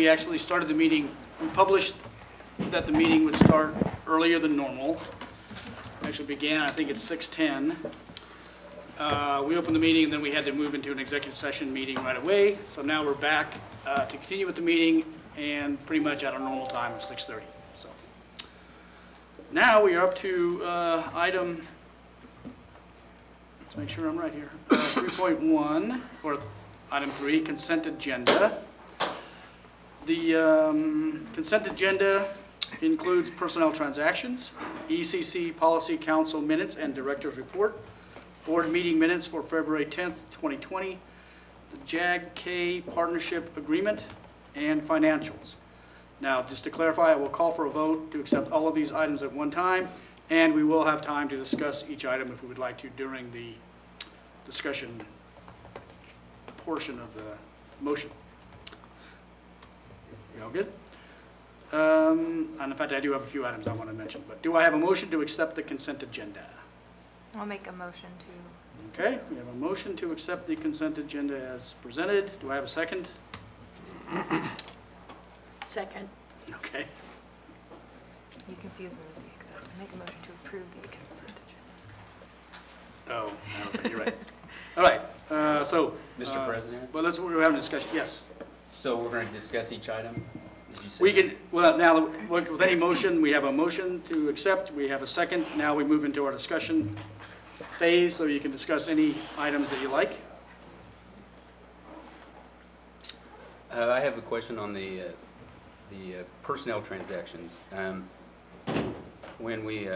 we actually started the meeting, we published that the meeting would start earlier than normal. Actually began, I think, at 6:10. We opened the meeting, and then we had to move into an executive session meeting right away. So now we're back to continue with the meeting, and pretty much at our normal time of 6:30. So now we are up to item, let's make sure I'm right here, 3.1, or item 3, consent agenda. The consent agenda includes personnel transactions, ECC Policy Council minutes and Director's Report, board meeting minutes for February 10th, 2020, the JAG-K Partnership Agreement, and financials. Now, just to clarify, I will call for a vote to accept all of these items at one time, and we will have time to discuss each item if we would like to during the discussion portion of the motion. You all good? And in fact, I do have a few items I want to mention, but do I have a motion to accept the consent agenda? I'll make a motion to. Okay, we have a motion to accept the consent agenda as presented. Do I have a second? Second. Okay. You confuse me with the accept. I make a motion to approve the consent agenda. Oh, okay, you're right. All right, so. Mr. President? Well, we're having a discussion, yes. So we're going to discuss each item? Did you say We that? can, well, now, with any motion, we have a motion to accept, we have a second. Now we move into our discussion phase, so you can discuss any items that you like. I have a question on the personnel transactions. When we,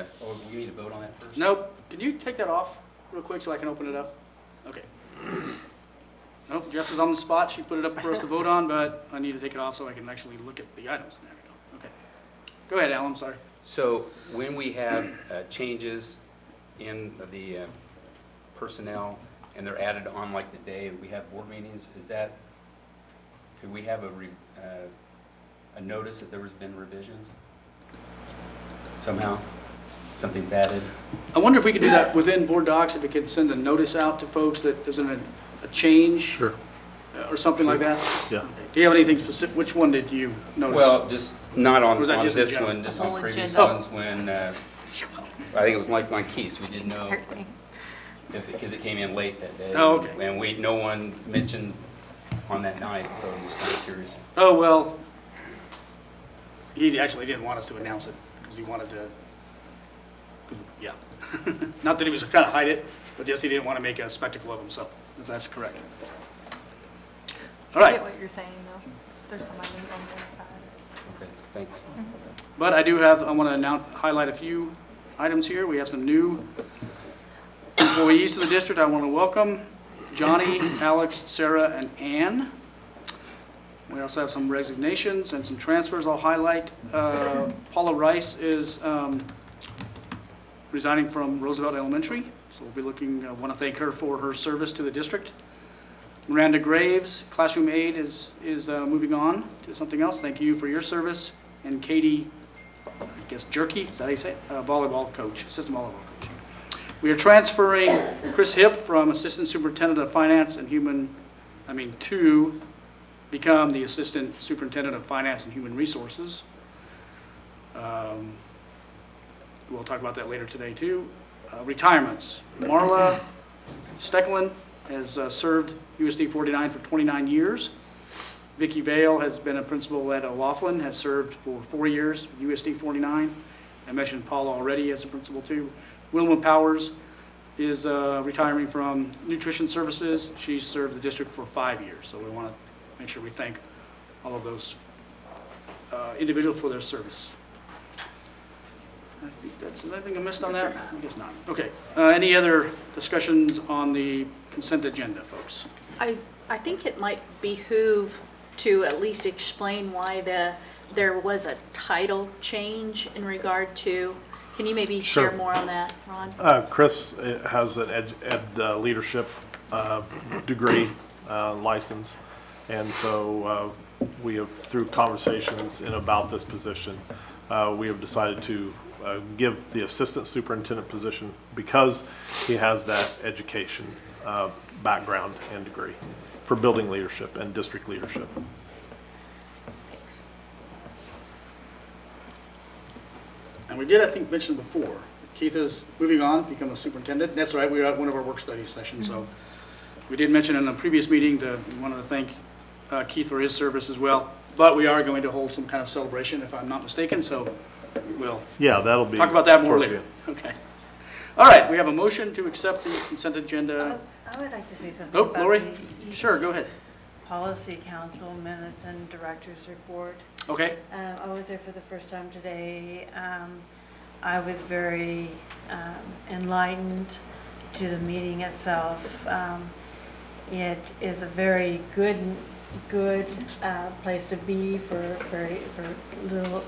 we need to vote on that first? Nope, can you take that off real quick so I can open it up? Okay. Nope, Jess is on the spot, she put it up for us to vote on, but I need to take it off so I can actually look at the items. There we go, okay. Go ahead, Alan, I'm sorry. So when we have changes in the personnel and they're added on like the day we have board meetings, could we have a notice that there has been revisions? Somehow, something's added? I wonder if we could do that within board docs, if we could send a notice out to folks that there's a change? Sure. Or something like that? Yeah. Okay. Do you have anything specific, which one did you notice? Well, just not on Or was that just in this general? one, just The on whole previous agenda. ones when, I think it was like on Keith's, we didn't know because it came in late that day. Oh, okay. And no one mentioned on that night, so I'm just kind of curious. Oh, well, he actually didn't want us to announce it, because he wanted to, yeah. Not that he was trying to hide it, but just he didn't want to make a spectacle of himself, if that's correct. All I right, get what you're saying, though. There's some items on there. Okay, thanks. but I want to highlight a few items here. We have some new employees to the district I want to welcome. Johnny, Alex, Sarah, and Ann. We also have some resignations and some transfers I'll highlight. Paula Rice is resigning from Roosevelt Elementary, so we'll be want to thank her for her service to the district. Miranda Graves, classroom aide, is moving on to something else. Thank you for your service. And Katie, I guess Jerky, is that how you say it? Volleyball coach, assistant volleyball coach. We are transferring Chris Hipp from Assistant Superintendent of Finance and to become the Assistant Superintendent of Finance and Human Resources. We'll talk about that later today, too. Retirements. Marla Stecklin has served USD 49 for 29 years. Vicki Vale has been a principal at O'Laughlin, has served for 4 years, USD 49. I mentioned Paula already as a principal, too. Wilma Powers is retiring from Nutrition Services. She's served the district for 5 years, so we want to make sure we thank all of those individuals for their service. I think that's, is anything I missed on that? I guess not. Okay. Any other discussions on the consent agenda, folks? I think it might behoove to at least explain why there was a title change in regard to, can you maybe share Sure. more on that, Ron? Chris has an ed leadership degree license, and so we have, through conversations about this position, we have decided to give the assistant superintendent position because he has that education background and degree for building leadership and district leadership. And we did, I think, mention before, Keith is moving on, to become a superintendent. That's right, we were at one of our work study sessions, so we did mention in the previous meeting that we wanted to thank Keith for his service as well. But we are going to hold some kind of celebration, if I'm not mistaken, so we'll Yeah, that'll be. talk about that more towards later. the Okay. All right, we have a motion to accept the consent agenda. I would like to say something Oh, about Lori? the Sure, go ahead. Policy Council minutes and Director's Report. Okay, I was there for the first time today. I was very enlightened to the meeting itself. It is a very good place to be for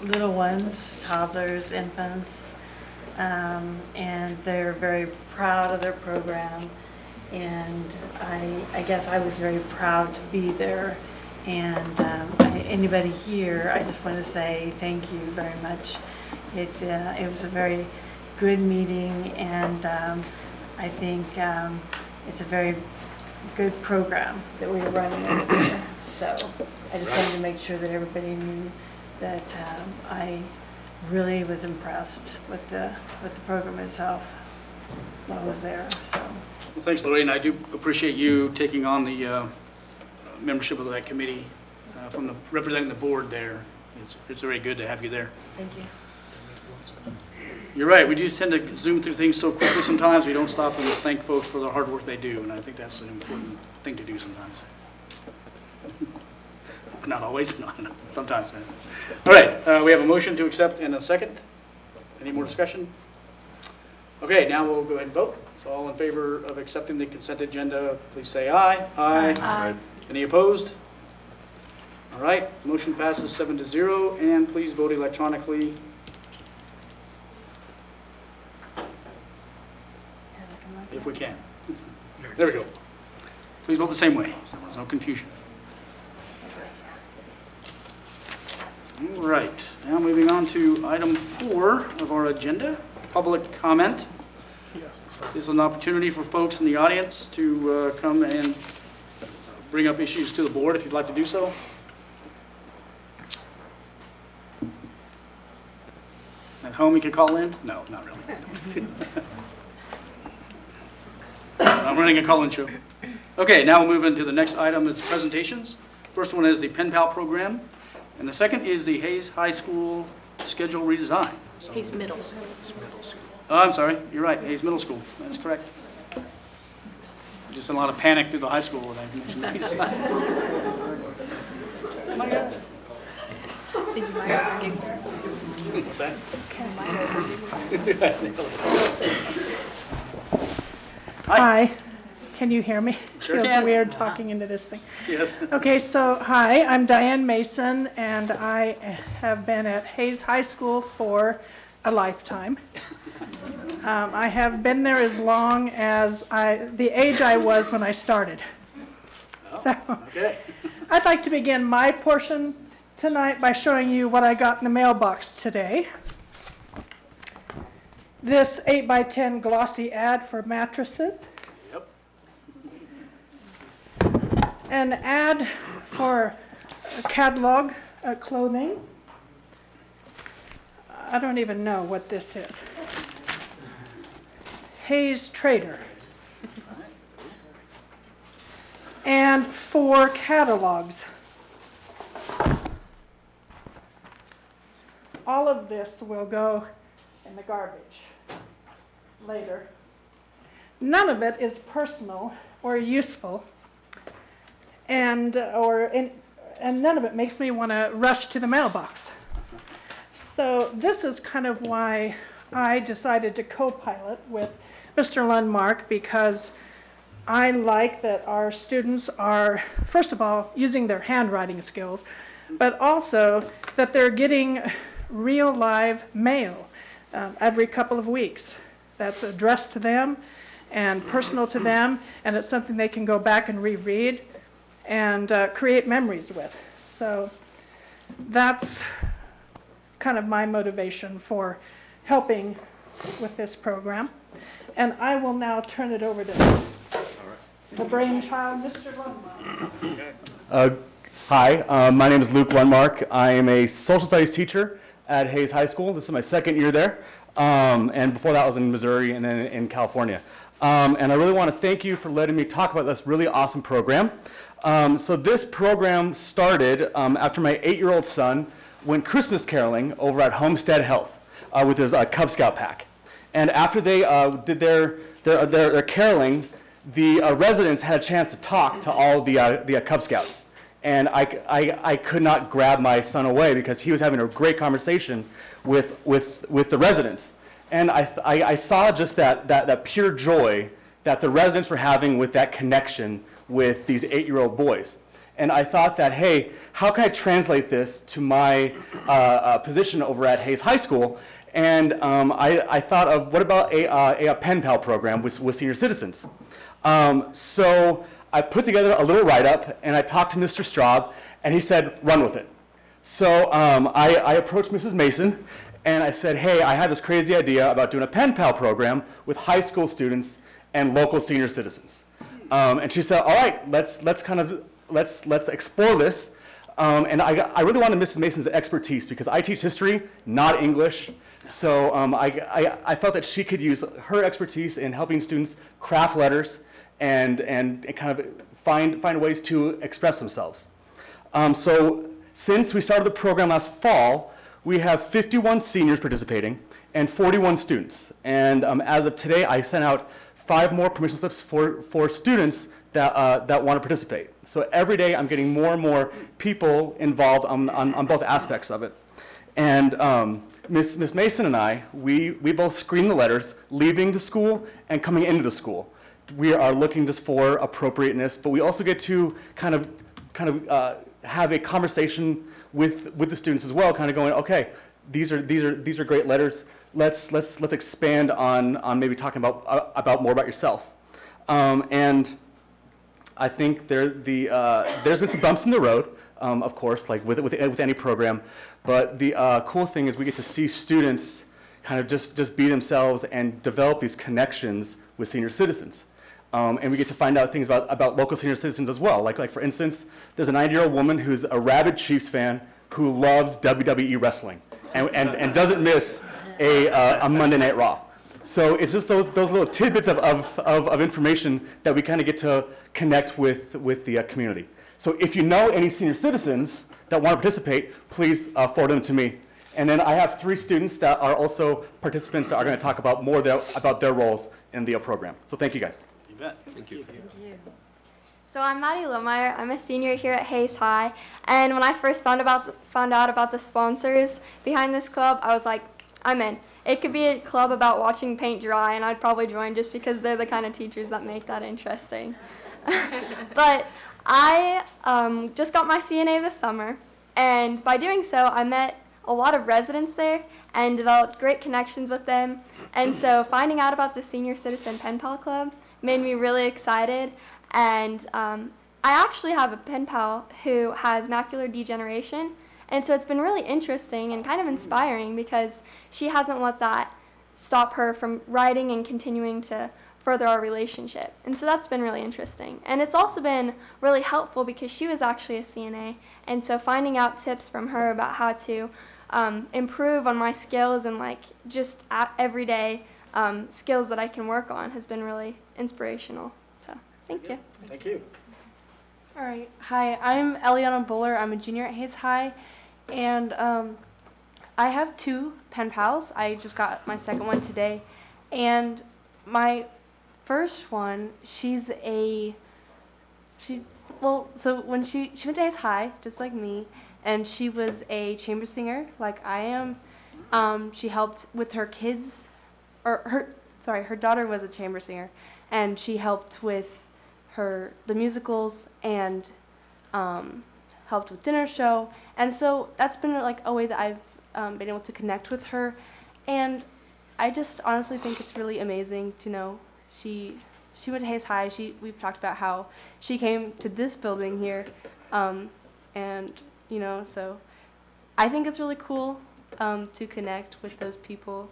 little ones, toddlers, infants, and they're very proud of their program. And I guess I was very proud to be there. And anybody here, I just want to say thank you very much. It was a very good meeting, and I think it's a very good program that we were running over there. So I just wanted to make sure that everybody knew that I really was impressed with the program itself while I was there. So. well, thanks, Lori, and I do appreciate you taking on the membership of that committee representing the board there. It's very good to have you there. Thank you. You're right, we do tend to zoom through things so quickly sometimes, we don't stop and thank folks for the hard work they do, and I think that's an important thing to do sometimes. Not always, sometimes. All right, we have a motion to accept and a second. Any more discussion? Okay, now we'll go ahead and vote. So all in favor of accepting the consent agenda, please say aye. Aye. Any opposed? All right, motion passes 7-0, and please vote electronically. If we can. There we go. Please vote the same way, so there's no confusion. All right, now moving on to item 4 of our agenda, public comment. Yes. This is an opportunity for folks in the audience to come and bring up issues to the board if you'd like to do so. At home, you can call in? No, not really. I'm running a call-in show. Okay, now we'll move into the next item, it's presentations. First one is the Pen Pal program, and the second is the Hayes High School schedule redesign. So- He's middle. Oh, I'm sorry, you're right, Hayes Middle School, that's correct. Just a lot of panic through the high school when I mentioned Hayes. Oh my God. I think you might have a gig. What's that? Hi, can you hear me? Sure Feels can. weird talking into this thing. Yes. Okay, so hi, I'm Diane Mason, and I have been at Hayes High School for a lifetime. I have been there as long as the age I was when I started. So Okay. I'd like to begin my portion tonight by showing you what I got in the mailbox today. This 8x10 glossy ad for mattresses. Yep. An ad for a catalog clothing. I don't even know what this is. Hayes Trader. And 4 catalogs. All of this will go in the garbage later. None of it is personal or useful, and none of it makes me want to rush to the mailbox. So this is kind of why I decided to co-pilot with Mr. Lundmark, because I like that our students are, first of all, using their handwriting skills, but also that they're getting real live mail every couple of weeks that's addressed to them and personal to them, and it's something they can go back and reread and create memories with. So that's kind of my motivation for helping with this program. And I will now turn it over to the brainchild, Mr. Lundmark. Hi, my name is Luke Lundmark. I am a social studies teacher at Hayes High School. This is my second year there. And before that I was in Missouri and then in California. And I really want to thank you for letting me talk about this really awesome program. So this program started after my 8-year-old son went Christmas caroling over at Homestead Health with his Cub Scout pack. And after they did their caroling, the residents had a chance to talk to all the Cub Scouts. And I could not grab my son away because he was having a great conversation with the residents. And I saw just that pure joy that the residents were having with that connection with these 8-year-old boys. And I thought that, hey, how can I translate this to my position over at Hayes High School? And I thought of, what about a pen pal program with senior citizens? So I put together a little write-up, and I talked to Mr. Straub, and he said, run with it. So I approached Mrs. Mason, and I said, hey, I had this crazy idea about doing a pen pal program with high school students and local senior citizens. And she said, all right, let's explore this. And I really wanted Mrs. Mason's expertise because I teach history, not English. So I felt that she could use her expertise in helping students craft letters and kind of find ways to express themselves. So since we started the program last fall, we have 51 seniors participating and 41 students. And as of today, I sent out 5 more permission slips for students that want to participate. So every day I'm getting more and more people involved on both aspects of it. And Miss Mason and I, we both screen the letters leaving the school and coming into the school. We are looking just for appropriateness, but we also get to kind of have a conversation with the students as well, kind of going, okay, these are great letters. Let's expand on maybe talking about more about yourself. And I think there's been some bumps in the road, of course, like with any program. But the cool thing is we get to see students kind of just be themselves and develop these connections with senior citizens. And we get to find out things about local senior citizens as well. Like for instance, there's a 90-year-old woman who's a rabid Chiefs fan who loves WWE wrestling and doesn't miss a Monday Night Raw. So it's just those little tidbits of information that we kind of get to connect with the community. So if you know any senior citizens that want to participate, please forward them to me. And then I have 3 students that are also participants that are going to talk about more about their roles in the program. So thank you guys. You bet. Thank you. So I'm Maddie Lohmeyer. I'm a senior here at Hayes High, and when I first found out about the sponsors behind this club, I was like, I'm in. It could be a club about watching paint dry, and I'd probably join just because they're the kind of teachers that make that interesting. But I just got my CNA this summer, and by doing so, I met a lot of residents there and developed great connections with them. And so finding out about the Senior Citizen Pen Pal Club made me really excited. And I actually have a pen pal who has macular degeneration, and so it's been really interesting and kind of inspiring because she hasn't let that stop her from writing and continuing to further our relationship. And so that's been really interesting. And it's also been really helpful because she was actually a CNA, and so finding out tips from her about how to improve on my skills and like just everyday skills that I can work on has been really inspirational. So. Thank you. Thank you. All right. Hi, I'm Eliana Buller. I'm a junior at Hayes High, and I have 2 pen pals. I just got my second one today, and my first one, so when she went to Hayes High, just like me, and she was a chamber singer, like I am. She helped with her kids, her daughter was a chamber singer, and she helped with the musicals and helped with dinner show, and so that's been like a way that I've been able to connect with her, and I just honestly think it's really amazing to know she went to Hayes High. We've talked about how she came to this building here, and so I think it's really cool to connect with those people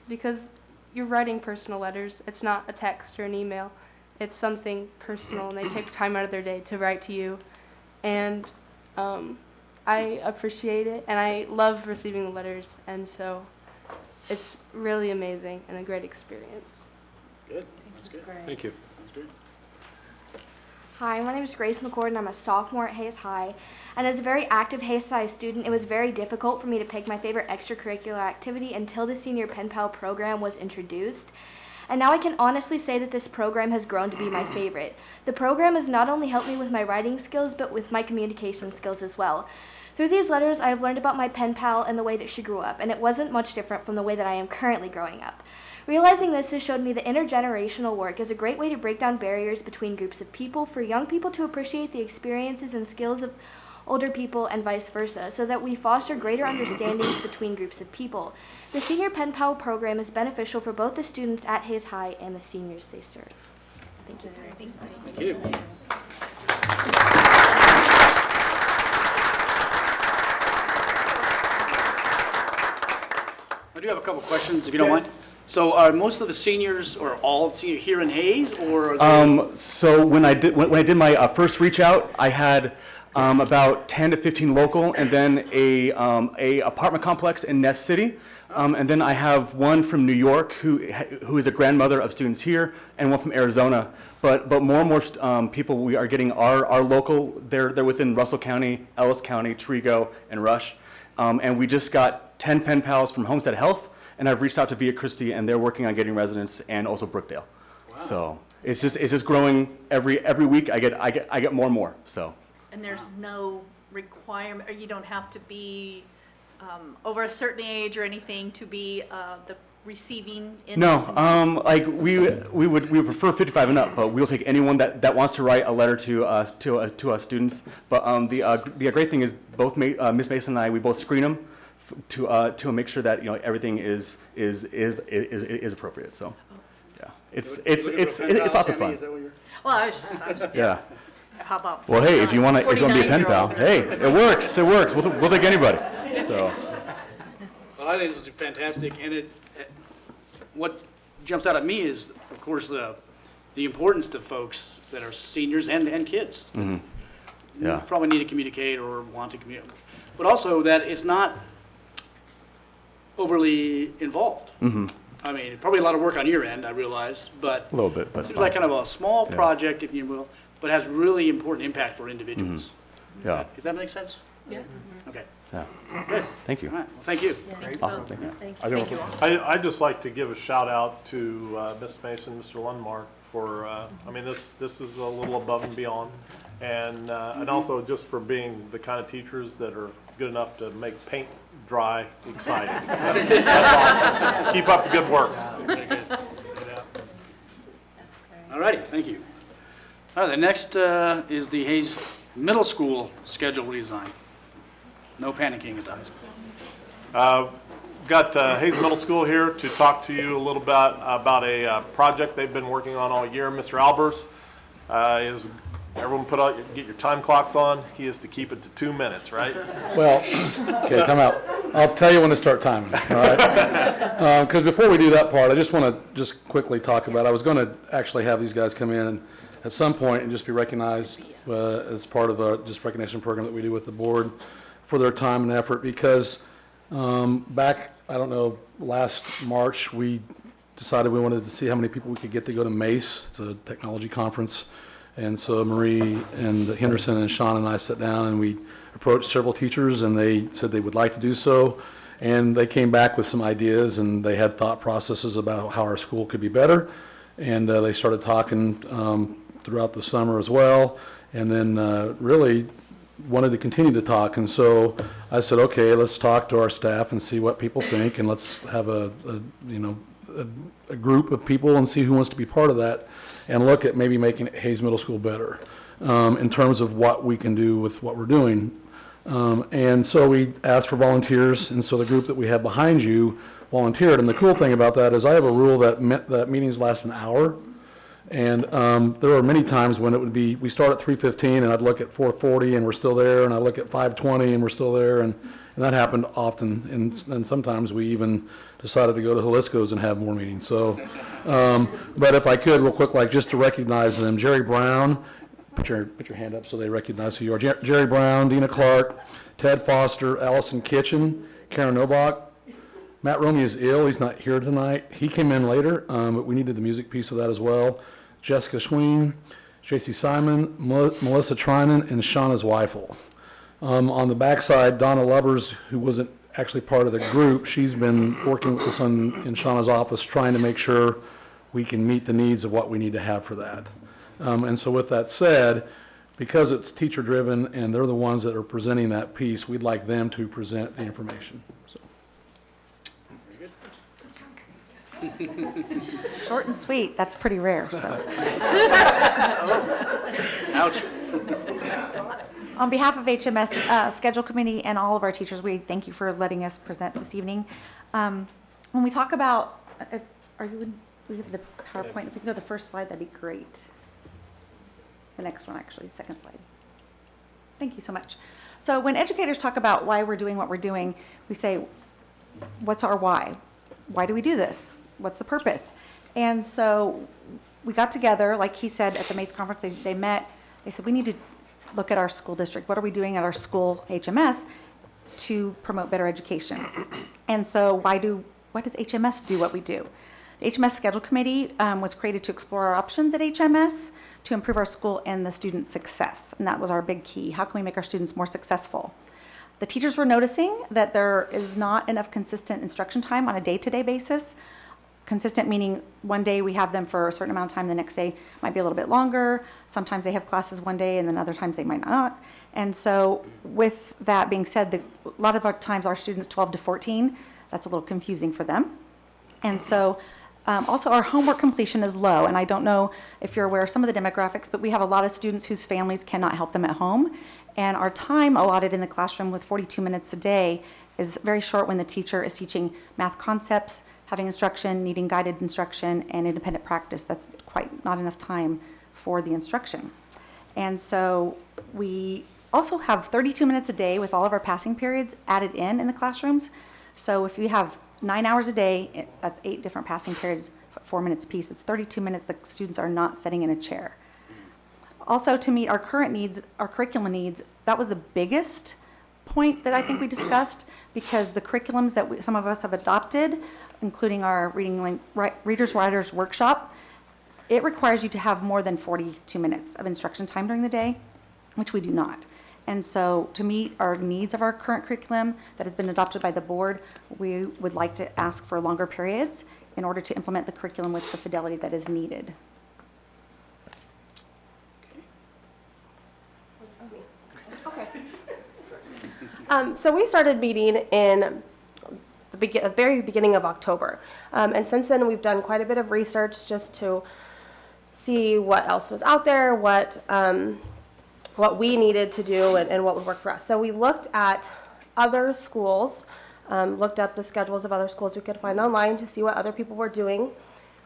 because you're writing personal letters. It's not a text or an email. It's something personal, and they take time out of their day to write to you. And I appreciate it, and I love receiving the letters, and so it's really amazing and a great experience. Good. That's great. Thank you. Sounds good. Hi, my name is Grace McCord, and I'm a sophomore at Hayes High. And as a very active Hayes High student, it was very difficult for me to pick my favorite extracurricular activity until the senior pen pal program was introduced. And now I can honestly say that this program has grown to be my favorite. The program has not only helped me with my writing skills, but with my communication skills as well. Through these letters, I have learned about my pen pal and the way that she grew up, and it wasn't much different from the way that I am currently growing up. Realizing this has showed me that intergenerational work is a great way to break down barriers between groups of people, for young people to appreciate the experiences and skills of older people and vice versa, so that we foster greater understandings between groups of people. The Senior Pen Pal program is beneficial for both the students at Hayes High and the seniors they serve. Thank you. Thank you. I do have a couple questions, if you don't mind. So are most of the seniors, or all seniors here in Hayes, or are they? So when I did my first reach out, I had about 10 to 15 local, and then a apartment complex in Nest City, and then I have one from New York who is a grandmother of students here, and one from Arizona. But more and more people we are getting are local. They're within Russell County, Ellis County, Trigo, and Rush, and we just got 10 pen pals from Homestead Health. And I've reached out to Via Christi, and they're working on getting residents, and also Brookdale. Wow. So it's just growing every week. I get more and more. So. And there's no requirement, or you don't have to be over a certain age or anything to be the receiving. No, like we would prefer 55 and up, but we'll take anyone that wants to write a letter to us students. But the great thing is both Miss Mason and I, we both screen them to make sure that everything is appropriate. So yeah, it's lots of fun. Well, I was just Yeah. How about? Well, hey, if you want to be a pen pal, 49-year-olds? hey, it works. We'll take anybody. So. Well, I think this is fantastic, and what jumps out at me is, of course, the importance to folks that are seniors and kids. Mm-hmm. Yeah. You probably need to communicate or want to communicate, but also that it's not overly involved. Mm-hmm. I mean, probably a lot of work on your end, I realize, but A little bit, but it seems like kind of a small project, if you will, but has really important impact for individuals. Yeah. Does that make sense? Yeah. Okay. Yeah. Good. Thank you. All right. Well, thank you. Awesome. Thank you. Thank you all. I'd just like to give a shout out to Ms. Mason, Mr. Lundmark for, I mean, this is a little above and beyond. And also just for being the kind of teachers that are good enough to make paint dry exciting. So that's awesome. Keep up the good work. Very good. All righty, thank you. All right, the next is the Hayes Middle School schedule redesign. No panicking at times. Got Hayes Middle School here to talk to you a little bit about a project they've been working on all year. Mr. Albers is, everyone get your time clocks on. He is to keep it to 2 minutes, right? Well, okay, time out. I'll tell you when to start timing, all right? Because before we do that part, I just want to just quickly talk about, I was going to actually have these guys come in at some point and just be recognized as part of a just recognition program that we do with the board for their time and effort, because back, I don't know, last March, we decided we wanted to see how many people we could get to go to MACE. It's a technology conference. And so Marie and Henderson and Sean and I sat down and we approached several teachers, and they said they would like to do so. And they came back with some ideas, and they had thought processes about how our school could be better. And they started talking throughout the summer as well, and then really wanted to continue to talk. And so I said, okay, let's talk to our staff and see what people think, and let's have a group of people and see who wants to be part of that, and look at maybe making Hayes Middle School better in terms of what we can do with what we're doing. And so we asked for volunteers, and so the group that we have behind you volunteered. And the cool thing about that is I have a rule that meetings last an hour. And there are many times when it would be, we start at 3:15 and I'd look at 4:40 and we're still there, and I look at 5:20 and we're still there, and that happened often. And sometimes we even decided to go to Jalisco's and have more meetings. So, but if I could, real quick, like just to recognize them, Jerry Brown, put your hand up so they recognize who you are. Jerry Brown, Dina Clark, Ted Foster, Allison Kitchen, Karen Novak. Matt Romey is ill, he's not here tonight. He came in later, but we needed the music piece of that as well. Jessica Schween, J.C. Simon, Melissa Trinan, and Shauna's Weifel. On the backside, Donna Lubbers, who wasn't actually part of the group, she's been working with us in Shauna's office, trying to make sure we can meet the needs of what we need to have for that. And so with that said, because it's teacher-driven and they're the ones that are presenting that piece, we'd like them to present the information. So. Short and sweet, that's pretty rare, so. Ouch. On behalf of HMS Schedule Committee and all of our teachers, we thank you for letting us present this evening. When we talk about, we have the PowerPoint, if we can go to the first slide, that'd be great. The next one, actually, second slide. Thank you so much. So when educators talk about why we're doing what we're doing, we say, what's our why? Why do we do this? What's the purpose? And so we got together, like he said at the MACE conference, they met, they said, we need to look at our school district. What are we doing at our school, HMS, to promote better education? And so why does HMS do what we do? The HMS Schedule Committee was created to explore our options at HMS to improve our school and the student success. And that was our big key. How can we make our students more successful? The teachers were noticing that there is not enough consistent instruction time on a day-to-day basis. Consistent meaning one day we have them for a certain amount of time, the next day might be a little bit longer. Sometimes they have classes one day and then other times they might not. And so with that being said, a lot of our times our students 12 to 14, that's a little confusing for them. And so also our homework completion is low. And I don't know if you're aware of some of the demographics, but we have a lot of students whose families cannot help them at home. And our time allotted in the classroom with 42 minutes a day is very short when the teacher is teaching math concepts, having instruction, needing guided instruction, and independent practice. That's quite not enough time for the instruction. And so we also have 32 minutes a day with all of our passing periods added in the classrooms. So if you have 9 hours a day, that's 8 different passing periods, 4 minutes apiece. It's 32 minutes that students are not sitting in a chair. Also, to meet our current needs, our curriculum needs, that was the biggest point that I think we discussed, because the curriculums that some of us have adopted, including our Readers Writers Workshop, it requires you to have more than 42 minutes of instruction time during the day, which we do not. And so to meet our needs of our current curriculum that has been adopted by the board, we would like to ask for longer periods in order to implement the curriculum with the fidelity that is needed. So we started meeting in the very beginning of October. And since then, we've done quite a bit of research just to see what else was out there, what we needed to do, and what would work for us. So we looked at other schools, looked at the schedules of other schools we could find online to see what other people were doing.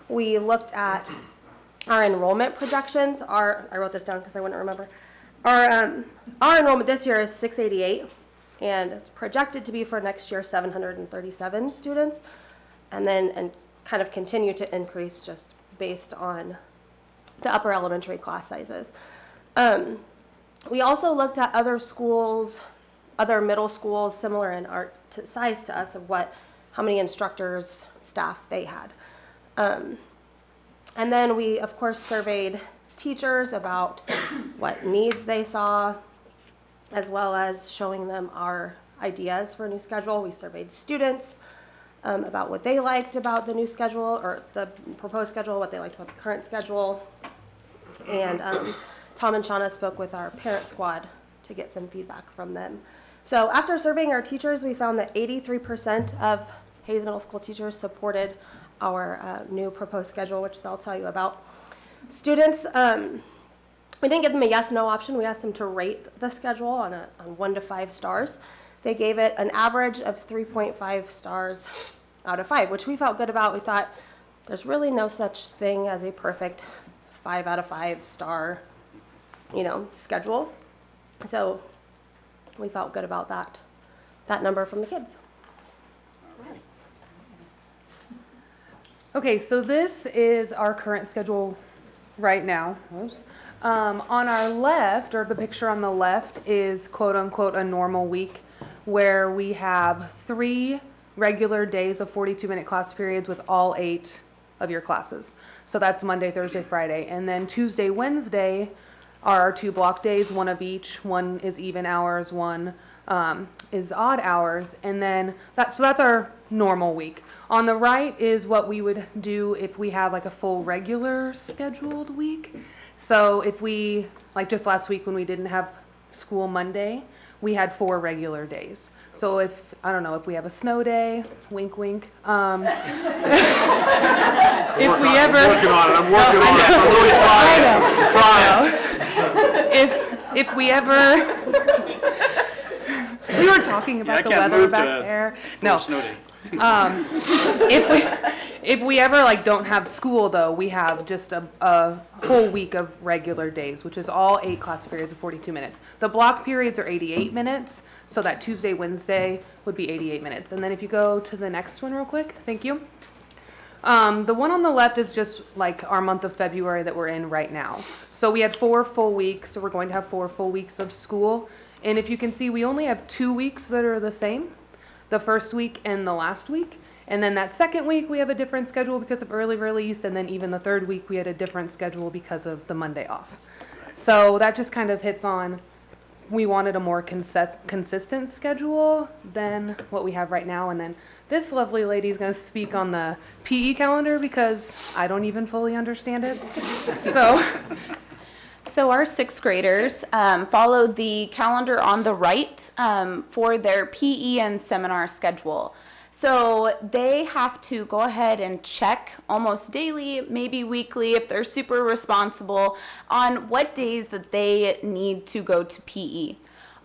We looked at our enrollment projections. I wrote this down because I wouldn't remember. Our enrollment this year is 688. And it's projected to be for next year 737 students, and kind of continue to increase just based on the upper elementary class sizes. We also looked at other schools, other middle schools similar in size to us, of how many instructors, staff they had. And then we, of course, surveyed teachers about what needs they saw, as well as showing them our ideas for a new schedule. We surveyed students about what they liked about the new schedule, or the proposed schedule, what they liked about the current schedule. And Tom and Shauna spoke with our parent squad to get some feedback from them. So after surveying our teachers, we found that 83% of Hayes Middle School teachers supported our new proposed schedule, which they'll tell you about. Students, we didn't give them a yes/no option. We asked them to rate the schedule on 1 to 5 stars. They gave it an average of 3.5 stars out of 5, which we felt good about. We thought there's really no such thing as a perfect 5 out of 5 star, schedule. So we felt good about that number from the kids. Okay, so this is our current schedule right now. On our left, or the picture on the left, is quote-unquote a normal week, where we have 3 regular days of 42-minute class periods with all 8 of your classes. So that's Monday, Thursday, Friday. And then Tuesday, Wednesday are our 2 block days, 1 of each. One is even hours, one is odd hours. And then, so that's our normal week. On the right is what we would do if we have like a full regular scheduled week. So if we, like just last week when we didn't have school Monday, we had 4 regular days. So if, I don't know, if we have a snow day, wink, wink. If we ever. I'm working on it, I'm really trying. If we ever. We were talking about the weather back there. No. Snow day. If we ever like don't have school though, we have just a whole week of regular days, which is all 8 class periods of 42 minutes. The block periods are 88 minutes, so that Tuesday, Wednesday would be 88 minutes. And then if you go to the next one real quick, thank you. The one on the left is just like our month of February that we're in right now. So we had 4 full weeks, so we're going to have 4 full weeks of school. And if you can see, we only have 2 weeks that are the same, the first week and the last week. And then that second week, we have a different schedule because of early release. And then even the third week, we had a different schedule because of the Monday off. So that just kind of hits on, we wanted a more consistent schedule than what we have right now. And then this lovely lady is going to speak on the PE calendar because I don't even fully understand it. So our 6th graders followed the calendar on the right for their PE and seminar schedule. So they have to go ahead and check almost daily, maybe weekly, if they're super responsible, on what days that they need to go to PE.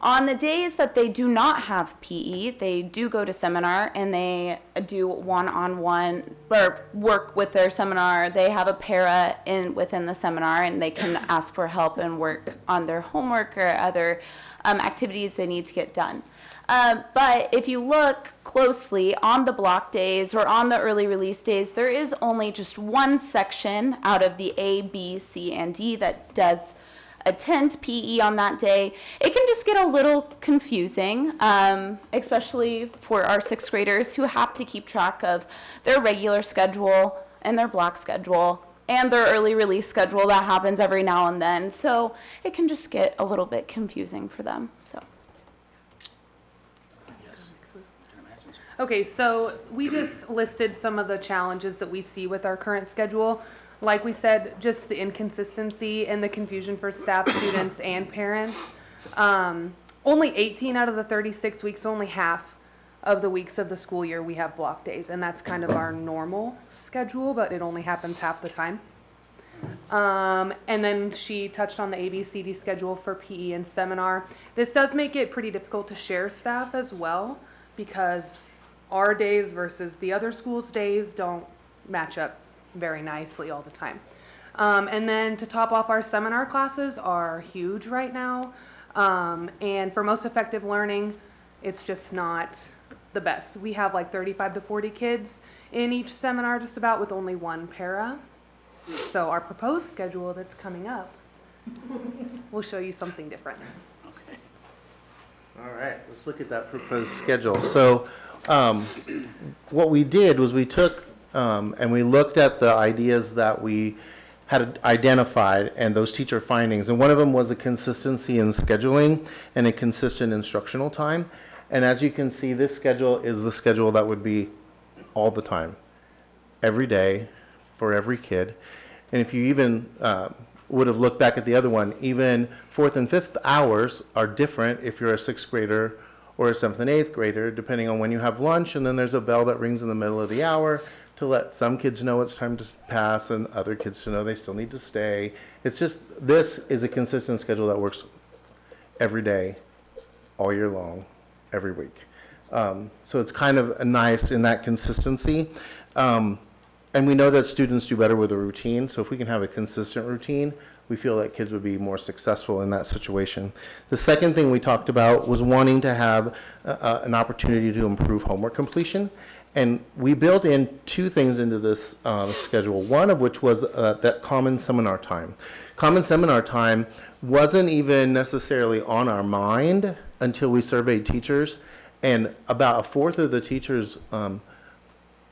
On the days that they do not have PE, they do go to seminar and they do one-on-one or work with their seminar. They have a para within the seminar and they can ask for help and work on their homework or other activities they need to get done. But if you look closely on the block days or on the early release days, there is only just one section out of the A, B, C, and D that does attend PE on that day. It can just get a little confusing, especially for our 6th graders who have to keep track of their regular schedule and their block schedule and their early release schedule that happens every now and then. So it can just get a little bit confusing for them. So. Okay, so we just listed some of the challenges that we see with our current schedule. Like we said, just the inconsistency and the confusion for staff, students, and parents. Only 18 out of the 36 weeks, only half of the weeks of the school year we have block days, and that's kind of our normal schedule, but it only happens half the time. And then she touched on the ABCD schedule for PE and seminar. This does make it pretty difficult to share staff as well, because our days versus the other school's days don't match up very nicely all the time. And then to top off, our seminar classes are huge right now. And for most effective learning, it's just not the best. We have like 35 to 40 kids in each seminar just about, with only 1 para. So our proposed schedule that's coming up will show you something different. Okay. All right, let's look at that proposed schedule. So what we did was we took and we looked at the ideas that we had identified and those teacher findings. And one of them was a consistency in scheduling and a consistent instructional time. And as you can see, this schedule is the schedule that would be all the time, every day, for every kid. And if you even would have looked back at the other one, even 4th and 5th hours are different if you're a 6th grader or a 7th and 8th grader, depending on when you have lunch. And then there's a bell that rings in the middle of the hour to let some kids know it's time to pass and other kids to know they still need to stay. It's just, this is a consistent schedule that works every day, all year long, every week. So it's kind of nice in that consistency. And we know that students do better with a routine, so if we can have a consistent routine, we feel that kids would be more successful in that situation. The second thing we talked about was wanting to have an opportunity to improve homework completion. And we built in two things into this schedule, one of which was that common seminar time. Common seminar time wasn't even necessarily on our mind until we surveyed teachers, and about a fourth of the teachers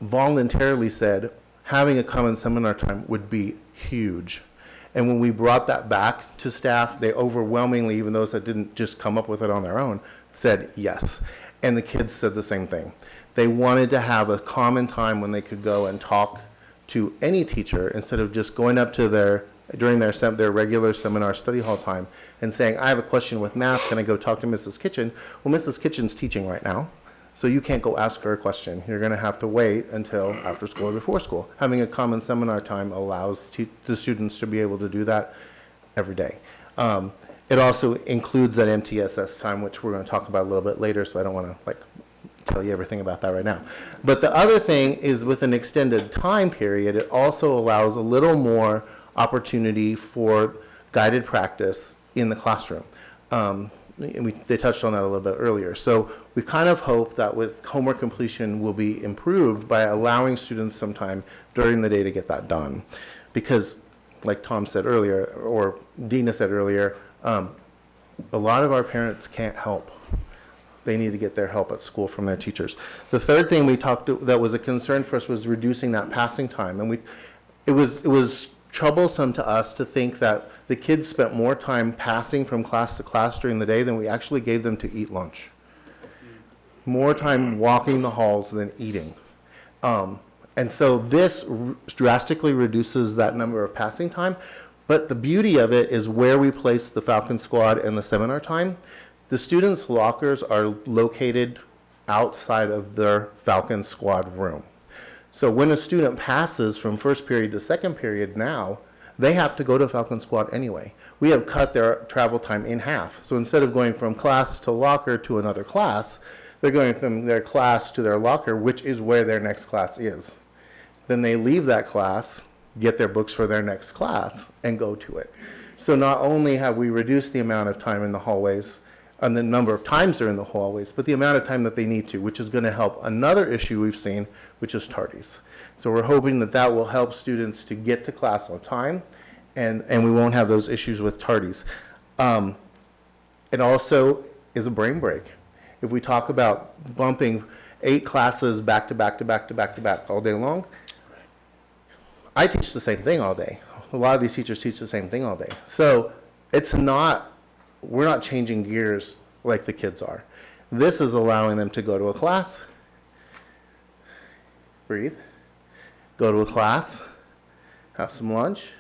voluntarily said having a common seminar time would be huge. And when we brought that back to staff, they overwhelmingly, even those that didn't just come up with it on their own, said yes. And the kids said the same thing. They wanted to have a common time when they could go and talk to any teacher instead of just going up to during their regular seminar study hall time and saying, I have a question with math, can I go talk to Mrs. Kitchen? Well, Mrs. Kitchen's teaching right now, so you can't go ask her a question. You're going to have to wait until after school or before school. Having a common seminar time allows the students to be able to do that every day. It also includes that MTSS time, which we're going to talk about a little bit later, so I don't want to tell you everything about that right now. But the other thing is, with an extended time period, it also allows a little more opportunity for guided practice in the classroom. They touched on that a little bit earlier. So we kind of hope that with homework completion will be improved by allowing students some time during the day to get that done. Because, like Tom said earlier, or Dina said earlier, a lot of our parents can't help. They need to get their help at school from their teachers. The third thing we talked that was a concern for us was reducing that passing time. And it was troublesome to us to think that the kids spent more time passing from class to class during the day than we actually gave them to eat lunch. More time walking the halls than eating. And so this drastically reduces that number of passing time. But the beauty of it is where we place the Falcon Squad and the seminar time. The students' lockers are located outside of their Falcon Squad room. So when a student passes from first period to second period now, they have to go to Falcon Squad anyway. We have cut their travel time in half. So instead of going from class to locker to another class, they're going from their class to their locker, which is where their next class is. Then they leave that class, get their books for their next class, and go to it. So not only have we reduced the amount of time in the hallways and the number of times they're in the hallways, but the amount of time that they need to, which is going to help another issue we've seen, which is tardies. So we're hoping that that will help students to get to class on time, and we won't have those issues with tardies. It also is a brain break. If we talk about bumping 8 classes back to back to back to back to back all day long, I teach the same thing all day. A lot of these teachers teach the same thing all day. So we're not changing gears like the kids are. This is allowing them to go to a class, breathe, go to a class, have some lunch,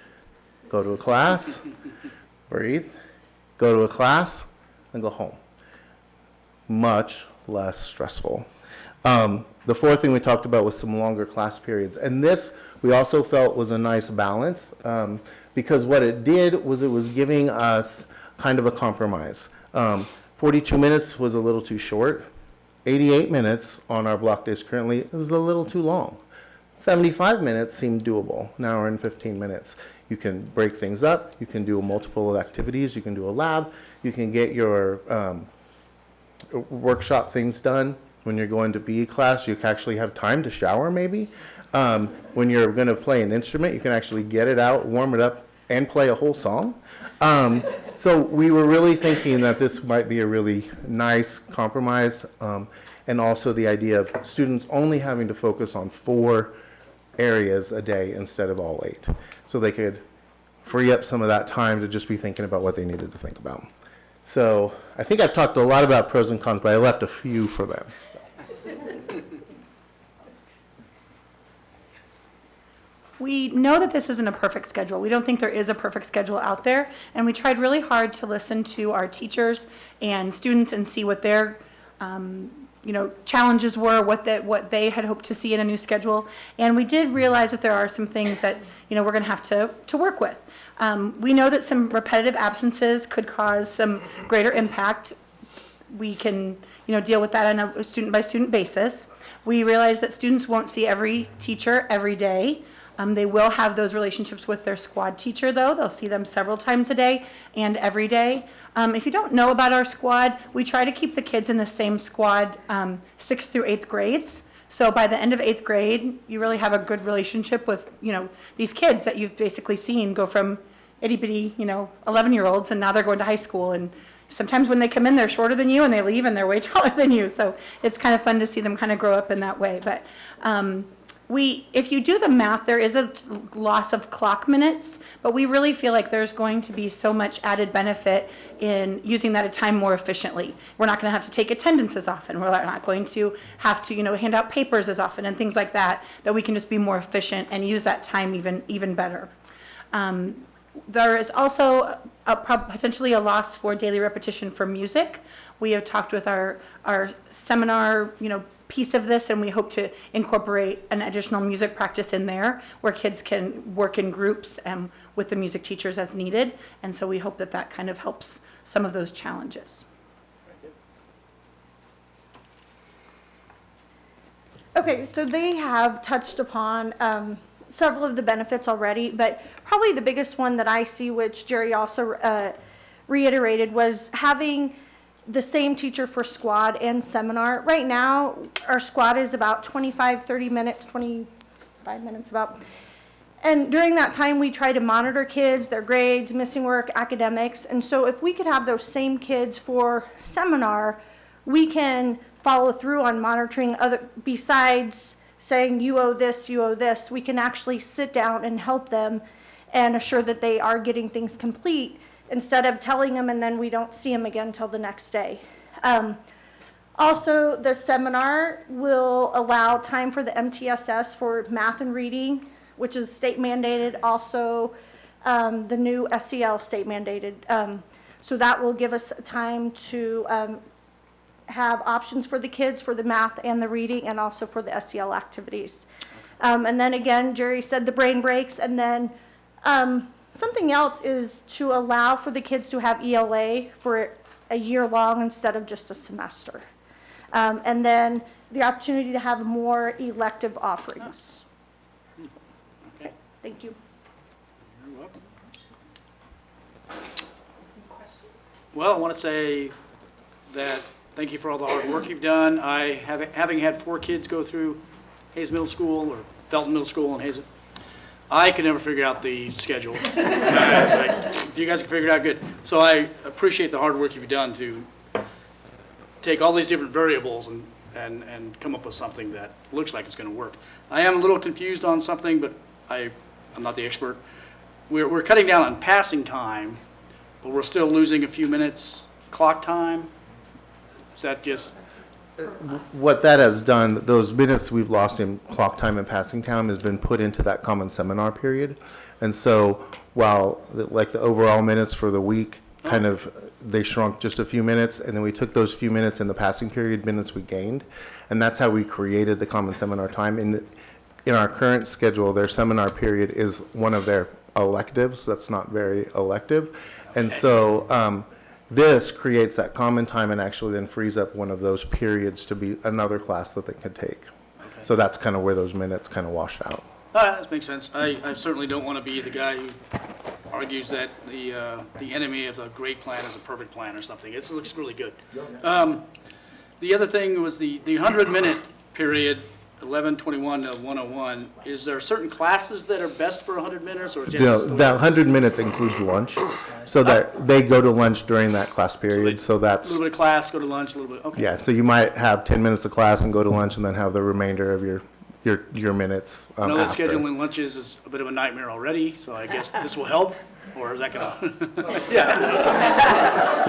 go to a class, breathe, go to a class, and go home. Much less stressful. The fourth thing we talked about was some longer class periods. And this we also felt was a nice balance, because what it did was it was giving us kind of a compromise. 42 minutes was a little too short. 88 minutes on our block days currently is a little too long. 75 minutes seemed doable, an hour and 15 minutes. You can break things up, you can do multiple activities, you can do a lab, you can get your workshop things done. When you're going to BE class, you can actually have time to shower maybe. When you're going to play an instrument, you can actually get it out, warm it up, and play a whole song. So we were really thinking that this might be a really nice compromise, and also the idea of students only having to focus on 4 areas a day instead of all 8. So they could free up some of that time to just be thinking about what they needed to think about. So I think I've talked a lot about pros and cons, but I left a few for them. So. We know that this isn't a perfect schedule. We don't think there is a perfect schedule out there, and we tried really hard to listen to our teachers and students and see what their challenges were, what they had hoped to see in a new schedule. And we did realize that there are some things that we're going to have to work with. We know that some repetitive absences could cause some greater impact. We can deal with that on a student by student basis. We realize that students won't see every teacher every day. They will have those relationships with their squad teacher, though. They'll see them several times a day and every day. If you don't know about our squad, we try to keep the kids in the same squad 6th through 8th grades. So by the end of 8th grade, you really have a good relationship with, these kids that you've basically seen go from itty bitty, 11-year-olds, and now they're going to high school. And sometimes when they come in, they're shorter than you, and they leave, and they're way taller than you. So it's kind of fun to see them kind of grow up in that way. But if you do the math, there is a loss of clock minutes, but we really feel like there's going to be so much added benefit in using that time more efficiently. We're not going to have to take attendance as often. We're not going to have to, hand out papers as often and things like that, that we can just be more efficient and use that time even better. There is also potentially a loss for daily repetition for music. We have talked with our seminar, piece of this, and we hope to incorporate an additional music practice in there where kids can work in groups with the music teachers as needed. And so we hope that that kind of helps some of those challenges. Okay, so they have touched upon several of the benefits already, but probably the biggest one that I see, which Jerry also reiterated, was having the same teacher for squad and seminar. Right now, our squad is about 30 minutes, 25 minutes about. And during that time, we try to monitor kids, their grades, missing work, academics. And so if we could have those same kids for seminar, we can follow through on monitoring besides saying you owe this, we can actually sit down and help them and assure that they are getting things complete, instead of telling them and then we don't see them again until the next day. Also, the seminar will allow time for the MTSS for math and reading, which is state mandated. Also, the new SEL state mandated. So that will give us time to have options for the kids for the math and the reading, and also for the SEL activities. And then again, Jerry said the brain breaks, and then something else is to allow for the kids to have ELA for a year long instead of just a semester. And then the opportunity to have more elective offerings. Okay. Thank you. You're welcome. Well, I want to say that thank you for all the hard work you've done. Having had 4 kids go through Hayes Middle School, or Felton Middle School and Hayes, I could never figure out the schedule. If you guys can figure it out, good. So I appreciate the hard work you've done to take all these different variables and come up with something that looks like it's going to work. I am a little confused on something, but I'm not the expert. We're cutting down on passing time, but we're still losing a few minutes clock time. Is that just... What that has done, those minutes we've lost in clock time and passing time has been put into that common seminar period. And so while the overall minutes for the week they shrunk just a few minutes, and then we took those few minutes in the passing period minutes we gained, and that's how we created the common seminar time. In our current schedule, their seminar period is one of their electives. That's not very elective. And so this creates that common time and actually then frees up one of those periods to be another class that they could take. Okay. So that's kind of where those minutes kind of washed out. That makes sense. I certainly don't want to be the guy who argues that the enemy of a great plan is a perfect plan or something. It looks really good. The other thing was the 100-minute period, 11:21 to 1:01. Is there certain classes that are best for 100 minutes, or that 100 minutes includes lunch, so that they go to lunch during that class period. So that's a little bit of class, go to lunch, a little bit. Okay. Yeah. So you might have 10 minutes of class and go to lunch, and then have the remainder of your minutes. I know that after. scheduling lunches is a bit of a nightmare already, so I guess this will help, or is that going to? Yeah.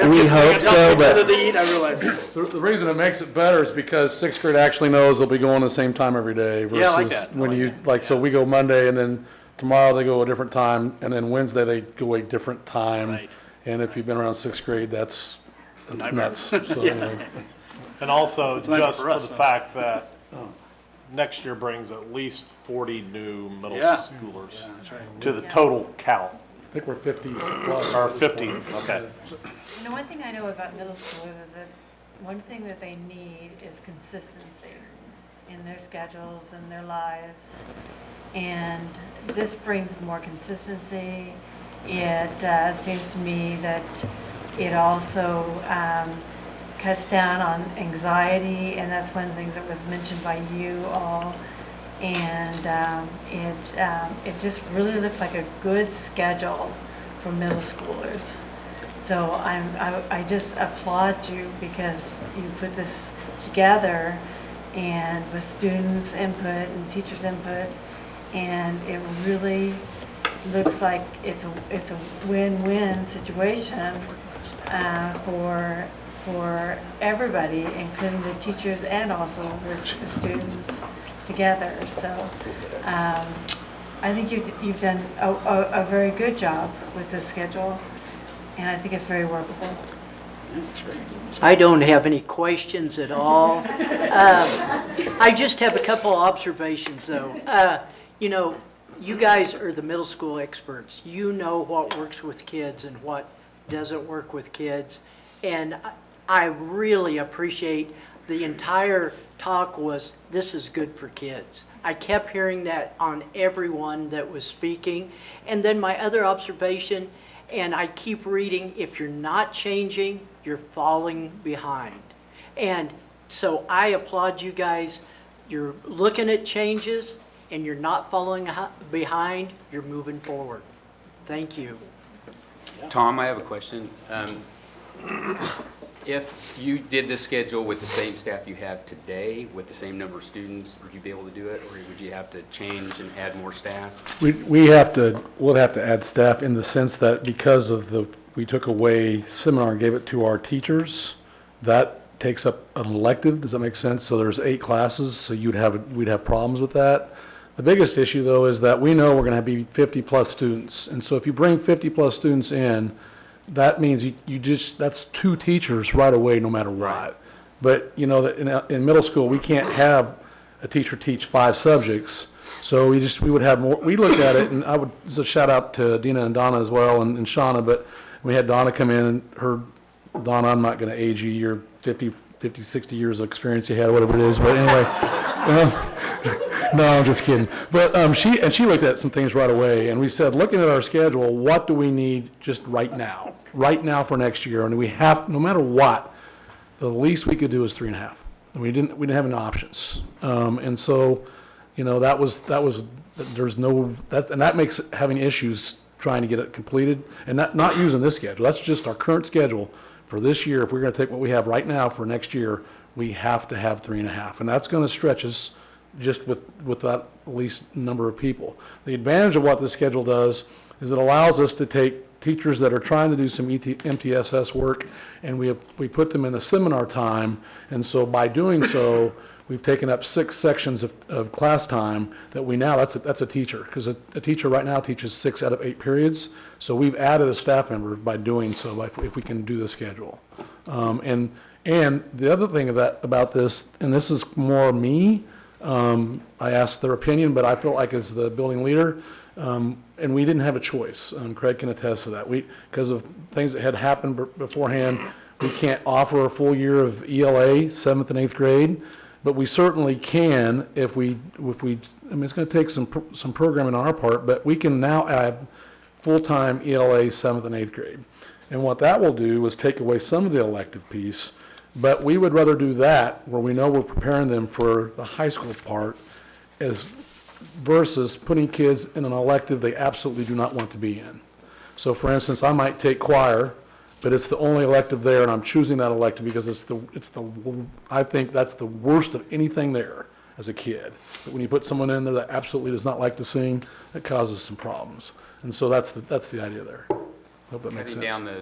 We hope so, but the reason it makes it better is because 6th grade actually knows they'll be going the same time every day. Versus Yeah, I like that. when so we go Monday, and then tomorrow they go a different time, and then Wednesday they go a different time. Right. And if you've been around 6th grade, that's nuts. So Yeah. anyway. And also, It's a nightmare just for for us, the huh? fact that next year brings at least 40 new middle Yeah. schoolers that's right. to the total count. I think we're 50 plus. Or 50, okay. One thing I know about middle schoolers is that one thing that they need is consistency. in their schedules and their lives. And this brings more consistency. It seems to me that it also cuts down on anxiety, and that's one of the things that was mentioned by you all. And it just really looks like a good schedule for middle schoolers. So I just applaud you because you put this together and with students' input and teachers' input, and it really looks like it's a win-win situation for everybody, including the teachers and also the students together. So I think you've done a very good job with this schedule, and I think it's very workable. I don't have any questions at all. I just have a couple observations, though. You know, you guys are the middle school experts. You know what works with kids and what doesn't work with kids. And I really appreciate the entire talk was, this is good for kids. I kept hearing that on everyone that was speaking. And then my other observation, and I keep reading, if you're not changing, you're falling behind. And so I applaud you guys. You're looking at changes and you're not falling behind, you're moving forward. Thank you. Tom, I have a question. If you did this schedule with the same staff you have today, with the same number of students, would you be able to do it, or would you have to change and add more staff? We'll have to add staff in the sense that because of we took away seminar and gave it to our teachers, that takes up an elective. Does that make sense? So there's 8 classes, so we'd have problems with that. The biggest issue, though, is that we know we're going to be 50-plus students. And so if you bring 50-plus students in, that means that's 2 teachers right away, no matter what. Right. But, you know, in middle school, we can't have a teacher teach 5 subjects. So we would have more. We looked at it, and I would, so shout out to Dina and Donna as well, and Shauna, but we had Donna come in, and Donna, I'm not going to age you, you're 50, 60 years of experience you had, whatever it is, but anyway. No, I'm just kidding. But she looked at some things right away, and we said, looking at our schedule, what do we need just right now for next year? And we have, no matter what, the least we could do is 3.5. And we didn't have any options. And so, you know, that makes having issues trying to get it completed, and not using this schedule. That's just our current schedule for this year. If we're going to take what we have right now for next year, we have to have 3.5, and that's going to stretch us just with that least number of people. The advantage of what this schedule does is it allows us to take teachers that are trying to do some MTSS work, and we put them in a seminar time, and so by doing so, we've taken up 6 sections of class time that that's a teacher, because a teacher right now teaches 6 out of 8 periods, so we've added a staff member by doing so, if we can do the schedule. And the other thing about this, and this is more me, I asked their opinion, but I felt like as the building leader, and we didn't have a choice. Craig can attest to that. Because of things that had happened beforehand, we can't offer a full year of ELA, 7th and 8th grade, but we certainly can if we. I mean, it's going to take some programming on our part, but we can now add full-time ELA 7th and 8th grade. And what that will do is take away some of the elective piece. But we would rather do that where we know we're preparing them for the high school part versus putting kids in an elective they absolutely do not want to be in. So for instance, I might take choir, but it's the only elective there, and I'm choosing that elective because I think that's the worst of anything there as a kid. But when you put someone in there that absolutely does not like to sing, that causes some problems. And so that's the idea there. Hope that makes sense. Down the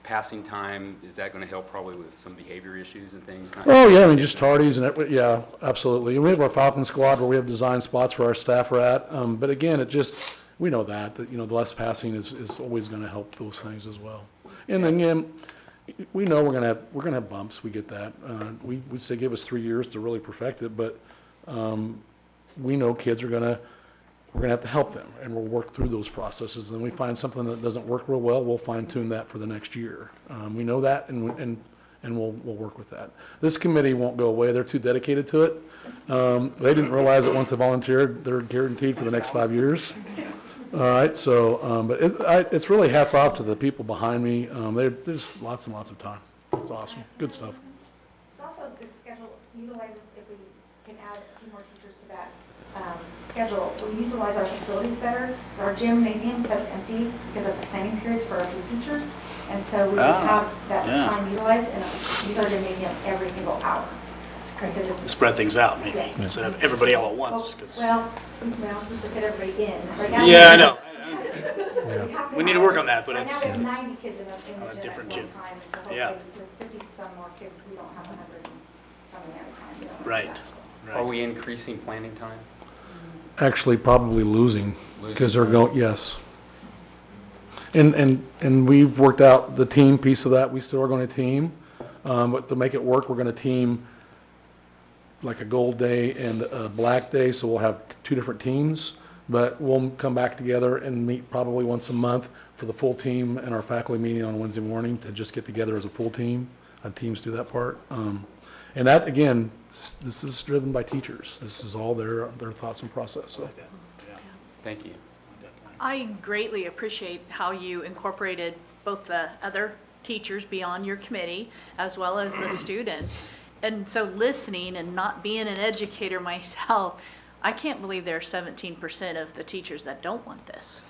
passing time, is that going to help probably with some behavior issues and things? Oh, yeah, I mean, just tardies and yeah, absolutely. And we have our Falcon Squad where we have design spots where our staff are at. But again, we know that you know, the less passing is always going to help those things as well. And then again, we know we're going to have bumps. We get that. We say give us 3 years to really perfect it, but we know kids we're going to have to help them, and we'll work through those processes. And we find something that doesn't work real well, we'll fine tune that for the next year. We know that, and and we'll work with that. This committee won't go away. They're too dedicated to it. They didn't realize that once they volunteered, they're guaranteed for the next 5 years. All right, so, but it's really hats off to the people behind me. There's lots and lots of time. It's awesome. Good stuff. It's also, this schedule utilizes, if we can add a few more teachers to that schedule, we utilize our facilities better. Our gymnasium sits empty because of the planning periods for our new teachers. And so we would have that time utilized and use our gymnasium every single hour. Because it's Spread things out, maybe, Yes. instead of everybody all at once. 'Cause- well, just to fit everybody in. Right now, Yeah, I know. we have We need to work on that, but right now it's we have 90 kids in the on a gym different at one gym. time. So hopefully Yeah. with 50 some more kids, we don't have 100 and something at a time. We don't have Right. that, so. Are we increasing planning time? Actually, probably losing, because they're going, yes. And we've worked out the team piece of that. We still are going to team, but to make it work, we're going to team like a gold day and a black day, so we'll have 2 different teams. But we'll come back together and meet probably once a month for the full team and our faculty meeting on Wednesday morning to just get together as a full team. Teams do that part. And that, again, this is driven by teachers. This is all their thoughts and process, so. Thank you. I greatly appreciate how you incorporated both the other teachers beyond your committee as well as the students. And so listening and not being an educator myself, I can't believe there are 17% of the teachers that don't want this.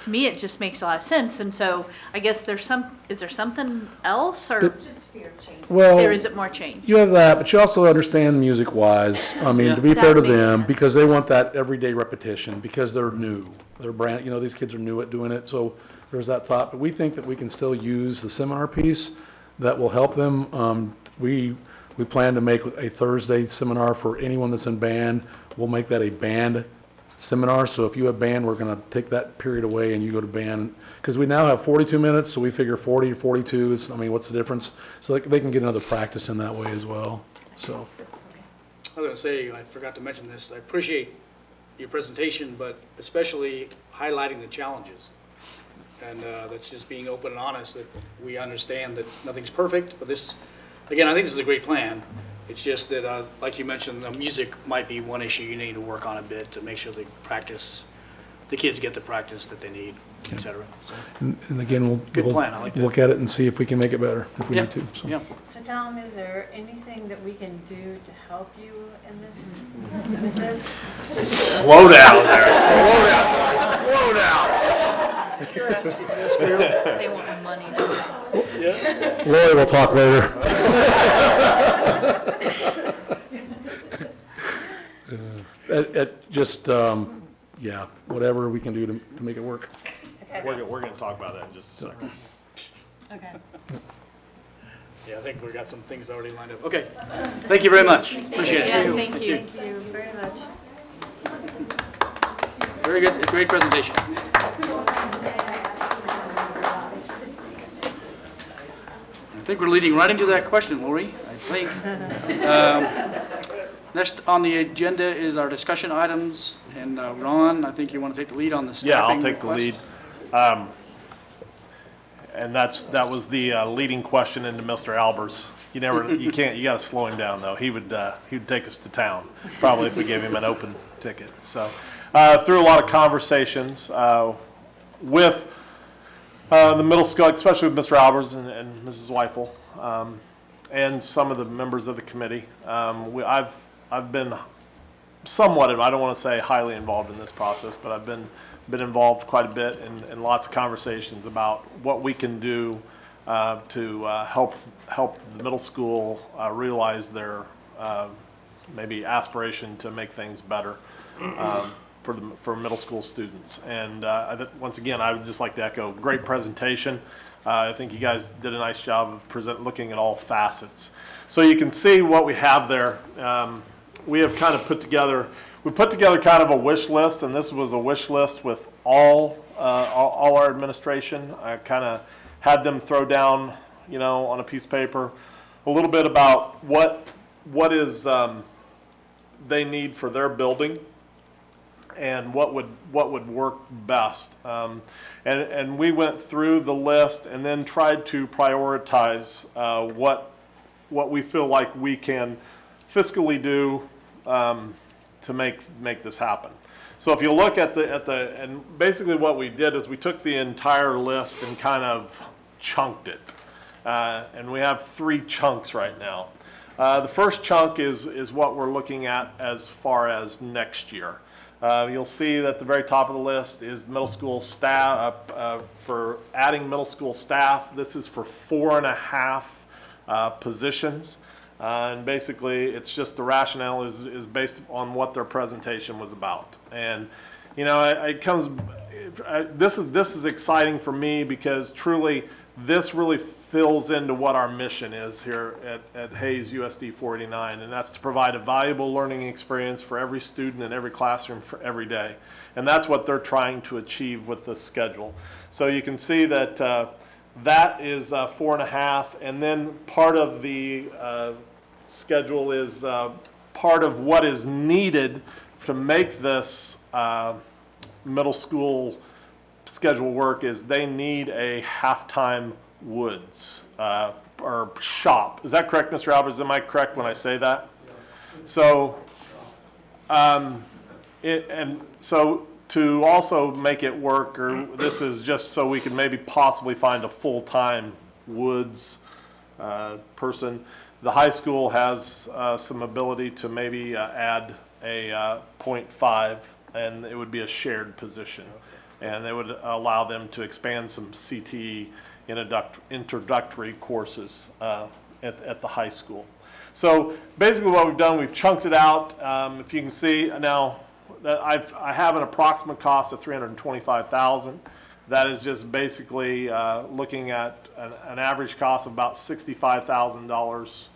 To me, it just makes a lot of sense. And so I guess is there something else or Just fear of change. Well, there isn't more change? you have that, but you also understand music-wise. I mean, to be That fair to makes them, sense. because they want that everyday repetition, because they're new. They're brand, these kids are new at doing it, so there's that thought. But we think that we can still use the seminar piece that will help them. We plan to make a Thursday seminar for anyone that's in band. We'll make that a band seminar. So if you have band, we're going to take that period away and you go to band. Because we now have 42 minutes, so we figure 40 or 42 is, what's the difference? So they can get another practice in that way as well, so. I was going to say, I forgot to mention this, I appreciate your presentation, but especially highlighting the challenges. And that's just being open and honest, that we understand that nothing's perfect, but this, again, I think this is a great plan. It's just that, like you mentioned, the music might be one issue you need to work on a bit to make sure the kids get the practice that they need, et cetera. So, And again, Good plan, I like that. look at it and see if we can make it better, if we Yeah, need to, so. yeah. So Tom, is there anything that we can do to help you in this, with this? Slow down there, slow down, slow down. You're asking this girl. They want money. Lori, we'll talk later. Yeah, whatever we can do to make it work. We're going to talk about that in just a second. Okay. Yeah, I think we got some things already lined up. Okay, thank you very much, appreciate it. Yes, thank you. Thank you very much. Very good, great presentation. I think we're leading right into that question, Lori, I think. Next on the agenda is our discussion items, and Ron, I think you want to take the lead on the staffing. Yeah, I'll take the lead. request. And that was the leading question into Mr. Albers. You got to slow him down though. He would take us to town, probably if we gave him an open ticket. So, through a lot of conversations with the middle school, especially with Mr. Albers and Mrs. Weifel, and some of the members of the committee, I've been somewhat, I don't want to say highly involved in this process, but I've been involved quite a bit in lots of conversations about what we can do to help the middle school realize their maybe aspiration to make things better for middle school students. And once again, I would just like to echo, great presentation. I think you guys did a nice job of looking at all facets. So you can see what we have there. We have kind of put together kind of a wish list, and this was a wish list with all our administration. I kind of had them throw down, on a piece of paper, a little bit about what is they need for their building, and what would work best. And we went through the list and then tried to prioritize what we feel like we can fiscally do to make this happen. So if you look at and basically what we did is we took the entire list and kind of chunked it. And we have 3 chunks right now. The first chunk is what we're looking at as far as next year. You'll see that the very top of the list is middle school staff, for adding middle school staff. This is for 4.5 positions. And basically, it's just the rationale is based on what their presentation was about. And, you know, this is exciting for me because truly this really fills into what our mission is here at Hayes USD 49, and that's to provide a valuable learning experience for every student in every classroom for every day. And that's what they're trying to achieve with this schedule. So you can see that that is 4.5, and then part of the schedule is part of what is needed to make this middle school schedule work is they need a halftime woods or shop. Is that correct, Mr. Alberts? Am I correct when I say that? So, so to also make it work, or this is just so we can maybe possibly find a full-time woods person. The high school has some ability to maybe add a 0.5, and it would be a shared position. And they would allow them to expand some CTE introductory courses at the high school. So basically what we've done, we've chunked it out. If you can see now, I have an approximate cost of $325,000. That is just basically looking at an average cost of about $65,000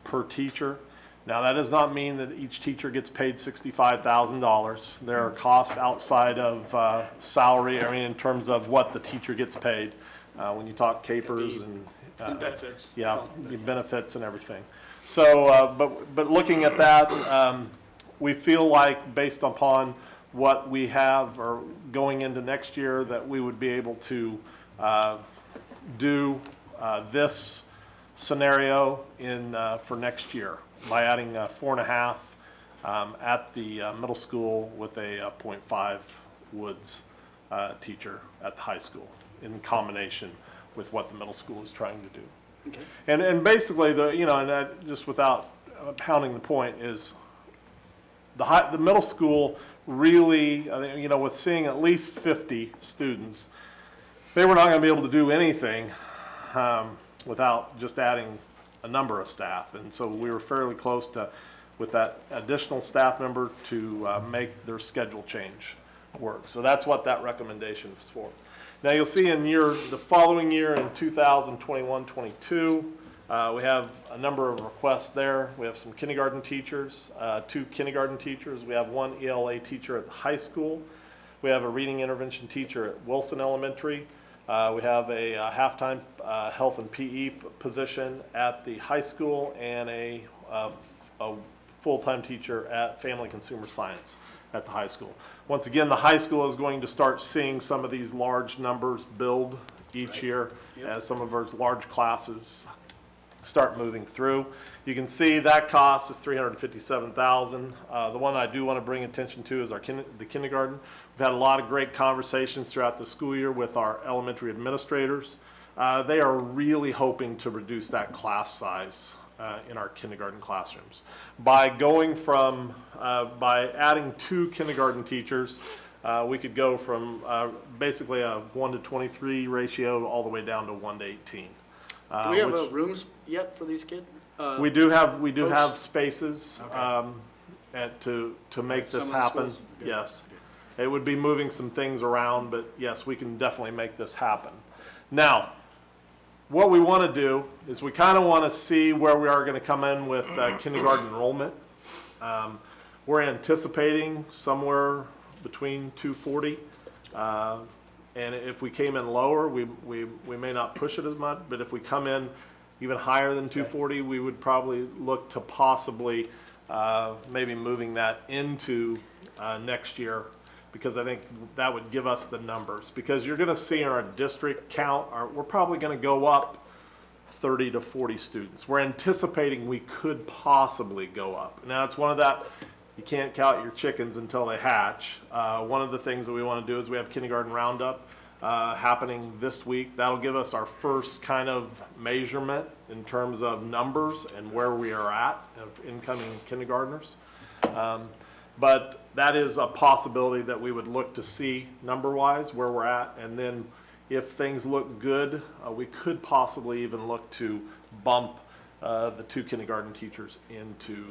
per teacher. Now, that does not mean that each teacher gets paid $65,000. There are costs outside of salary, I mean, in terms of what the teacher gets paid. When you talk capers and benefits. Yeah, benefits and everything. So, but looking at that, we feel like based upon what we have or going into next year that we would be able to do this scenario for next year by adding 4.5 at the middle school with a 0.5 woods teacher at the high school in combination with what the middle school is trying to do. Okay. And basically, and that, just without pounding the point, is the middle school really, with seeing at least 50 students, they were not going to be able to do anything without just adding a number of staff. And so we were fairly close to, with that additional staff member, to make their schedule change work. So that's what that recommendation is for. Now you'll see in the following year in 2021-22, we have a number of requests there. We have some kindergarten teachers, 2 kindergarten teachers. We have 1 ELA teacher at the high school. We have a reading intervention teacher at Wilson Elementary. We have a halftime health and PE position at the high school, and a full-time teacher at Family Consumer Science at the high school. Once again, the high school is going to start seeing some of these large numbers build each year as some of our large classes start moving through. You can see that cost is $357,000. The one I do want to bring attention to is the kindergarten. We've had a lot of great conversations throughout the school year with our elementary administrators. They are really hoping to reduce that class size in our kindergarten classrooms. By going from, by adding 2 kindergarten teachers, we could go from basically a 1-to-23 ratio all the way down to 1-to-18. Do we have rooms yet for these kids? We do have spaces to make this happen. Yes, it would be moving some things around, but yes, we can definitely make this happen. Now, what we want to do is we kind of want to see where we are going to come in with kindergarten enrollment. We're anticipating somewhere between 240. And if we came in lower, we may not push it as much, but if we come in even higher than 240, we would probably look to possibly maybe moving that into next year, because I think that would give us the numbers. Because you're going to see in our district count, we're probably going to go up 30 to 40 students. We're anticipating we could possibly go up. Now, it's one of that, you can't count your chickens until they hatch. One of the things that we want to do is we have kindergarten Roundup happening this week. That'll give us our first kind of measurement in terms of numbers and where we are at of incoming kindergartners. But that is a possibility that we would look to see number-wise where we're at, and then if things look good, we could possibly even look to bump the 2 kindergarten teachers into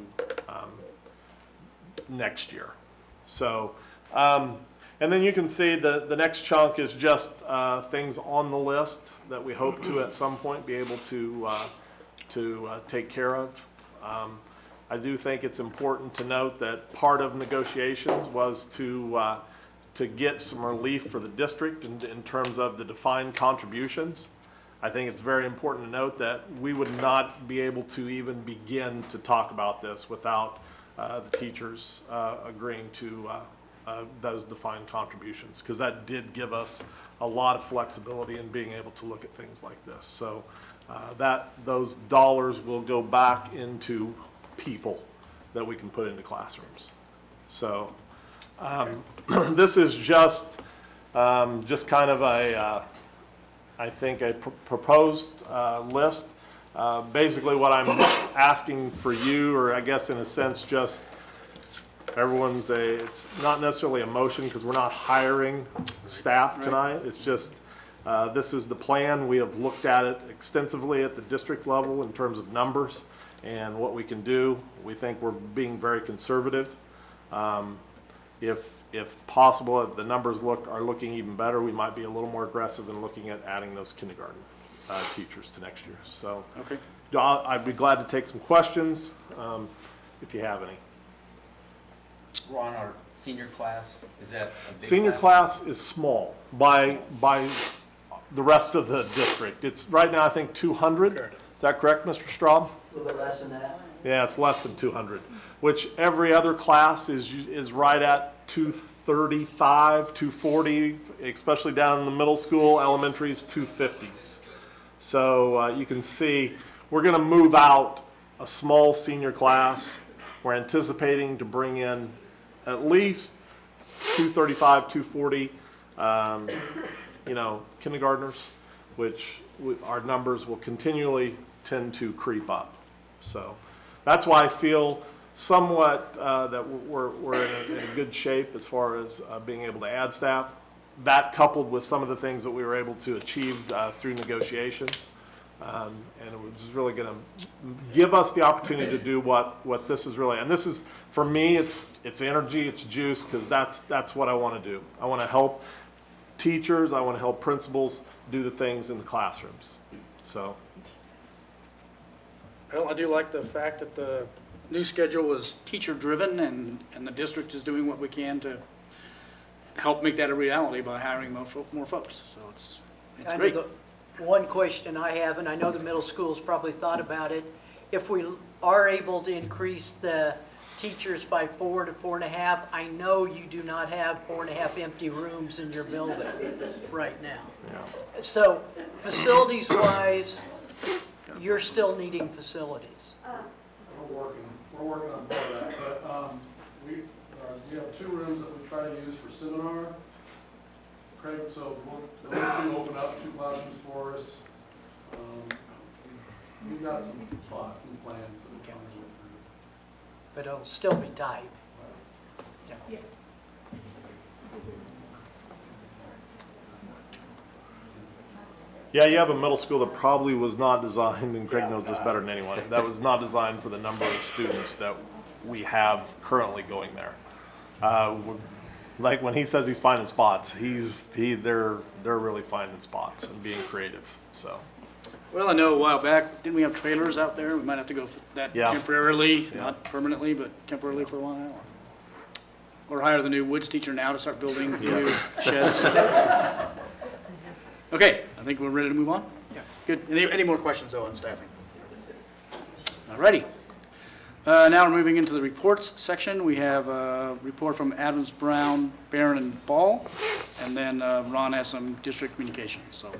next year. So, and then you can see the next chunk is just things on the list that we hope to at some point be able to take care of. I do think it's important to note that part of negotiations was to get some relief for the district in terms of the defined contributions. I think it's very important to note that we would not be able to even begin to talk about this without the teachers agreeing to those defined contributions, because that did give us a lot of flexibility in being able to look at things like this. So those dollars will go back into people that we can put into classrooms. So this is just kind of I think a proposed list. Basically what I'm asking for you, or I guess in a sense just it's not necessarily a motion because we're not hiring staff tonight. It's just this is the plan. We have looked at it extensively at the district level in terms of numbers and what we can do. We think we're being very conservative. If possible, if the numbers are looking even better, we might be a little more aggressive in looking at adding those kindergarten teachers to next year. So Okay. I'd be glad to take some questions if you have any. Ron, our senior class, is that a big Senior class is small by the rest of the district. It's right now I think 200. Is that correct, Mr. Straub? A little bit less than that. Yeah, it's less than 200, which every other class is right at 235, 240, especially down in the middle school. Elementary's 250s. So you can see we're going to move out a small senior class. We're anticipating to bring in at least 235, 240, kindergartners, which our numbers will continually tend to creep up. So that's why I feel somewhat that we're in a good shape as far as being able to add staff. That coupled with some of the things that we were able to achieve through negotiations. And it was really going to give us the opportunity to do what this is really, and this is, for me, it's energy, it's juice, because that's what I want to do. I want to help teachers, I want to help principals do the things in the classrooms. So. Well, I do like the fact that the new schedule was teacher-driven, and the district is doing what we can to help make that a reality by hiring more folks. So it's Kind great. of the one question I have, and I know the middle school's probably thought about it, if we are able to increase the teachers by 4 to 4.5, I know you do not have 4.5 empty rooms in your building right now. Yeah. So facilities-wise, you're still needing facilities. We're working on part of that, but we have 2 rooms that we try to use for seminar. Craig, so those 2 open up 2 classrooms for us. We've got some thoughts and plans that we're trying to work through. But it'll still be tight. Yeah. Yeah, you have a middle school that probably was not designed, and Craig knows this better than anyone, that was not designed for the number of students that we have currently going there. Like when he says he's finding spots, they're really finding spots and being creative, so. Well, I know a while back, didn't we have trailers out there? We might have to go for that temporarily, not permanently, but temporarily for a while. Or hire the new woods teacher now to start building new sheds. Okay, I think we're ready to move on? Yeah. Good. Any more questions, though, on staffing? All righty. Now we're moving into the reports section. We have a report from Adams, Brown, Barron, and Ball, and then Ron has some district communications. So,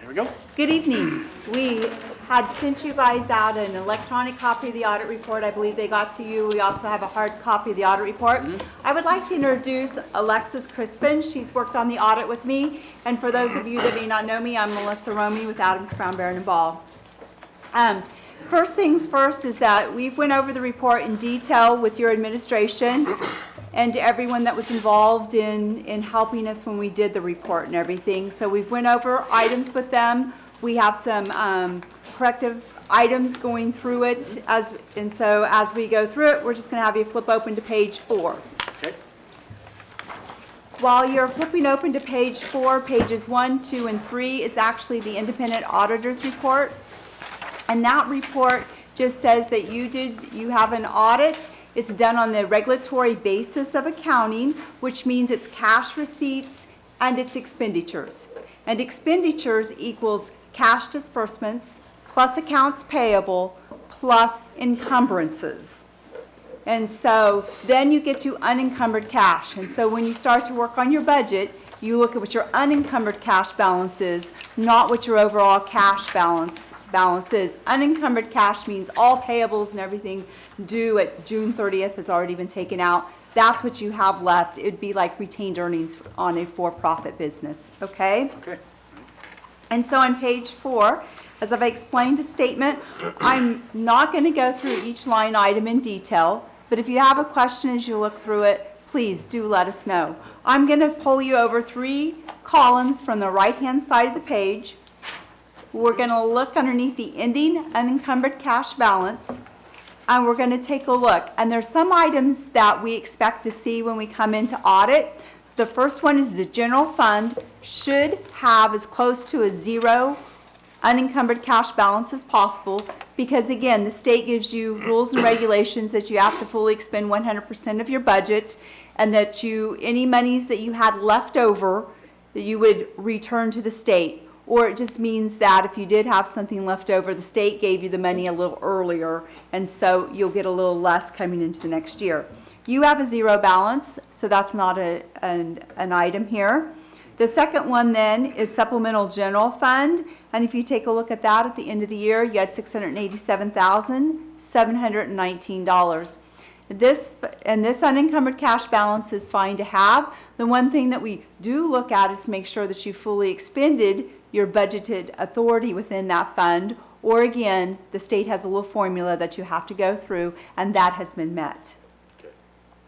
There we go. Good evening. We had sent you guys out an electronic copy of the audit report. I believe they got to you. We also have a hard copy of the audit report. I would like to introduce Alexis Crispin. She's worked on the audit with me. And for those of you that may not know me, I'm Melissa Romey with Adams, Brown, Barron, and Ball. First things first is that we've went over the report in detail with your administration and to everyone that was involved in helping us when we did the report and everything. So we've went over items with them. We have some corrective items going through it, and so as we go through it, we're just going to have you flip open to page 4. Okay. While you're flipping open to page 4, pages 1, 2, and 3 is actually the independent auditor's report. And that report just says that you have an audit. It's done on the regulatory basis of accounting, which means it's cash receipts and it's expenditures. And expenditures equals cash disbursements plus accounts payable plus encumbrances. And so then you get to unencumbered cash. And so when you start to work on your budget, you look at what your unencumbered cash balance is, not what your overall cash balance is. Unencumbered cash means all payables and everything due at June 30th has already been taken out. That's what you have left. It would be like retained earnings on a for-profit business, okay? Okay. And so on page 4, as I've explained the statement, I'm not going to go through each line item in detail, but if you have a question as you look through it, please do let us know. I'm going to pull you over 3 columns from the right-hand side of the page. We're going to look underneath the ending unencumbered cash balance, and we're going to take a look. And there's some items that we expect to see when we come into audit. The first one is the general fund should have as close to a 0 unencumbered cash balance as possible, because again, the state gives you rules and regulations that you have to fully expend 100% of your budget, and that any monies that you had left over, that you would return to the state. Or it just means that if you did have something left over, the state gave you the money a little earlier, and so you'll get a little less coming into the next year. You have a 0 balance, so that's not an item here. The second one then is supplemental general fund, and if you take a look at that at the end of the year, you had $687,719. This unencumbered cash balance is fine to have. The one thing that we do look at is to make sure that you fully expended your budgeted authority within that fund, or again, the state has a little formula that you have to go through, and that has been met. Okay.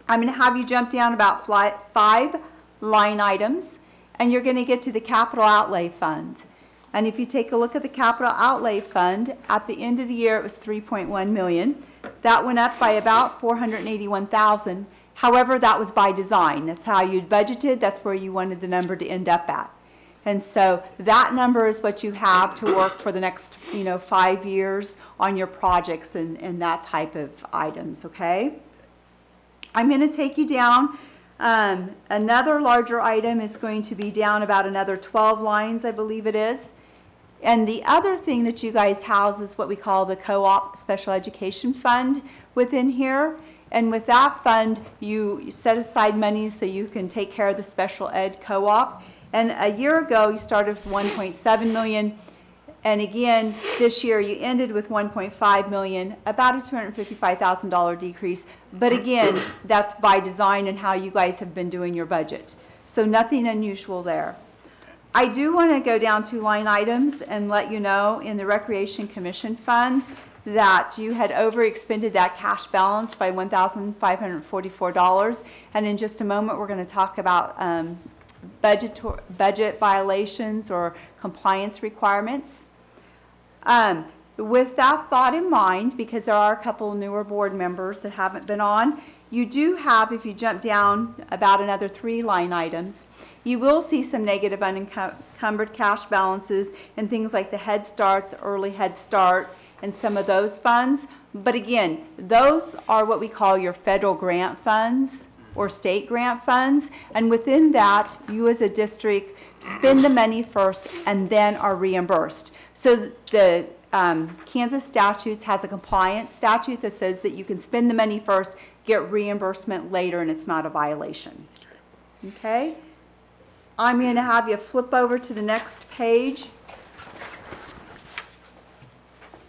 I'm going to have you jump down about 5 line items, and you're going to get to the capital outlay fund. And if you take a look at the capital outlay fund, at the end of the year it was $3.1 million. That went up by about $481,000. However, that was by design. That's how you'd budgeted. That's where you wanted the number to end up at. And so that number is what you have to work for the next 5 years on your projects and that type of items, okay? I'm going to take you down. Another larger item is going to be down about another 12 lines, I believe it is. And the other thing that you guys house is what we call the co-op special education fund within here. And with that fund, you set aside money so you can take care of the special ed co-op. And a year ago, you started with $1.7 million. And again, this year you ended with $1.5 million, about a $255,000 decrease. But again, that's by design and how you guys have been doing your budget. So nothing unusual there. I do want to go down 2 line items and let you know in the Recreation Commission Fund that you had overexpended that cash balance by $1,544. And in just a moment, we're going to talk about budget violations or compliance requirements. With that thought in mind, because there are a couple newer board members that haven't been on, you do have, if you jump down about another 3 line items, you will see some negative unencumbered cash balances in things like the Head Start, the Early Head Start, and some of those funds. But again, those are what we call your federal grant funds or state grant funds. And within that, you as a district spend the money first and then are reimbursed. So the Kansas statutes has a compliance statute that says that you can spend the money first, get reimbursement later, and it's not a violation. Okay? I'm going to have you flip over to the next page.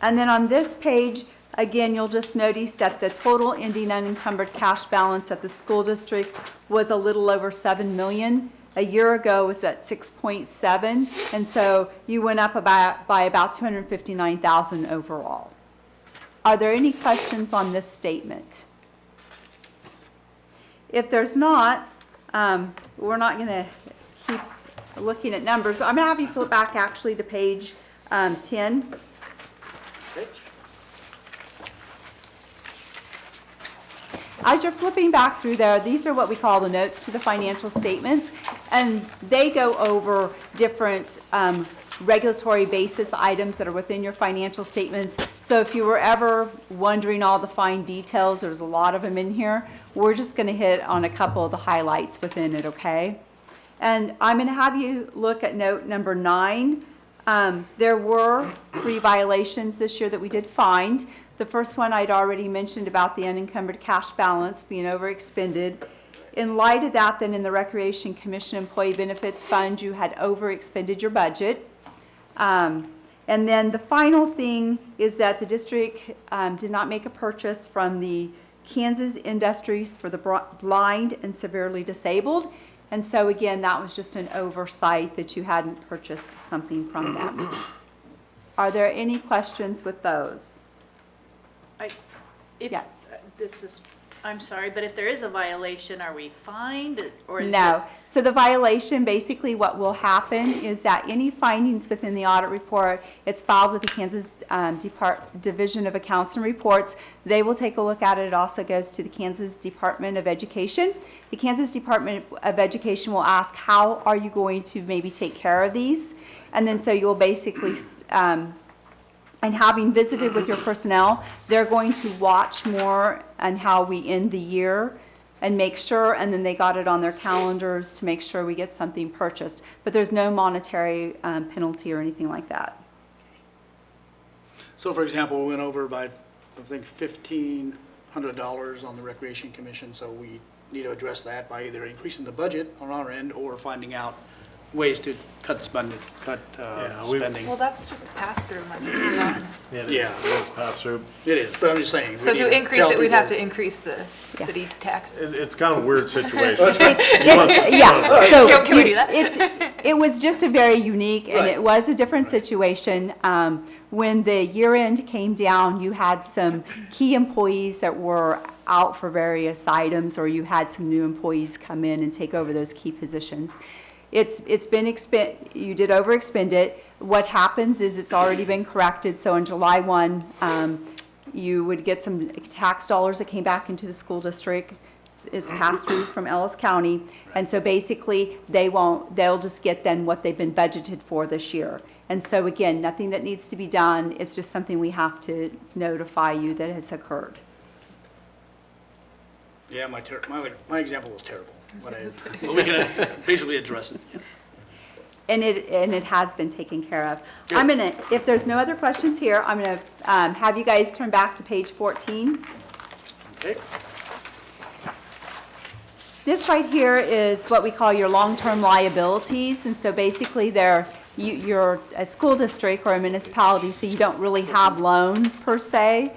And then on this page, again, you'll just notice that the total ending unencumbered cash balance at the school district was a little over 7 million. A year ago it was at 6.7, and so you went up by about 259,000 overall. Are there any questions on this statement? If there's not, we're not going to keep looking at numbers. I'm going to have you flip back actually to page 10. As you're flipping back through there, these are what we call the notes to the financial statements, and they go over different regulatory basis items that are within your financial statements. So if you were ever wondering all the fine details, there's a lot of them in here. We're just going to hit on a couple of the highlights within it, okay? And I'm going to have you look at note number 9. There were 3 violations this year that we did find. The first one I'd already mentioned about the unencumbered cash balance being overexpended. In light of that, then in the Recreation Commission Employee Benefits Fund, you had overexpended your budget. And then the final thing is that the district did not make a purchase from the Kansas Industries for the blind and severely disabled. And so again, that was just an oversight that you hadn't purchased something from them. Are there any questions with those? Yes. I'm sorry, but if there is a violation, are we fined or is No. So the violation, basically what will happen is that any findings within the audit report, it's filed with the Kansas Division of Accounts and Reports. They will take a look at it. It also goes to the Kansas Department of Education. The Kansas Department of Education will ask, how are you going to maybe take care of these? And then so you'll basically and having visited with your personnel, they're going to watch more on how we end the year and make sure, and then they got it on their calendars to make sure we get something purchased. But there's no monetary penalty or anything like that. So for example, we went over by, I think, $1,500 on the Recreation Commission, so we need to address that by either increasing the budget on our end or finding out ways to cut spending. Well, that's just pass-through money, is it not? Yeah. It is pass through. It is, but I'm just saying. So we to need increase tell it, we'd have people- to increase the city tax. It's kind of a weird situation. Yeah, so Can we do that? it was just a very unique, and Right. it was a different situation. When the year end came down, you had some key employees that were out for various items, or you had some new employees come in and take over those key positions. It's been you did overexpend it. What happens is it's already been corrected. So on July 1, you would get some tax dollars that came back into the school district. It's passed through from Ellis County. And so basically they'll just get then what they've been budgeted for this year. And so again, nothing that needs to be done. It's just something we have to notify you that has occurred. Yeah, my example was terrible, but we can basically address it. And it has been taken care of. Good. I'm gonna, if there's no other questions here, I'm gonna have you guys turn back to page 14. Okay. This right here is what we call your long-term liabilities, and so basically you're a school district or a municipality, so you don't really have loans per se.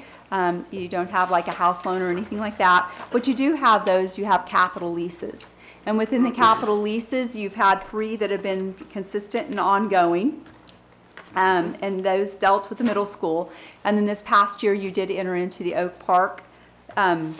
You don't have like a house loan or anything like that. But you do have you have capital leases. And within the capital leases, you've had 3 that have been consistent and ongoing. And those dealt with the middle school. And then this past year, you did enter into the Oak Park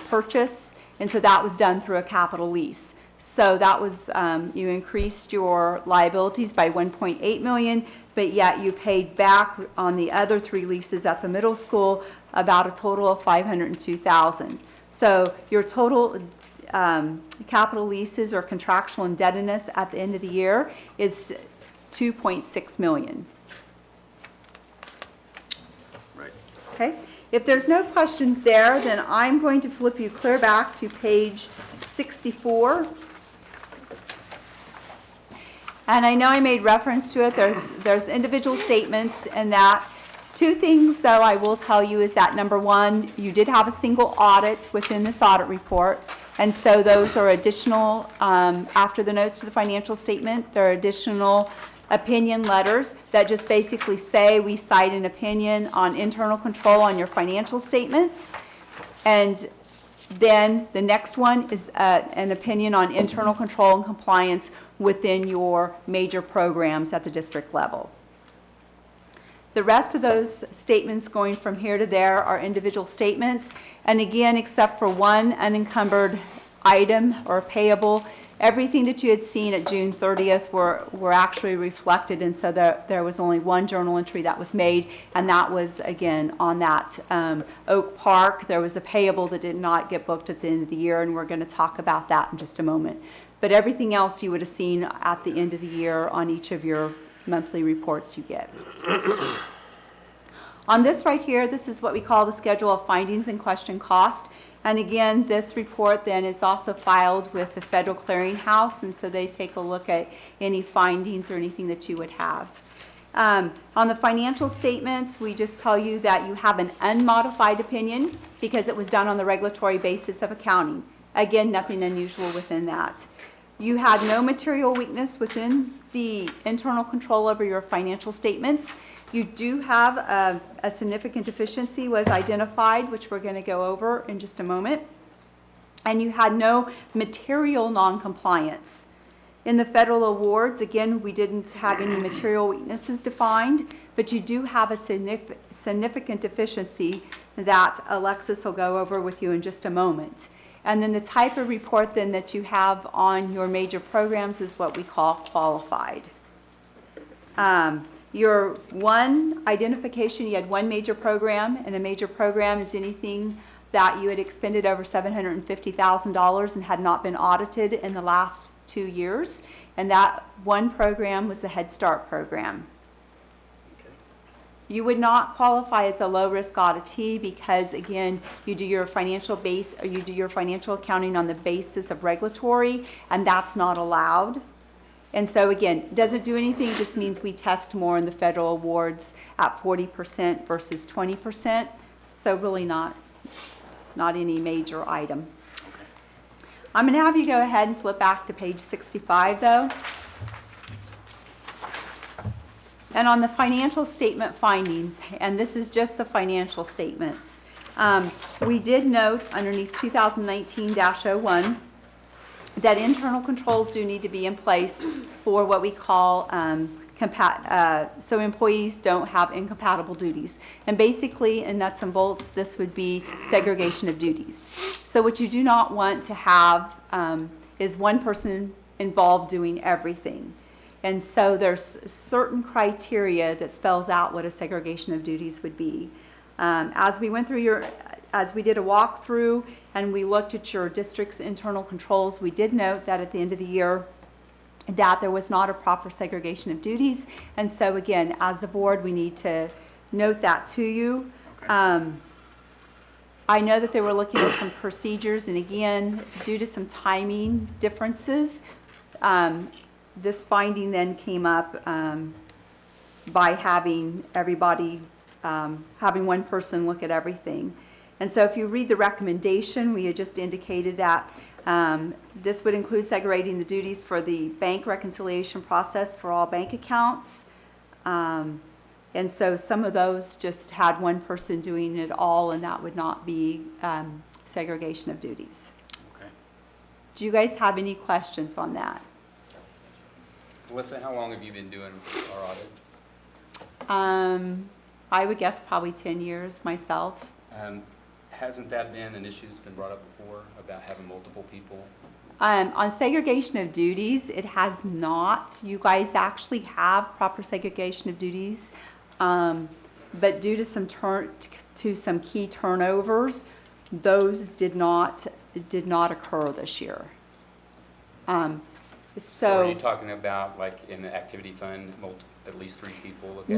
purchase. And so that was done through a capital lease. So that was, you increased your liabilities by $1.8 million, but yet you paid back on the other 3 leases at the middle school about a total of $502,000. So your total capital leases or contractual indebtedness at the end of the year is $2.6 million. Right. Okay. If there's no questions there, then I'm going to flip you clear back to page 64. And I know I made reference to it. There's individual statements and that. 2 things, though, I will tell you is that, number 1, you did have a single audit within this audit report. And so those are additional, after the notes to the financial statement, there are additional opinion letters that just basically say we cite an opinion on internal control on your financial statements. And then the next one is an opinion on internal control and compliance within your major programs at the district level. The rest of those statements going from here to there are individual statements. And again, except for one unencumbered item or payable, everything that you had seen at June 30th were actually reflected. And so there was only one journal entry that was made, and that was, again, on that Oak Park. There was a payable that did not get booked at the end of the year, and we're going to talk about that in just a moment. But everything else you would have seen at the end of the year on each of your monthly reports you get. On this right here, this is what we call the Schedule of Findings and Question Cost. And again, this report then is also filed with the Federal Clearinghouse, and so they take a look at any findings or anything that you would have. On the financial statements, we just tell you that you have an unmodified opinion because it was done on the regulatory basis of accounting. Again, nothing unusual within that. You had no material weakness within the internal control over your financial statements. You do have a significant deficiency was identified, which we're going to go over in just a moment. And you had no material noncompliance. In the federal awards, again, we didn't have any material weaknesses defined, but you do have a significant deficiency that Alexis will go over with you in just a moment. And then the type of report then that you have on your major programs is what we call qualified. Your one identification, you had one major program, and a major program is anything that you had expended over $750,000 and had not been audited in the last 2 years. And that one program was the Head Start program. You would not qualify as a low-risk auditee because, again, you do your financial accounting on the basis of regulatory, and that's not allowed. And so, again, it doesn't do anything, just means we test more in the federal awards at 40% versus 20%. So really not any major item. I'm going to have you go ahead and flip back to page 65, though. And on the financial statement findings, and this is just the financial statements, we did note underneath 2019-01 that internal controls do need to be in place for what we call so employees don't have incompatible duties. And basically, in nuts and bolts, this would be segregation of duties. So what you do not want to have is one person involved doing everything. And so there's certain criteria that spells out what a segregation of duties would be. As we went through as we did a walkthrough and we looked at your district's internal controls, we did note that at the end of the year that there was not a proper segregation of duties. And so again, as a board, we need to note that to you. Okay. I know that they were looking at some procedures, and again, due to some timing differences, this finding then came up by having everybody, having one person look at everything. And so if you read the recommendation, we had just indicated that this would include segregating the duties for the bank reconciliation process for all bank accounts. And so some of those just had one person doing it all, and that would not be segregation of duties. Okay. Do you guys have any questions on that? Melissa, how long have you been doing our audit? I would guess probably 10 years myself. Hasn't that been an issue that's been brought up before about having multiple people? On segregation of duties, it has not. You guys actually have proper segregation of duties, but due to some key turnovers, those did not occur this year. So are you talking about like in the activity fund, at least 3 people? Look at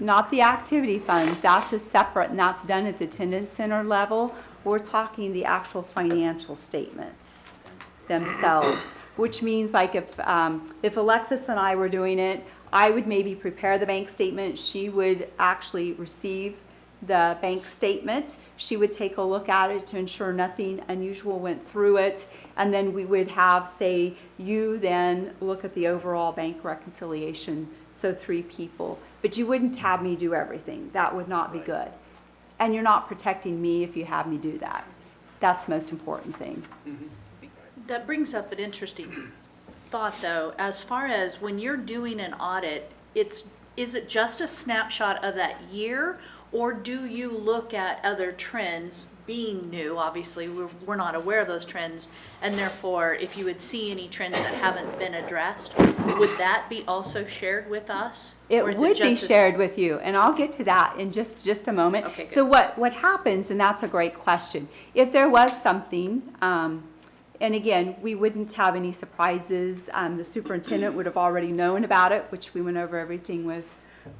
not the activity funds. That's a separate, and that's done at the attendance center level. We're talking the actual financial statements themselves, which means like if Alexis and I were doing it, I would maybe prepare the bank statement. She would actually receive the bank statement. She would take a look at it to ensure nothing unusual went through it. And then we would have, say, you then look at the overall bank reconciliation, so 3 people. But you wouldn't have me do everything. That would not be good. And you're not protecting me if you have me do that. That's the most important thing. That brings up an interesting thought, though. As far as when you're doing an audit, is it just a snapshot of that year, or do you look at other trends being new? Obviously, we're not aware of those trends, and therefore, if you would see any trends that haven't been addressed, would that be also shared with us? It Or is would be just shared with you, and I'll get to that in just a moment. Okay, good. So what happens, and that's a great question, if there was something, and again, we wouldn't have any surprises, the superintendent would have already known about it, which we went over everything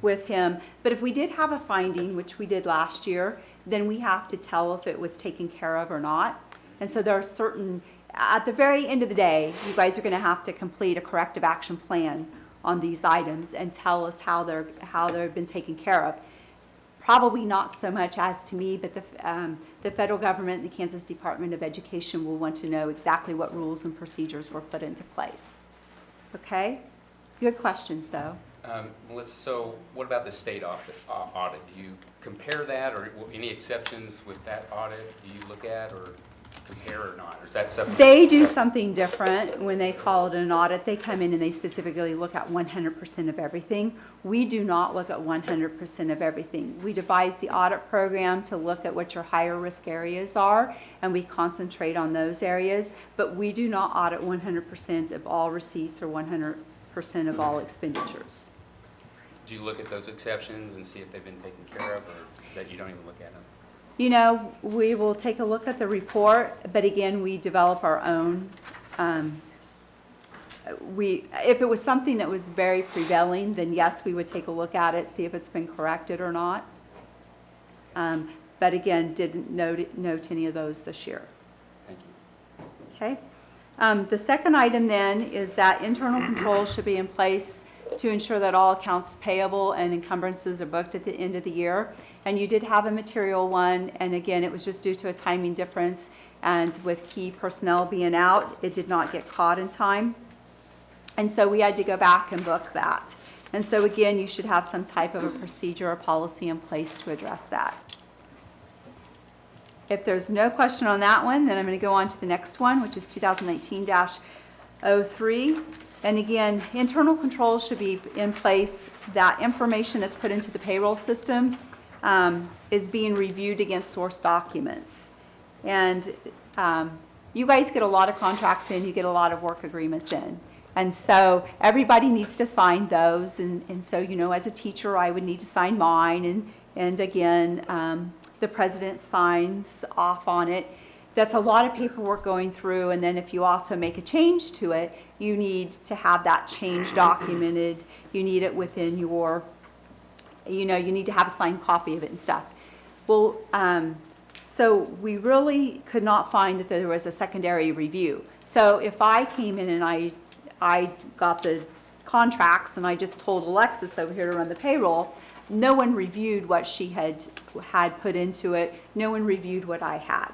with him. But if we did have a finding, which we did last year, then we have to tell if it was taken care of or not. And so there are certain, at the very end of the day, you guys are going to have to complete a corrective action plan on these items and tell us how they've been taken care of. Probably not so much as to me, but the federal government and the Kansas Department of Education will want to know exactly what rules and procedures were put into place. Okay? Good questions, though. Melissa, so what about the state audit? Do you compare that, or any exceptions with that audit do you look at or compare or not? Or is that separate? They do something different when they call it an audit. They come in and they specifically look at 100% of everything. We do not look at 100% of everything. We devise the audit program to look at what your higher risk areas are, and we concentrate on those areas, but we do not audit 100% of all receipts or 100% of all expenditures. Do you look at those exceptions and see if they've been taken care of, or that you don't even look at them? You know, we will take a look at the report, but again, we develop our own. If it was something that was very prevailing, then yes, we would take a look at it, see if it's been corrected or not. But again, didn't note any of those this year. Thank you. Okay. The second item then is that internal controls should be in place to ensure that all accounts payable and encumbrances are booked at the end of the year. And you did have a material one, and again, it was just due to a timing difference, and with key personnel being out, it did not get caught in time. And so we had to go back and book that. And so again, you should have some type of a procedure or policy in place to address that. If there's no question on that one, then I'm going to go on to the next one, which is 2019-03. And again, internal controls should be in place. That information that's put into the payroll system is being reviewed against source documents. And you guys get a lot of contracts in, you get a lot of work agreements in. And so everybody needs to sign those. And so, you know, as a teacher, I would need to sign mine. And again, the president signs off on it. That's a lot of paperwork going through, and then if you also make a change to it, you need to have that change documented. You need it within your, you know, you need to have a signed copy of it and stuff. Well, so we really could not find that there was a secondary review. So if I came in and I got the contracts and I just told Alexis over here to run the payroll, no one reviewed what she had put into it. No one reviewed what I had.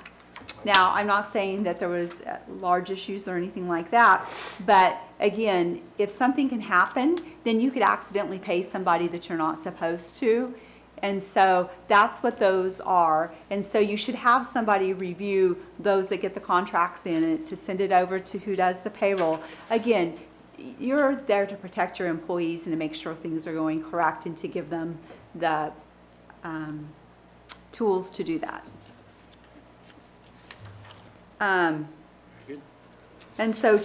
Now, I'm not saying that there was large issues or anything like that, but again, if something can happen, then you could accidentally pay somebody that you're not supposed to. And so that's what those are. And so you should have somebody review those that get the contracts in it to send it over to who does the payroll. Again, you're there to protect your employees and to make sure things are going correct and to give them the tools to do that. And so,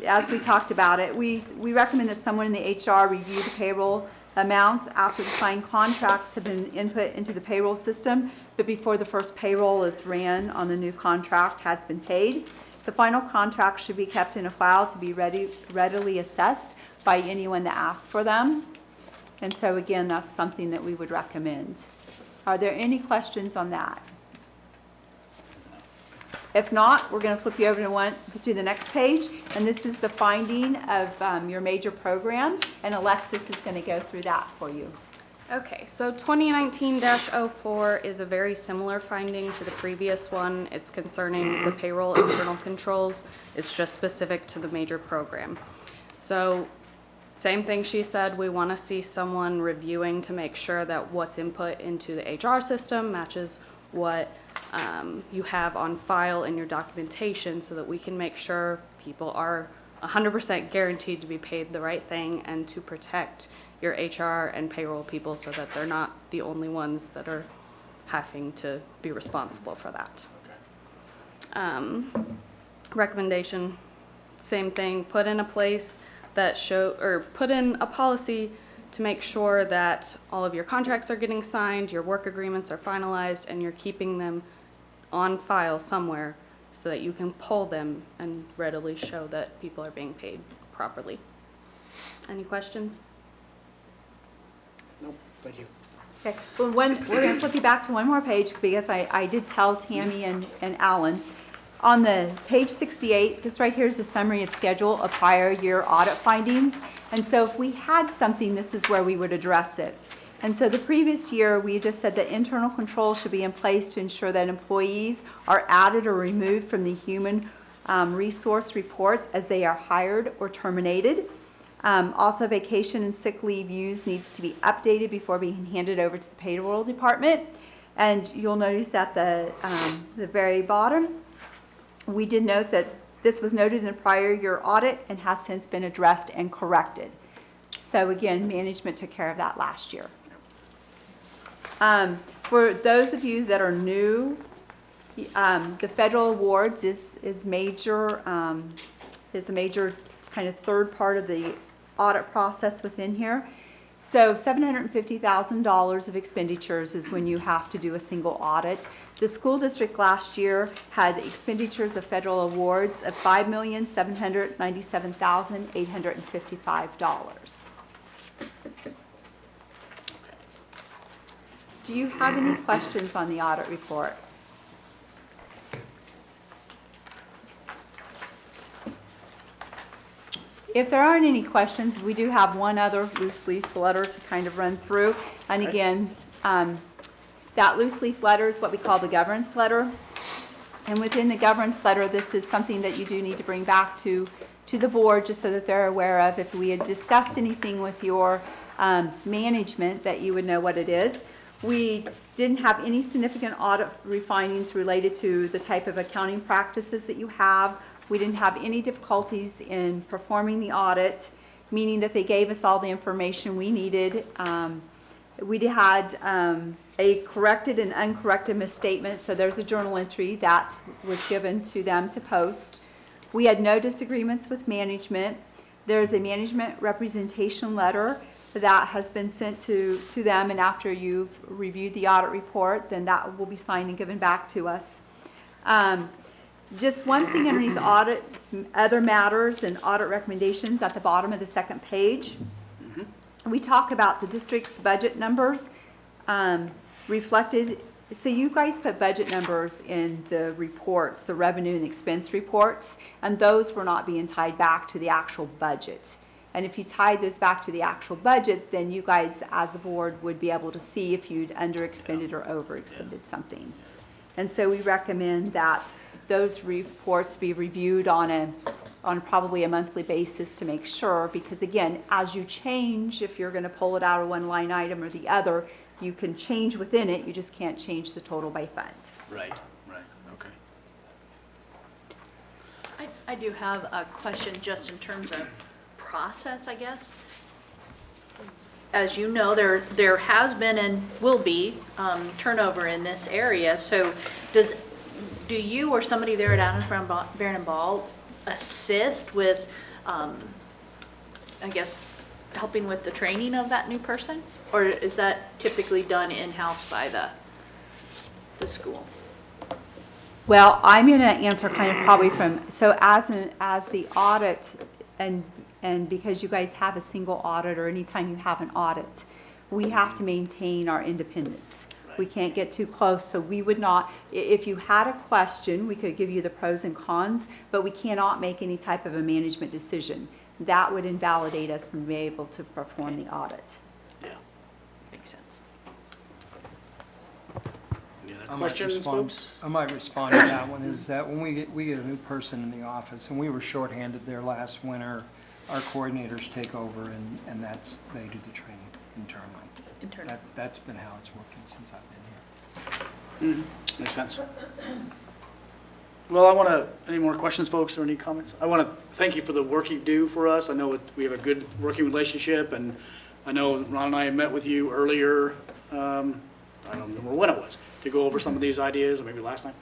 as we talked about it, we recommend that someone in the HR review the payroll amounts after the signed contracts have been input into the payroll system, but before the first payroll is ran on the new contract has been paid. The final contract should be kept in a file to be readily assessed by anyone that asks for them. And so again, that's something that we would recommend. Are there any questions on that? If not, we're going to flip you over to the next page, and this is the finding of your major program, and Alexis is going to go through that for you. Okay, so 2019-04 is a very similar finding to the previous one. It's concerning the payroll internal controls. It's just specific to the major program. So same thing she said, we want to see someone reviewing to make sure that what's input into the HR system matches what you have on file in your documentation so that we can make sure people are 100% guaranteed to be paid the right thing and to protect your HR and payroll people so that they're not the only ones that are having to be responsible for that. Recommendation, same thing, put in a place that put in a policy to make sure that all of your contracts are getting signed, your work agreements are finalized, and you're keeping them on file somewhere so that you can pull them and readily show that people are being paid properly. Any questions? Nope, thank you. Okay, well, we're going to flip you back to one more page because I did tell Tammy and Alan. On the page 68, this right here is a summary of schedule of prior year audit findings. And so if we had something, this is where we would address it. And so the previous year, we just said that internal controls should be in place to ensure that employees are added or removed from the human resource reports as they are hired or terminated. Also, vacation and sick leave use needs to be updated before being handed over to the payroll department. And you'll notice at the very bottom, we did note that this was noted in the prior year audit and has since been addressed and corrected. So again, management took care of that last year. For those of you that are new, the federal awards is a major kind of third part of the audit process within here. So $750,000 of expenditures is when you have to do a single audit. The school district last year had expenditures of federal awards of $5,797,855. Do you have any questions on the audit report? If there aren't any questions, we do have one other loose leaf letter to kind of run through. And again, that loose leaf letter is what we call the governance letter. And within the governance letter, this is something that you do need to bring back to the board just so that they're aware of. If we had discussed anything with your management, that you would know what it is. We didn't have any significant audit findings related to the type of accounting practices that you have. We didn't have any difficulties in performing the audit, meaning that they gave us all the information we needed. We had a corrected and uncorrected misstatement, so there's a journal entry that was given to them to post. We had no disagreements with management. There's a management representation letter that has been sent to them, and after you've reviewed the audit report, then that will be signed and given back to us. Just one thing underneath audit, other matters and audit recommendations at the bottom of the second page. We talk about the district's budget numbers reflected. So you guys put budget numbers in the reports, the revenue and expense reports, and those were not being tied back to the actual budget. And if you tied those back to the actual budget, then you guys as a board would be able to see if you'd underexpended or overexpended something. And so we recommend that those reports be reviewed on probably a monthly basis to make sure, because again, as you change, if you're going to pull it out of one line item or the other, you can change within it, you just can't change the total by fund. Right, okay. I do have a question just in terms of process, I guess. As you know, there has been and will be turnover in this area. So do you or somebody there at Adams Barron & Ball assist with, I guess, helping with the training of that new person? Or is that typically done in-house by the school? Well, I'm going to answer kind of probably from, so as the audit, and because you guys have a single audit, or anytime you have an audit, we have to maintain our independence. We can't get too close, so we would not, if you had a question, we could give you the pros and cons, but we cannot make any type of a management decision. That would invalidate us from being able to perform the audit. Yeah. Makes sense. Any other I might questions, respond- folks? I might respond to that one, is that when we get a new person in the office, and we were shorthanded there last winter, our coordinators take over and they do the training internally. That's been how it's working since I've been here. Makes sense. Well, any more questions, folks, or any comments? I want to thank you for the work you do for us. I know we have a good working relationship, and I know Ron and I met with you earlier, I don't remember when it was, to go over some of these ideas, or maybe last time.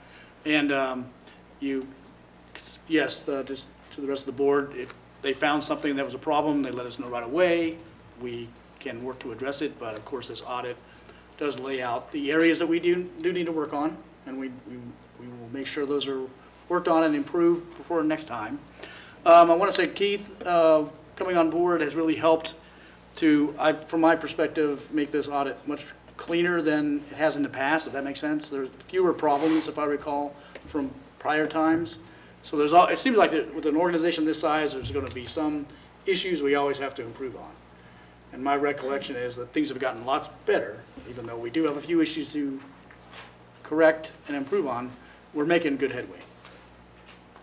And just to the rest of the board, if they found something that was a problem, they let us know right away. We can work to address it, but of course, this audit does lay out the areas that we do need to work on, and we will make sure those are worked on and improved before next time. I want to say Keith, coming on board has really helped to, from my perspective, make this audit much cleaner than it has in the past, if that makes sense. There's fewer problems, if I recall, from prior times. So it seems like with an organization this size, there's going to be some issues we always have to improve on. And my recollection is that things have gotten lots better, even though we do have a few issues to correct and improve on. We're making good headway.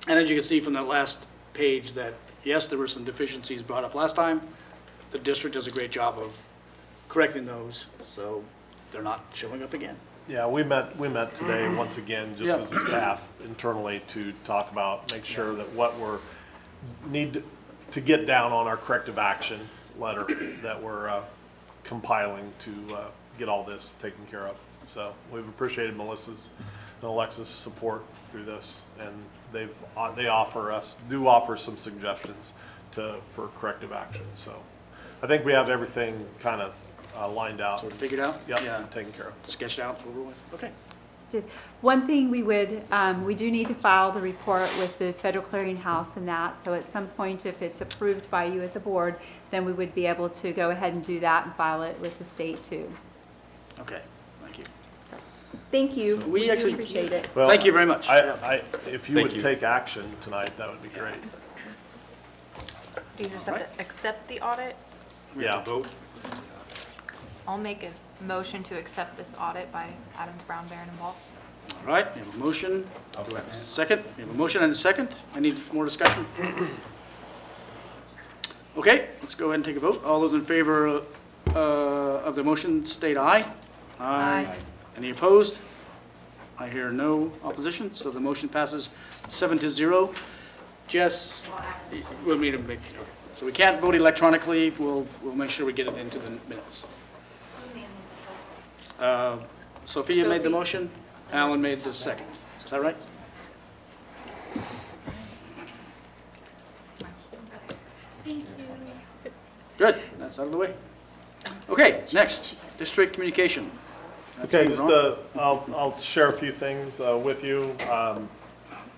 And as you can see from that last page, that yes, there were some deficiencies brought up last time. The district does a great job of correcting those, so they're not showing up again. Yeah, we met today once again, just Yeah. as a staff internally, to talk about, make sure that what need to get down on our corrective action letter that we're compiling to get all this taken care of. So we've appreciated Melissa's and Alexa's support through this, and they offer some suggestions for corrective action. So I think we have everything kind of lined out. Sort of figured out? Yep, Yeah. taken care of. Sketched out, over with. Okay. One thing we do need to file the report with the Federal Clearinghouse and that, so at some point, if it's approved by you as a board, then we would be able to go ahead and do that and file it with the state too. Okay, thank you. Thank you. So We do actually- appreciate it. Well, Thank you very much. If you Thank would you. take action tonight, that would be great. Do you just have to accept the audit? We have to vote. I'll make a motion to accept this audit by Adams, Brown, Barron, and Ball. All right, we have a motion. I'll Do we have a second. second? We have a motion and a second. I need more discussion. Okay, let's go ahead and take a vote. All those in favor of the motion state aye. Aye. Any opposed? I hear no opposition, so the motion passes 7-0. Jess, we'll need to make, okay. So we can't vote electronically. We'll make sure we get it into the minutes. Sophia made the Sophie. motion. Alan made the second. Is that right? Good, that's out of the way. Okay, next, district communication. That's Okay, you, just, Ron. I'll share a few things with you.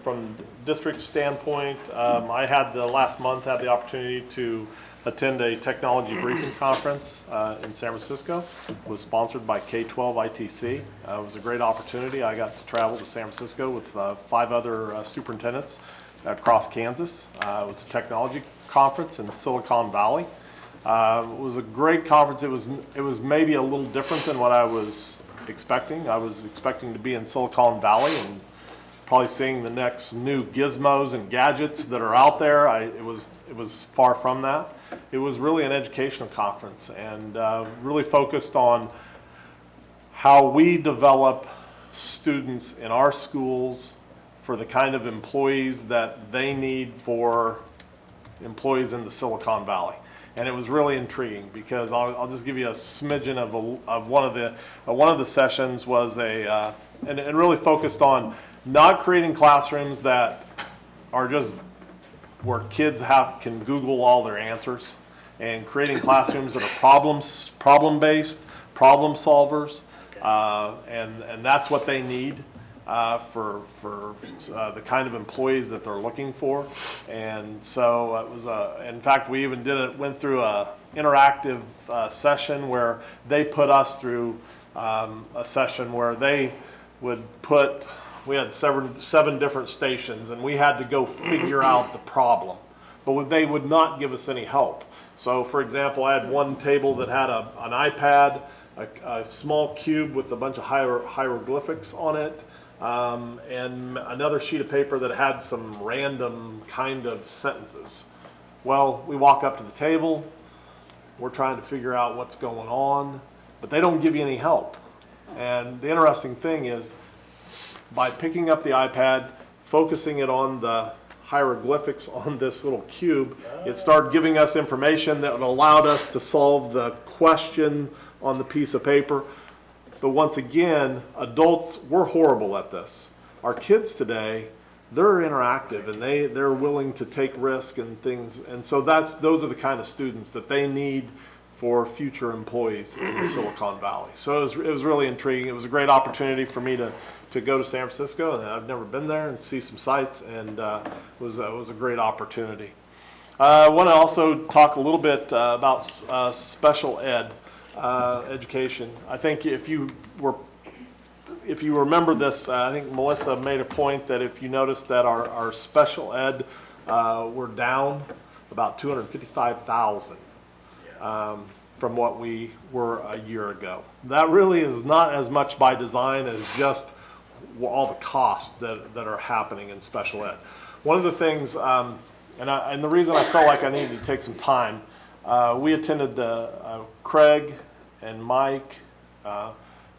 From district standpoint, I had last month had the opportunity to attend a technology briefing conference in San Francisco. It was sponsored by K-12 ITC. It was a great opportunity. I got to travel to San Francisco with 5 other superintendents across Kansas. It was a technology conference in Silicon Valley. It was a great conference. It was maybe a little different than what I was expecting. I was expecting to be in Silicon Valley and probably seeing the next new gizmos and gadgets that are out there. It was far from that. It was really an educational conference and really focused on how we develop students in our schools for the kind of employees that they need for employees in the Silicon Valley. And it was really intriguing because I'll just give you a smidgen of one of the sessions was and really focused on not creating classrooms that are just where kids can Google all their answers, and creating classrooms that are problem-based, problem solvers, and that's what they need for the kind of employees that they're looking for. And so it was in fact, we even went through a interactive session where they put us through a session where they would we had seven different stations, and we had to go figure out the problem, but they would not give us any help. So for example, I had one table that had an iPad a small cube with a bunch of hieroglyphics on it, and another sheet of paper that had some random kind of sentences. Well, we walk up to the table, we're trying to figure out what's going on, but they don't give you any help. And the interesting thing is, by picking up the iPad, focusing it on the hieroglyphics on this little cube, it started giving us information that allowed us to solve the question on the piece of paper. But once again, adults, we're horrible at this. Our kids today, they're interactive and they're willing to take risk and things. And so those are the kind of students that they need for future employees in the Silicon Valley. So it was really intriguing. It was a great opportunity for me to go to San Francisco, and I've never been there, and see some sights, and it was a great opportunity. I want to also talk a little bit about special ed education. I think if you remember this, I think Melissa made a point that if you notice that our special ed we're down about 255,000 from what we were a year ago. That really is not as much by design as just all the costs that are happening in special ed. One of the things, and the reason I felt like I needed to take some time, we attended Craig and Mike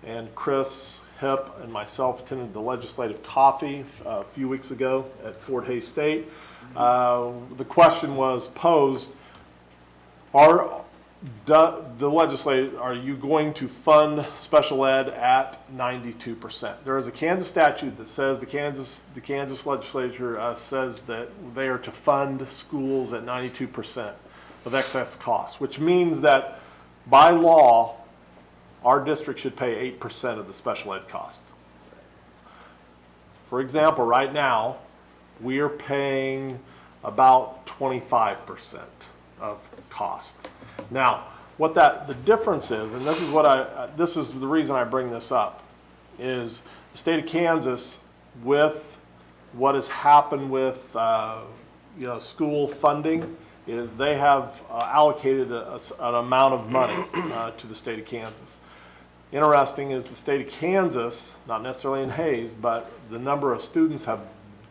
and Chris Hip and myself attended the legislative coffee a few weeks ago at Fort Hays State. The question was posed, the legislature, are you going to fund special ed at 92%? There is a Kansas statute that says the Kansas legislature says that they are to fund schools at 92% of excess costs, which means that by law, our district should pay 8% of the special ed cost. For example, right now, we are paying about 25% of cost. Now, the difference is, and this is the reason I bring this up, is the state of Kansas, with what has happened with school funding, is they have allocated an amount of money to the state of Kansas. Interesting is the state of Kansas, not necessarily in Hays, but the number of students have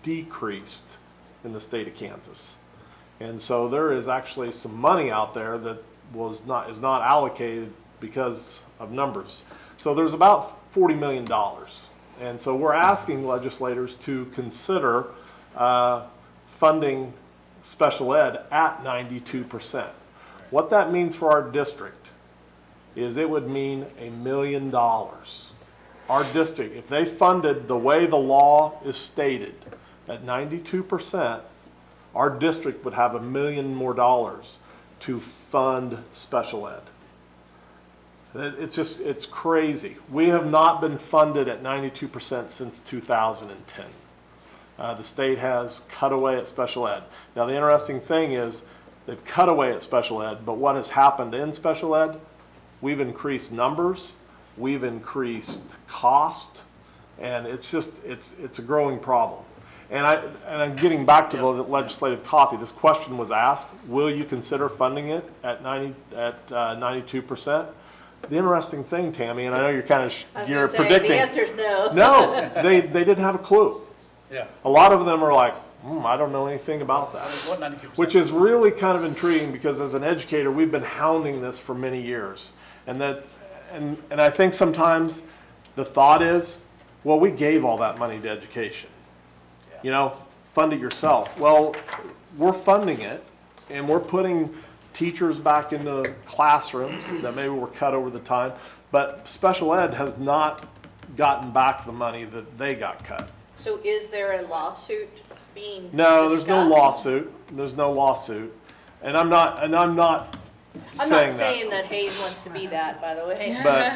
decreased in the state of Kansas. And so there is actually some money out there that is not allocated because of numbers. So there's about $40 million. And so we're asking legislators to consider funding special ed at 92%. What that means for our district is it would mean $1 million. Our district, if they funded the way the law is stated at 92%, our district would have $1 million more to fund special ed. It's crazy. We have not been funded at 92% since 2010. The state has cut away at special ed. Now the interesting thing is they've cut away at special ed, but what has happened in special ed? We've increased numbers, we've increased cost, and it's a growing problem. And I'm getting back to the legislative coffee. This question was asked: will you consider funding it at 92%? The interesting thing, Tammy, and I know you're predicting. The answer's no. No, they didn't have a clue. Yeah. A lot of them are like, I don't know anything about that. Which is really kind of intriguing because as an educator, we've been hounding this for many years. And I think sometimes the thought is, well, we gave all that money to education. Fund it yourself. Well, we're funding it, and we're putting teachers back into classrooms that maybe were cut over the time, but special ed has not gotten back the money that they got cut. So is there a lawsuit being No, discussed? there's no lawsuit. There's no lawsuit. And I'm not I'm not saying that Hayes wants to be that, by the way. But-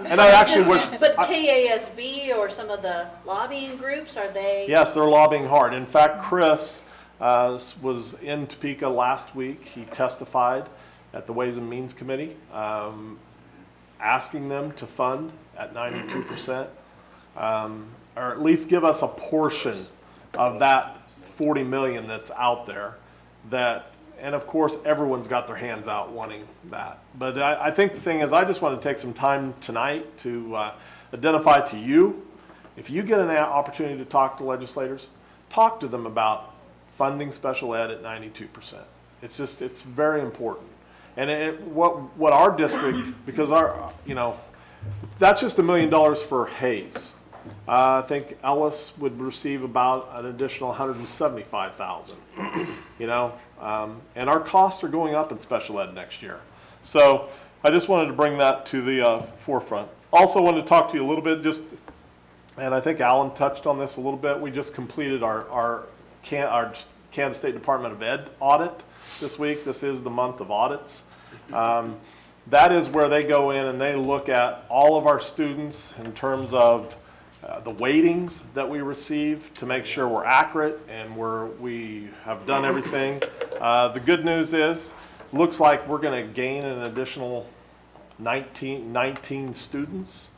and I actually wish- But KASB or some of the lobbying groups, are they? Yes, they're lobbying hard. In fact, Chris was in Topeka last week. He testified at the Ways and Means Committee, asking them to fund at 92%, or at least give us a portion of that 40 million that's out there. and of course, everyone's got their hands out wanting that. But I think the thing is, I just want to take some time tonight to identify to you, if you get an opportunity to talk to legislators, talk to them about funding special ed at 92%. It's just, it's very important. And what our district, because our, you know, that's just $1 million for Hayes. I think Ellis would receive about an additional $175,000, you know, and our costs are going up in special ed next year. So I just wanted to bring that to the forefront. Also wanted to talk to you a little bit, and I think Alan touched on this a little bit. We just completed our Kansas State Department of Ed audit this week. This is the month of audits. That is where they go in and they look at all of our students in terms of the weightings that we receive to make sure we're accurate and we have done everything. The good news is, looks like we're going to gain an additional 19 students,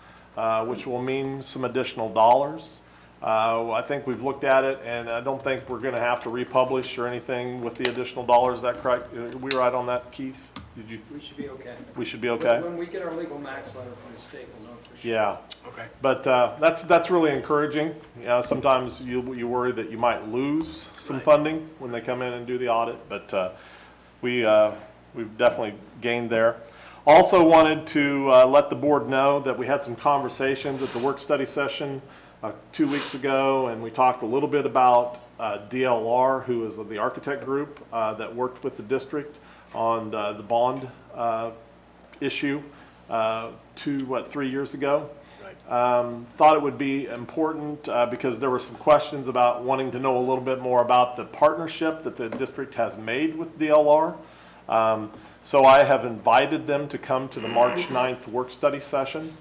which will mean some additional dollars. I think we've looked at it, and I don't think we're going to have to republish or anything with the additional dollars. Is that correct? Are we right on that, Keith? Did you? We should be okay. We should be okay? When we get our legal max letter from the state, we'll know for sure. Yeah. Okay. But that's really encouraging. You know, sometimes you worry that you might lose some funding when they come in and do the audit, but we've definitely gained there. Also wanted to let the board know that we had some conversations at the work study session 2 weeks ago, and we talked a little bit about DLR, who is the architect group that worked with the district on the bond issue 3 years ago. Right. Thought it would be important because there were some questions about wanting to know a little bit more about the partnership that the district has made with DLR. So I have invited them to come to the March 9th work study session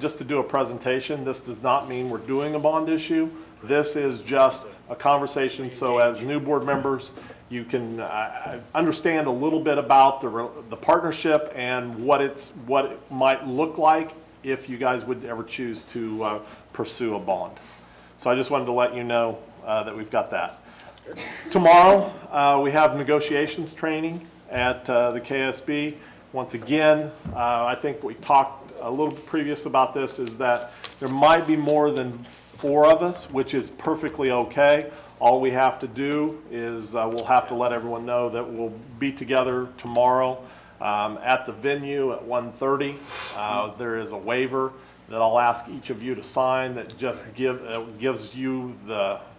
just to do a presentation. This does not mean we're doing a bond issue. This is just a conversation, so as new board members, you can understand a little bit about the partnership and what it might look like if you guys would ever choose to pursue a bond. So I just wanted to let you know that we've got that. Tomorrow we have negotiations training at the KSB. Once again, I think we talked a little previous about this, is that there might be more than 4 of us, which is perfectly okay. All we have to do is we'll have to let everyone know that we'll be together tomorrow at the venue at 1:30. There is a waiver that I'll ask each of you to sign that just gives you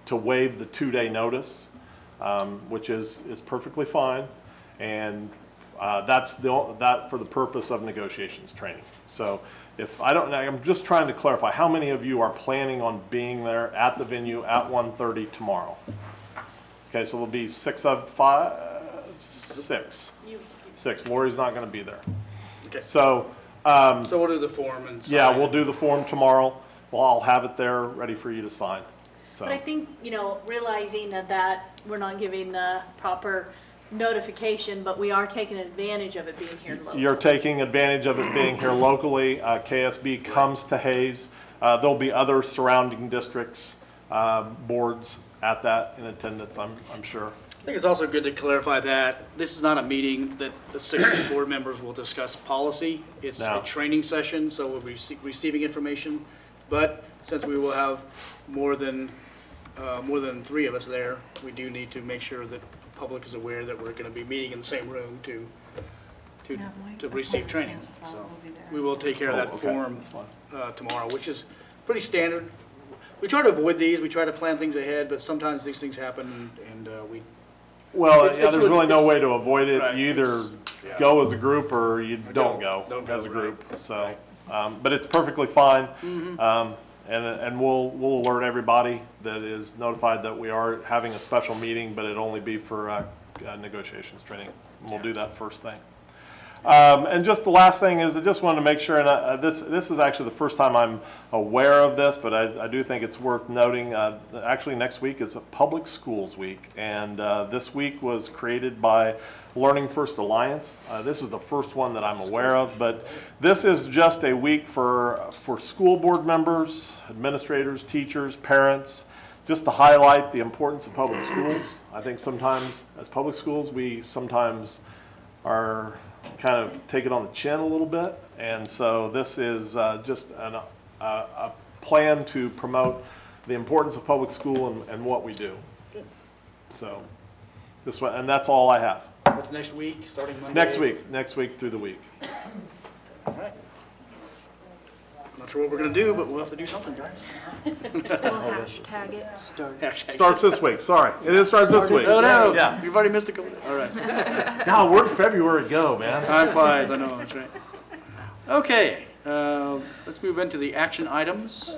to waive the 2-day notice, which is perfectly fine, and that's that for the purpose of negotiations training. So I'm just trying to clarify, how many of you are planning on being there at the venue at 1:30 tomorrow? Okay, so there'll be 6 of 5, 6. 6. Lori's not going to be there. Okay. So we'll do the form and sign. Yeah, we'll do the form tomorrow. Well, I'll have it there ready for you to sign. So. But I think, realizing that we're not giving the proper notification, but we are taking advantage of it being here locally. You're taking advantage of it being here locally. KSB comes to Hayes. There'll be other surrounding districts, boards at that in attendance, I'm sure. I think it's also good to clarify that this is not a meeting that the 6 board members will discuss policy. It's a training session, so we'll be receiving information. But since we will have more than 3 of us there, we do need to make sure that the public is aware that we're going to be meeting in the same room to receive training. So we will take care of that form tomorrow, which is pretty standard. We try to avoid these. We try to plan things ahead, but sometimes these things happen, and we. Well, there's really no way to avoid it. Right. You either go as a group or you don't go as a group. Right. So, but it's perfectly fine. Mm-hmm. And we'll alert everybody that is notified that we are having a special meeting, but it'll only be for negotiations training. And we'll do that first thing. And just the last thing is, I just wanted to make sure, and this is actually the first time I'm aware of this, but I do think it's worth noting. Actually, next week is a Public Schools Week, and this week was created by Learning First Alliance. This is the first one that I'm aware of, but this is just a week for school board members, administrators, teachers, parents, just to highlight the importance of public schools. I think sometimes, as public schools, we sometimes are kind of take it on the chin a little bit. And so this is just a plan to promote the importance of public school and what we do. So this one, and that's all I have. That's next week, starting Monday? Next week through the week. All right. I'm not sure what we're going to do, but we'll have to do something, guys. We'll hashtag it. Starts this week, sorry. It starts this week. Oh, no. Yeah. You've already missed a couple. All right. God, where'd February go, man? Time flies, I know, that's right. Okay, let's move into the action items.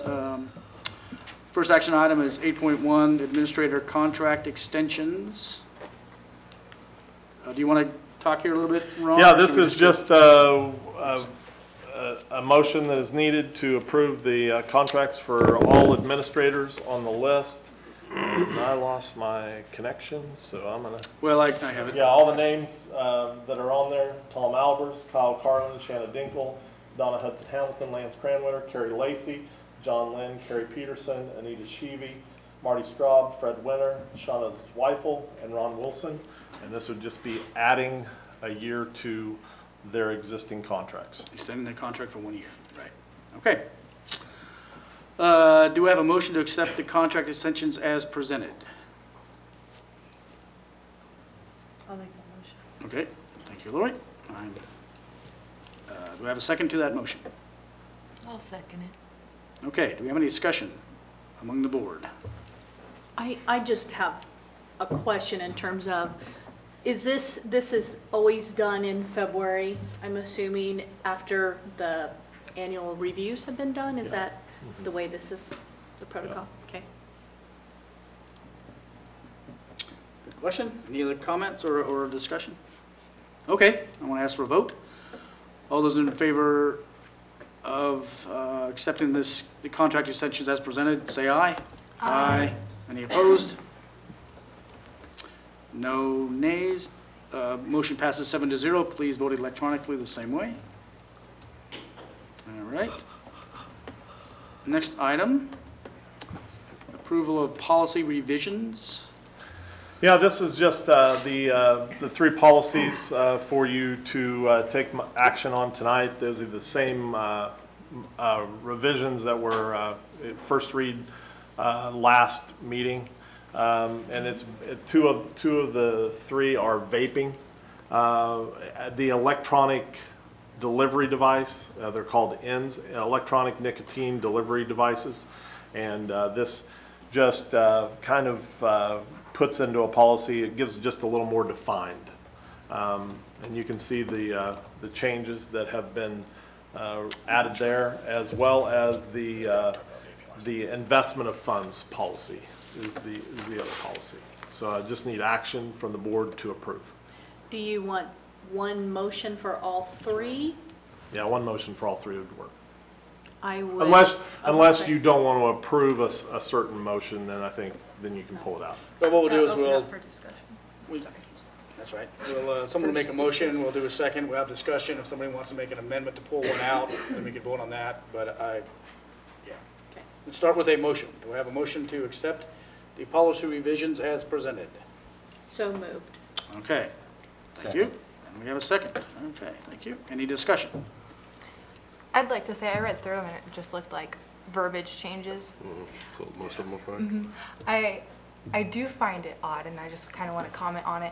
First action item is 8.1, Administrator Contract Extensions. Do you want to talk here a little bit, Ron? Yeah, this is just a motion that is needed to approve the contracts for all administrators on the list. And I lost my connection, so I'm gonna. Well, I have it. Yeah, all the names that are on there: Tom Albers, Kyle Carlin, Shanna Dinkle, Donna Hudson Hamilton, Lance Cranwitter, Carrie Lacey, John Lynn, Carrie Peterson, Anita Sheevy, Marty Straub, Fred Winter, Shauna Zweifel, and Ron Wilson. And this would just be adding a year to their existing contracts. Extending the contract for 1 year, right. Okay. Do we have a motion to accept the contract extensions as presented? I'll make that motion. Okay, thank you, Lori. Do we have a second to that motion? I'll second it. Okay, do we have any discussion among the board? I just have a question in terms of, this is always done in February, I'm assuming, after the annual reviews have been done? Is that the way this is, the protocol? Okay. Good question. Any other comments or discussion? Okay, I want to ask for a vote. All those in favor of accepting the contract extensions as presented, say aye. Aye. Any opposed? No nays. Motion passes 7-0. Please vote electronically the same way. All right. Next item, approval of policy revisions. Yeah, this is just the three policies for you to take action on tonight. Those are the same revisions that were first read last meeting. And it's two of the three are vaping. The electronic delivery device, they're called ENDS, electronic nicotine delivery devices. And this just kind of puts into a policy, it gives just a little more defined. And you can see the changes that have been added there, as well as the investment of funds policy is the other policy. So I just need action from the board to approve. Do you want one motion for all three? Yeah, one motion for all three would work. I would. Unless you don't want to approve a certain motion, then I think then you can pull it out. But what we'll do is Open we'll. up for discussion. That's right. We'll, someone will make a motion, we'll do a second, we'll have discussion. If somebody wants to make an amendment to pull one out, then we can vote on that. But yeah. Okay. Let's start with a motion. Do I have a motion to accept the policy revisions as presented? So moved. Okay. Thank you. And we have a second. Okay, thank you. Any discussion? I'd like to say I read through them and it just looked like verbiage changes. So most of them are fine? I do find it odd, and I just kind of want to comment on it,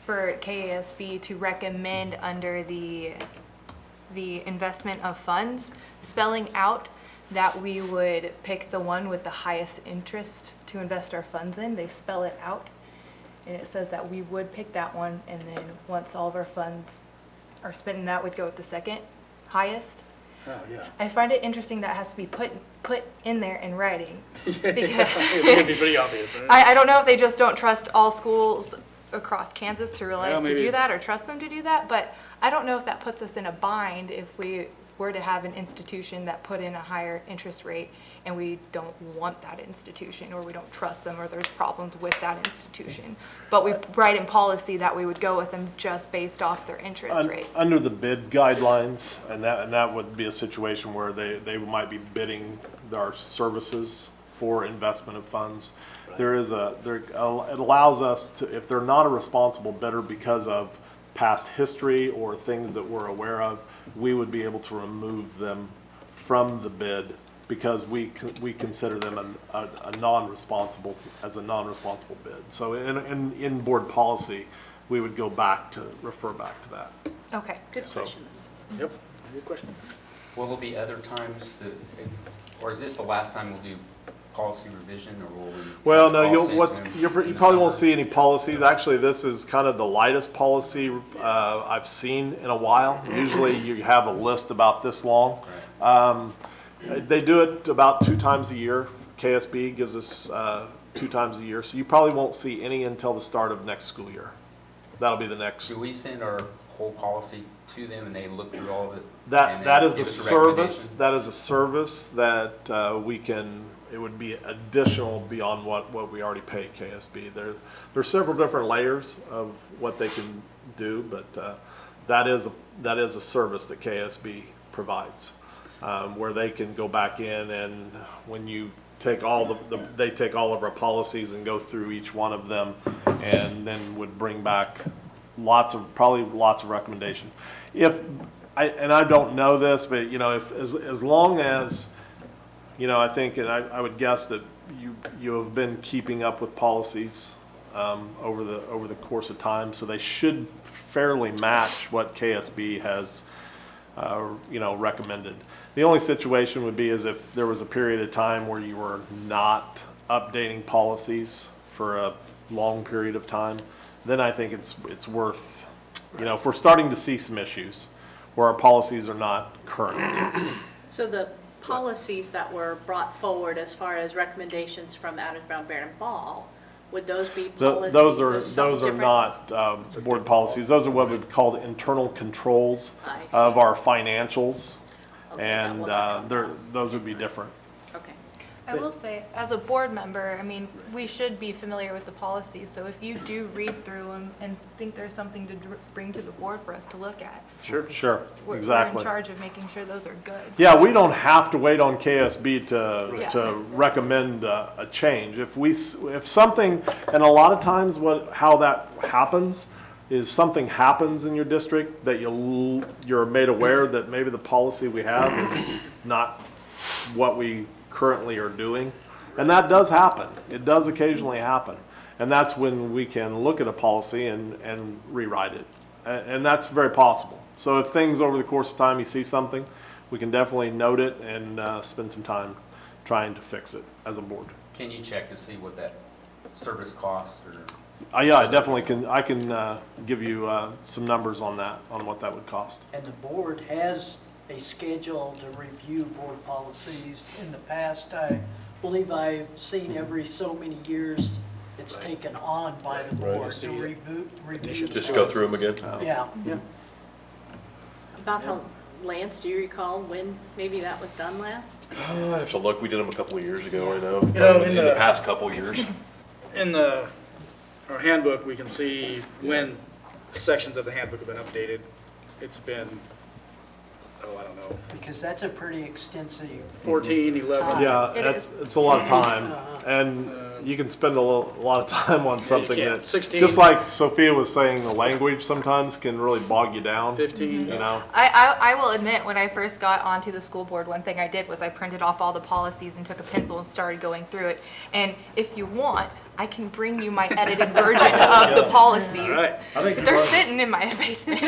for KASB to recommend under the investment of funds, spelling out that we would pick the one with the highest interest to invest our funds in. They spell it out, and it says that we would pick that one, and then once all of our funds are spent in that, would go with the second highest. Oh, yeah. I find it interesting that has to be put in there in writing. Because it would be pretty obvious, right? I don't know if they just don't trust all schools across Kansas to realize to do that or trust them to do that, but I don't know if that puts us in a bind if we were to have an institution that put in a higher interest rate and we don't want that institution, or we don't trust them, or there's problems with that institution. But we write in policy that we would go with them just based off their interest rate. Under the bid guidelines, and that would be a situation where they might be bidding our services for investment of funds. It allows us to, if they're not a responsible bidder because of past history or things that we're aware of, we would be able to remove them from the bid because we consider them a non-responsible, as a non-responsible bid. So in board policy, we would go back to, refer back to that. Okay. Good question. Yep, good question. Will there be other times that, or is this the last time we'll do policy revision, or will we? Well, no, policy you probably won't see any policies. Actually, this is kind of the lightest policy I've seen in a while. Usually you have a list about this long. They do it about 2 times a year. KSB gives us 2 times a year. So you probably won't see any until the start of next school year. That'll be the next. Do we send our whole policy to them and they look through all of it? That is a service. That is a service that we can. It would be additional beyond what we already pay KSB. There's several different layers of what they can do, but that is a service that KSB provides, where they can go back in, and when you take they take all of our policies and go through each one of them, and then would bring back probably lots of recommendations. I don't know this, but as long as I think, and I would guess that you have been keeping up with policies over the course of time, so they should fairly match what KSB has recommended. The only situation would be is if there was a period of time where you were not updating policies for a long period of time, then I think it's worth, if we're starting to see some issues where our policies are not current. So the policies that were brought forward as far as recommendations from Adams, Brown, Bear, and Ball, would those be policies? Those are not board policies. Those are what we call internal controls of our financials, and those would be different. Okay. I will say, as a board member, I mean, we should be familiar with the policies. So if you do read through them and think there's something to bring to the board for us to look at, Sure, we're exactly. in charge of making sure those are good. Yeah, we don't have to wait on KSB to recommend a change. If something, and a lot of times how that happens is something happens in your district that you're made aware that maybe the policy we have is not what we currently are doing, and that does happen. It does occasionally happen, and that's when we can look at a policy and rewrite it, and that's very possible. So if things over the course of time you see something, we can definitely note it and spend some time trying to fix it as a board. Can you check to see what that service costs? Yeah, I definitely can. I can give you some numbers on that, on what that would cost. And the board has a schedule to review board policies. In the past, I believe I've seen every so many years it's taken on by the board to review. Just go through them again? Yeah. About how, Lance, do you recall when maybe that was done last? I have to look. We did them a couple of years ago, I know. In the past couple of years. In our handbook, we can see when sections of the handbook have been updated. It's been, I don't know. Because that's a pretty extensive. 14, 11. Yeah, it's a lot of time, and you can spend a lot of time on something that, 16. just like Sophia was saying, the language sometimes can really bog you down. 15. I will admit, when I first got onto the school board, one thing I did was I printed off all the policies and took a pencil and started going through it. And if you want, I can bring you my edited version of the policies. Right. They're sitting in my basement.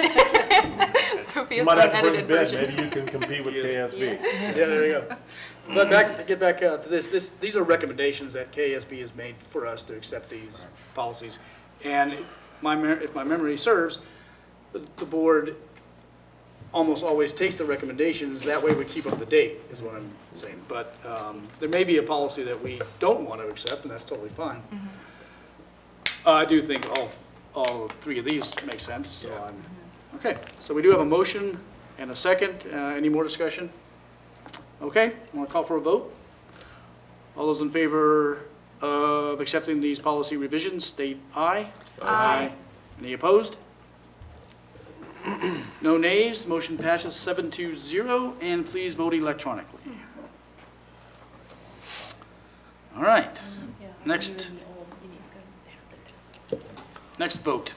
Sophia's might have to bring unedited Ben. version. Maybe you can compete with KSB. Yeah, there you go. But get back to this. These are recommendations that KSB has made for us to accept these policies. And if my memory serves, the board almost always takes the recommendations. That way we keep up to date, is what I'm saying. But there may be a policy that we don't want to accept, and that's totally fine. I do think all 3 of these make sense. So okay, so we do have a motion and a second. Any more discussion? Okay, I want to call for a vote. All those in favor of accepting these policy revisions, state aye. Aye. Any opposed? No nays. Motion passes 7-0, and please vote electronically. All right, next vote.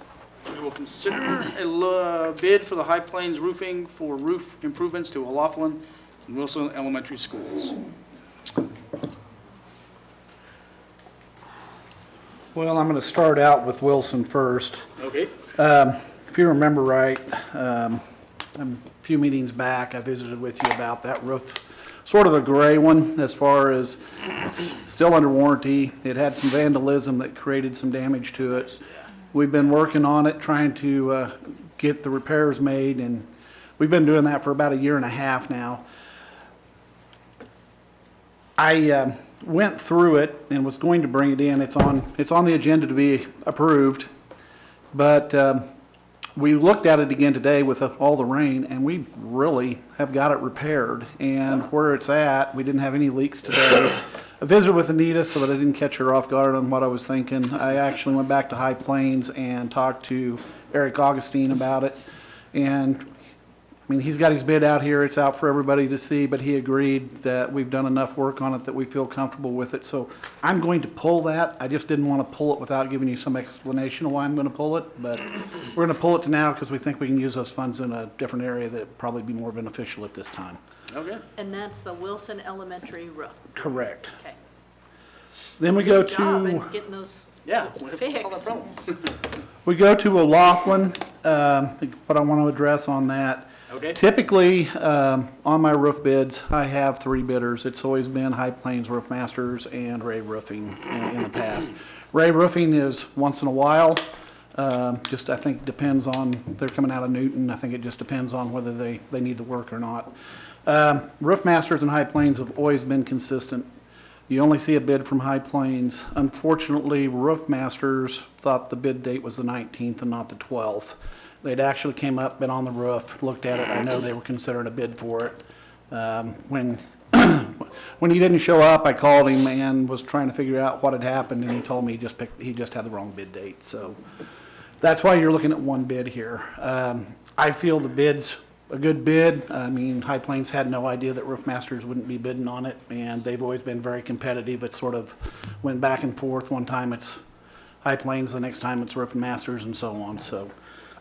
We will consider a bid for the High Plains roofing for roof improvements to O'Laughlin and Wilson Elementary Schools. Well, I'm going to start out with Wilson first. Okay. If you remember right, a few meetings back, I visited with you about that roof, sort of a gray one as far as it's still under warranty. It had some vandalism that created some damage to it. We've been working on it, trying to get the repairs made, and we've been doing that for about 1.5 years now. I went through it and was going to bring it in. It's on the agenda to be approved, but we looked at it again today with all the rain, and we really have got it repaired. And where it's at, we didn't have any leaks today. I visited with Anita so that I didn't catch her off guard on what I was thinking. I actually went back to High Plains and talked to Eric Augustine about it. And I mean, he's got his bid out here. It's out for everybody to see, but he agreed that we've done enough work on it that we feel comfortable with it. So I'm going to pull that. I just didn't want to pull it without giving you some explanation of why I'm going to pull it. But we're going to pull it to now because we think we can use those funds in a different area that would probably be more beneficial at this time. Okay. And that's the Wilson Elementary roof. Correct. Okay. Then we go Good job in to, getting those fixed. we go to O'Laughlin, what I want to address on that. Okay. Typically, on my roof bids, I have 3 bidders. It's always been High Plains Roof Masters and Ray Roofing in the past. Ray Roofing is once in a while. Just I think depends on, they're coming out of Newton. I think it just depends on whether they need the work or not. Roof Masters and High Plains have always been consistent. You only see a bid from High Plains. Unfortunately, Roof Masters thought the bid date was the 19th and not the 12th. They'd actually came up, been on the roof, looked at it. I know they were considering a bid for it. When he didn't show up, I called him and was trying to figure out what had happened, and he told me he just had the wrong bid date. So that's why you're looking at one bid here. I feel the bid's a good bid. I mean, High Plains had no idea that Roof Masters wouldn't be bidding on it, and they've always been very competitive. It sort of went back and forth. One time it's High Plains, the next time it's Roof Masters, and so on. So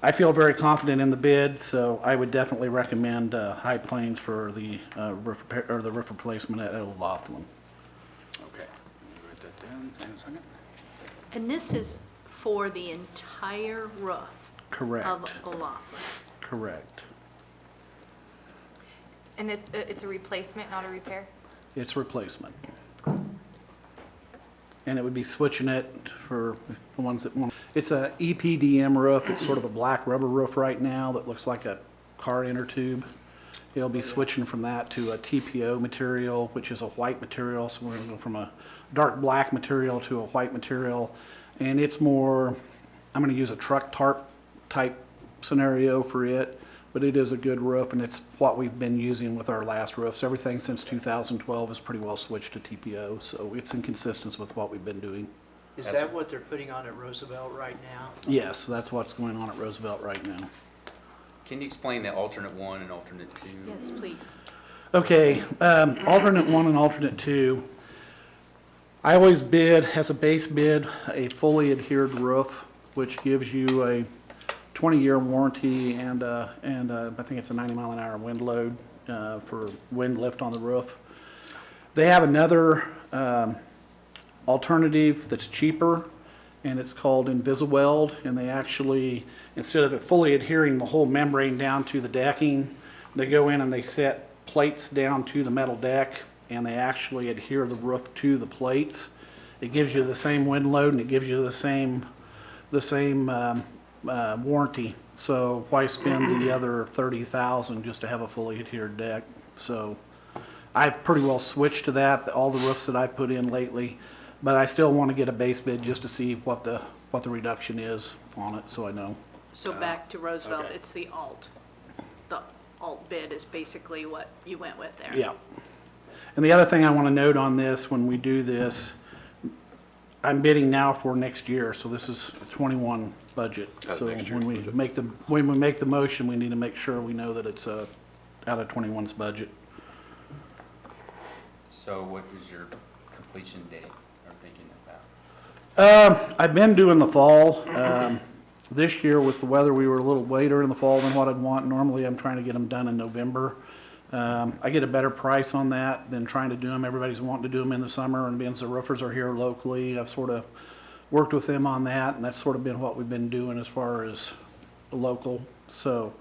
I feel very confident in the bid, so I would definitely recommend High Plains for the roof repair, or the roof replacement at O'Laughlin. Okay. Write that down. Hang on a second. And this is for the entire roof Correct. of O'Laughlin. Correct. And it's a replacement, not a repair? It's replacement. And it would be switching it for the ones that want. It's a EPDM roof. It's sort of a black rubber roof right now that looks like a car inner tube. It'll be switching from that to a TPO material, which is a white material. So we're going to go from a dark black material to a white material. And it's more, I'm going to use a truck tarp type scenario for it. But it is a good roof, and it's what we've been using with our last roofs. Everything since 2012 is pretty well switched to TPO, so it's in consistency with what we've been doing. Is that what they're putting on at Roosevelt right now? Yes, that's what's going on at Roosevelt right now. Can you explain the alternate 1 and alternate 2? Yes, please. Okay, alternate 1 and alternate 2. I always bid, as a base bid, a fully adhered roof, which gives you a 20-year warranty and I think it's a 90-mile-an-hour wind load for wind lift on the roof. They have another alternative that's cheaper, and it's called Invisweld, and they actually, instead of it fully adhering the whole membrane down to the decking, they go in and they set plates down to the metal deck, and they actually adhere the roof to the plates. It gives you the same wind load, and it gives you the same warranty. So why spend the other $30,000 just to have a fully adhered deck? So I've pretty well switched to that, all the roofs that I've put in lately, but I still want to get a base bid just to see what the reduction is on it, so I know. So back to Roosevelt, okay. it's the alt. The alt bid is basically what you went with there. Yeah. And the other thing I want to note on this, when we do this, I'm bidding now for next year, so this is 21 budget. So when we make the motion, we need to make sure we know that it's out of 21's budget. So what is your completion date? I've been doing the fall. This year with the weather, we were a little later in the fall than what I'd want. Normally, I'm trying to get them done in November. I get a better price on that than trying to do them. Everybody's wanting to do them in the summer, and being the roofers are here locally, I've sort of worked with them on that, and that's sort of been what we've been doing as far as local. So,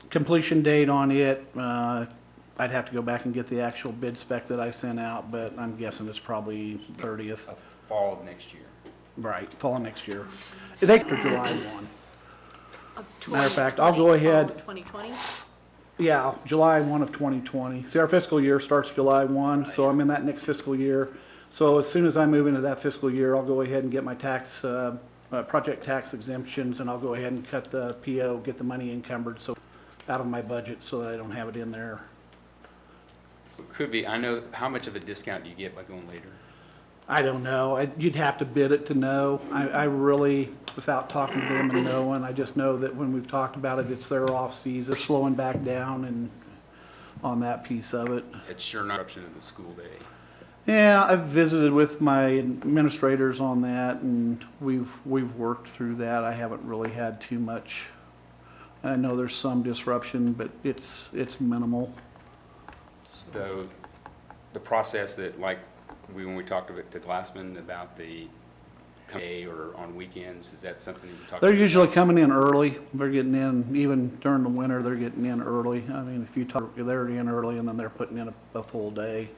completion date on it, I'd have to go back and get the actual bid spec that I sent out, but I'm guessing it's probably 30th. Of fall of next year. Right, fall of next year. They for July 1. Of Matter of fact, 2020, I'll go ahead. fall of 2020? Yeah, July 1 of 2020. See, our fiscal year starts July 1, so I'm in that next fiscal year. So as soon as I move into that fiscal year, I'll go ahead and get my tax, project tax exemptions, and I'll go ahead and cut the PO, get the money encumbered so out of my budget so that I don't have it in there. So it could be, I know, how much of a discount do you get by going later? I don't know. You'd have to bid it to know. I really, without talking to them and knowing, I just know that when we've talked about it, it's their off-season. They're slowing back down and on that piece of it. It's sure not interruption in the school day. Yeah, I've visited with my administrators on that, and we've worked through that. I haven't really had too much. I know there's some disruption, but it's minimal. So the process that, like, when we talked to Glassman about the day or on weekends, is that something you talk about? They're usually coming in early. They're getting in, even during the winter, they're getting in early. I mean, if you talk, they're in early and then they're putting in a full day,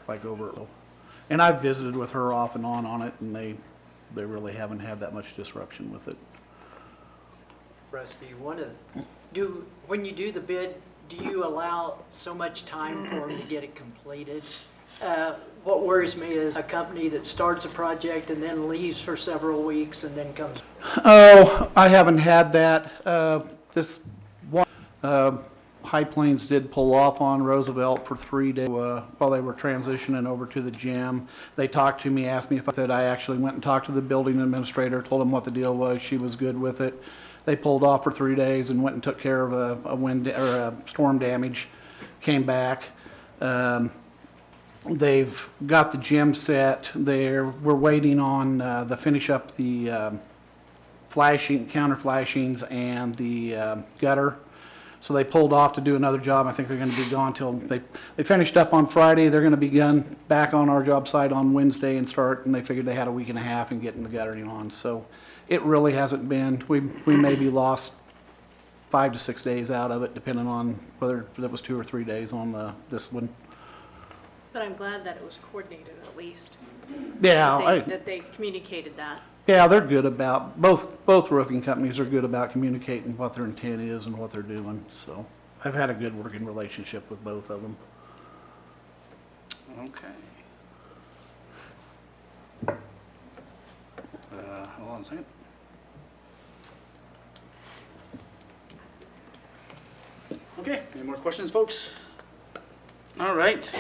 like over. And I've visited with her off and on it, and they really haven't had that much disruption with it. Rusty, when you do the bid, do you allow so much time for them to get it completed? What worries me is a company that starts a project and then leaves for several weeks and then comes. Oh, I haven't had that. This one, High Plains did pull off on Roosevelt for 3 days while they were transitioning over to the gym. They talked to me, asked me if I said I actually went and talked to the building administrator, told them what the deal was. She was good with it. They pulled off for 3 days and went and took care of a wind or a storm damage. Came back. They've got the gym set. We're waiting on the finish up the flashing, counter flashings and the gutter. So they pulled off to do another job. I think they're going to be gone till they finished up on Friday. They're going to be back on our job site on Wednesday and start. And they figured they had a week and a half in getting the guttering on. So it really hasn't been. We maybe lost 5 to 6 days out of it, depending on whether that was 2 or 3 days on this one. But I'm glad that it was coordinated at least. Yeah, That they communicated that. yeah, they're good about, both roofing companies are good about communicating what their intent is and what they're doing. So I've had a good working relationship with both of them. Okay. Hold on a second. Okay, any more questions, folks? All right.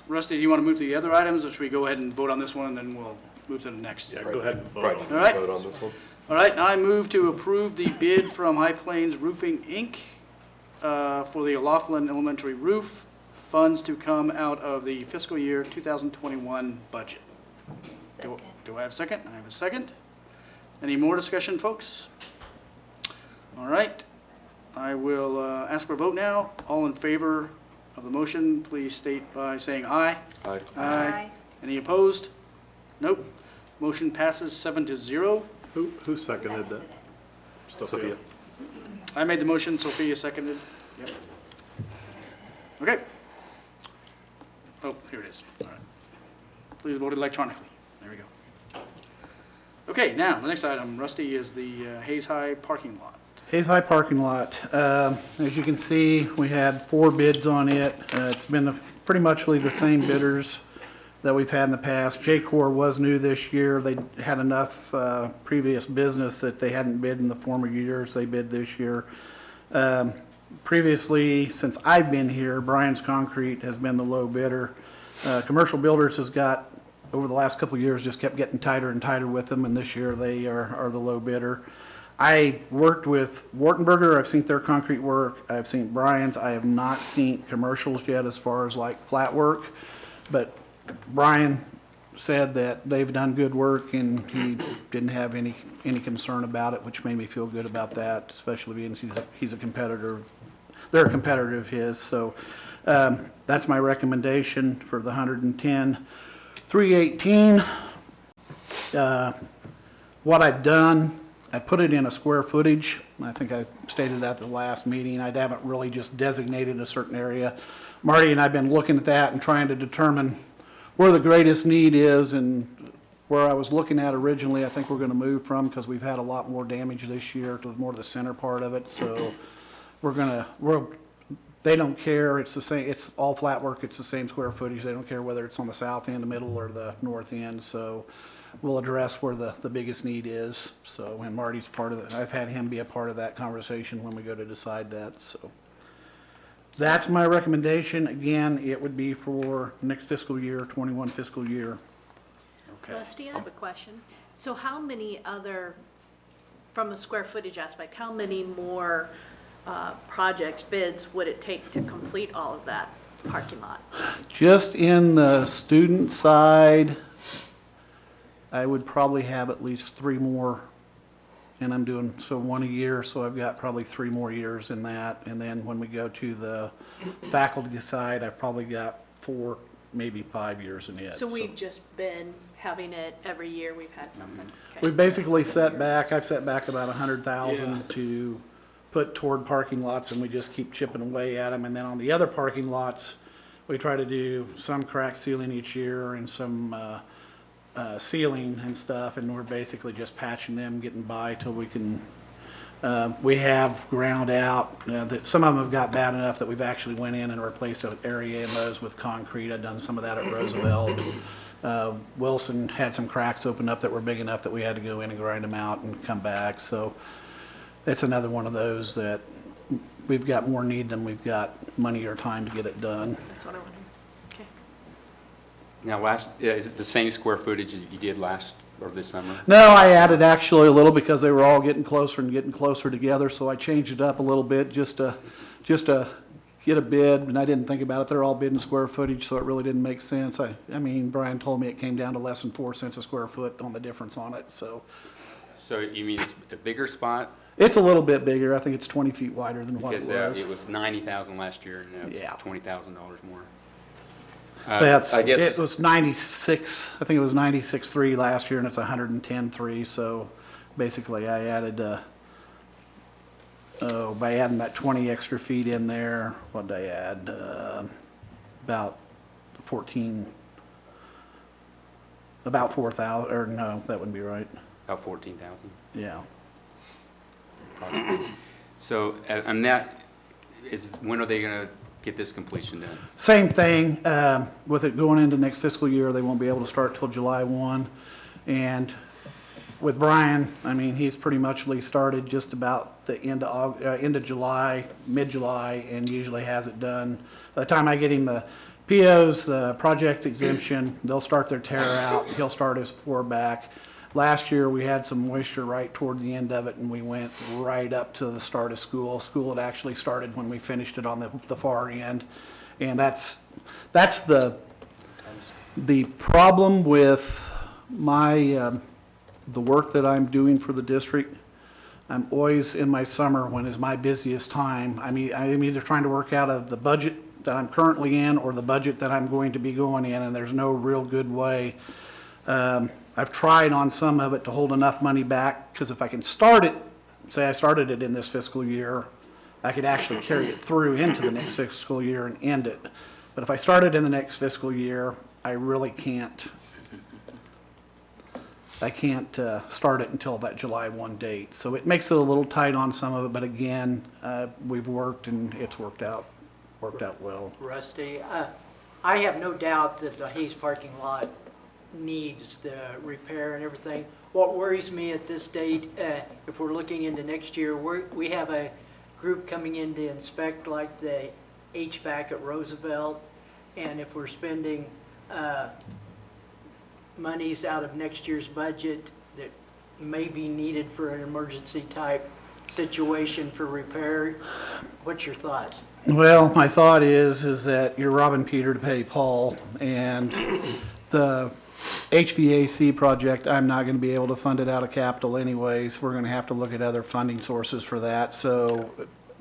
Rusty, do you want to move to the other items, or should we go ahead and vote on this one, and then we'll move to the next? Yeah, go ahead and vote on, All right. vote on this one. All right, now I move to approve the bid from High Plains Roofing, Inc. For the Laughlin Elementary roof, funds to come out of the fiscal year 2021 budget. Do I have a second? I have a second. Any more discussion, folks? All right, I will ask for a vote now. All in favor of the motion, please state by saying aye. Aye. Aye. Any opposed? Nope. Motion passes 7-0. Who seconded that? Sophia. I made the motion, Sophia seconded. Yep. Okay. Oh, here it is. All right. Please vote electronically. There we go. Okay, now, the next item, Rusty, is the Hayes High parking lot. Hayes High parking lot. As you can see, we had 4 bids on it. It's been pretty much the same bidders that we've had in the past. J-Corps was new this year. They had enough previous business that they hadn't bid in the former years. They bid this year. Previously, since I've been here, Brian's Concrete has been the low bidder. Commercial Builders has got, over the last couple of years, just kept getting tighter and tighter with them, and this year they are the low bidder. I worked with Wartenberger. I've seen their concrete work. I've seen Brian's. I have not seen Commercials yet as far as like flat work, but Brian said that they've done good work and he didn't have any concern about it, which made me feel good about that, especially being he's a competitor. They're a competitor of his, so that's my recommendation for the 110. 318, what I've done, I put it in a square footage. I think I stated that at the last meeting. I haven't really just designated a certain area. Marty and I have been looking at that and trying to determine where the greatest need is, and where I was looking at originally, I think we're going to move from, because we've had a lot more damage this year to more of the center part of it. So they don't care. It's the same. It's all flat work. It's the same square footage. They don't care whether it's on the south end, the middle, or the north end. So we'll address where the biggest need is. So, and Marty's part of it. I've had him be a part of that conversation when we go to decide that. So that's my recommendation. Again, it would be for next fiscal year, 21 fiscal year. Okay. Rusty, I have a question. So how many other, from a square footage aspect, how many more projects, bids would it take to complete all of that parking lot? Just in the student side, I would probably have at least 3 more, and I'm doing, so 1 a year, so I've got probably 3 more years in that. And then when we go to the faculty side, I've probably got 4, maybe 5 years in it. So we've just been having it every year, we've had something. Okay. We basically I've set back about 100,000 to put toward parking lots, and we just keep chipping away at them. And then on the other parking lots, we try to do some crack sealing each year and some sealing and stuff, and we're basically just patching them, getting by till we can. We have ground out. Some of them have got bad enough that we've actually went in and replaced an area in those with concrete. I've done some of that at Roosevelt. Wilson had some cracks opened up that were big enough that we had to go in and grind them out and come back. So it's another one of those that we've got more need than we've got money or time to get it done. That's what I wanted. Okay. Now, is it the same square footage as you did last or this summer? No, I added actually a little because they were all getting closer and getting closer together, so I changed it up a little bit just to get a bid, and I didn't think about it. They're all bidding square footage, so it really didn't make sense. I mean, Brian told me it came down to less than 4 cents a square foot on the difference on it, so. So you mean it's a bigger spot? It's a little bit bigger. I think it's 20 feet wider than what it was. Because it was $90,000 last year, and now it's $20,000 more. I guess it was 96. I think it was 96.3 last year, and it's 110.3. So basically, I added by adding that 20 extra feet in there. What did I add? About 4,000. Or no, that wouldn't be right. About 14,000. Yeah. So, and that is, when are they going to get this completion done? Same thing, with it going into next fiscal year, they won't be able to start till July 1. And with Brian, I mean, he's pretty much started just about the end of July, mid-July, and usually has it done. By the time I get him the POs, the project exemption, they'll start their tear out, he'll start his pour back. Last year, we had some moisture right toward the end of it, and we went right up to the start of school. School had actually started when we finished it on the far end. And that's the problem with my, the work that I'm doing for the district. I'm always in my summer when is my busiest time. I'm either trying to work out of the budget that I'm currently in or the budget that I'm going to be going in, and there's no real good way. I've tried on some of it to hold enough money back, because if I can start it, say I started it in this fiscal year, I could actually carry it through into the next fiscal year and end it. But if I start it in the next fiscal year, I really can't. I can't start it until that July 1 date. So it makes it a little tight on some of it, but again, we've worked and it's worked out well. Rusty, I have no doubt that the Hayes parking lot needs the repair and everything. What worries me at this date, if we're looking into next year, we have a group coming in to inspect like the HVAC at Roosevelt, and if we're spending monies out of next year's budget that may be needed for an emergency type situation for repair, what's your thoughts? Well, my thought is that you're robbing Peter to pay Paul, and the HVAC project, I'm not gonna be able to fund it out of capital anyways. We're gonna have to look at other funding sources for that, so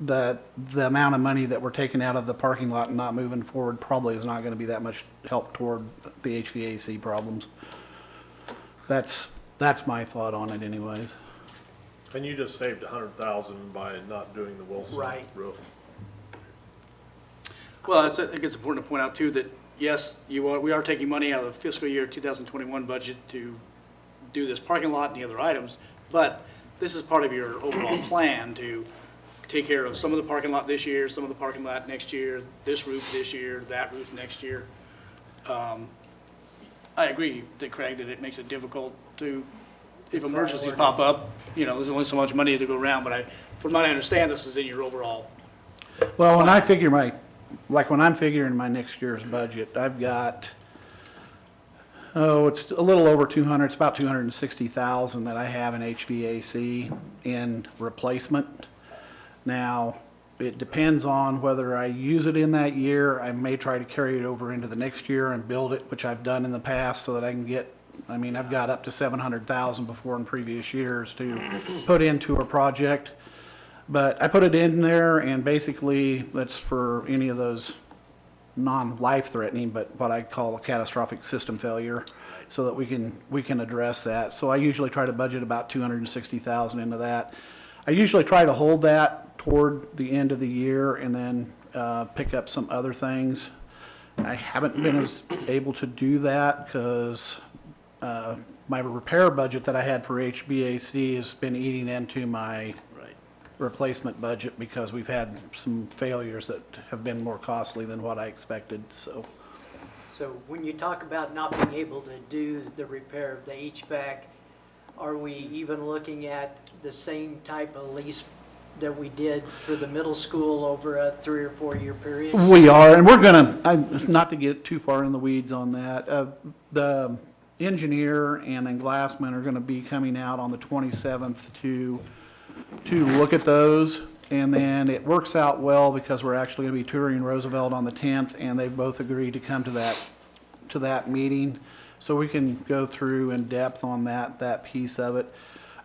the amount of money that we're taking out of the parking lot and not moving forward probably is not gonna be that much help toward the HVAC problems. That's my thought on it anyways. And you just saved $100,000 by not doing the Wilson Right. roof. Well, I think it's important to point out too that, yes, we are taking money out of the fiscal year 2021 budget to do this parking lot and the other items, but this is part of your overall plan to take care of some of the parking lot this year, some of the parking lot next year, this roof this year, that roof next year. I agree that Craig, that it makes it difficult to, if emergencies pop up, there's only so much money to go around, but from what I understand, this is in your overall. Well, when I figure when I'm figuring my next year's budget, I've got, it's a little over 200, it's about 260,000 that I have in HVAC in replacement. Now, it depends on whether I use it in that year. I may try to carry it over into the next year and build it, which I've done in the past, so that I can get, I've got up to 700,000 before in previous years to put into a project. But I put it in there, and basically that's for any of those non-life threatening, but what I call a catastrophic system failure, so that we can address that. So I usually try to budget about 260,000 into that. I usually try to hold that toward the end of the year and then pick up some other things. I haven't been able to do that because my repair budget that I had for HVAC has been eating into my replacement budget because we've had some failures that have been more costly than what I expected, so. So when you talk about not being able to do the repair of the HVAC, are we even looking at the same type of lease that we did for the middle school over a 3 or 4 year period? We are, and we're gonna, not to get too far in the weeds on that, the engineer and then Glassman are gonna be coming out on the 27th to look at those, and then it works out well because we're actually going to be touring Roosevelt on the 10th, and they both agreed to come to that meeting, so we can go through in depth on that piece of it.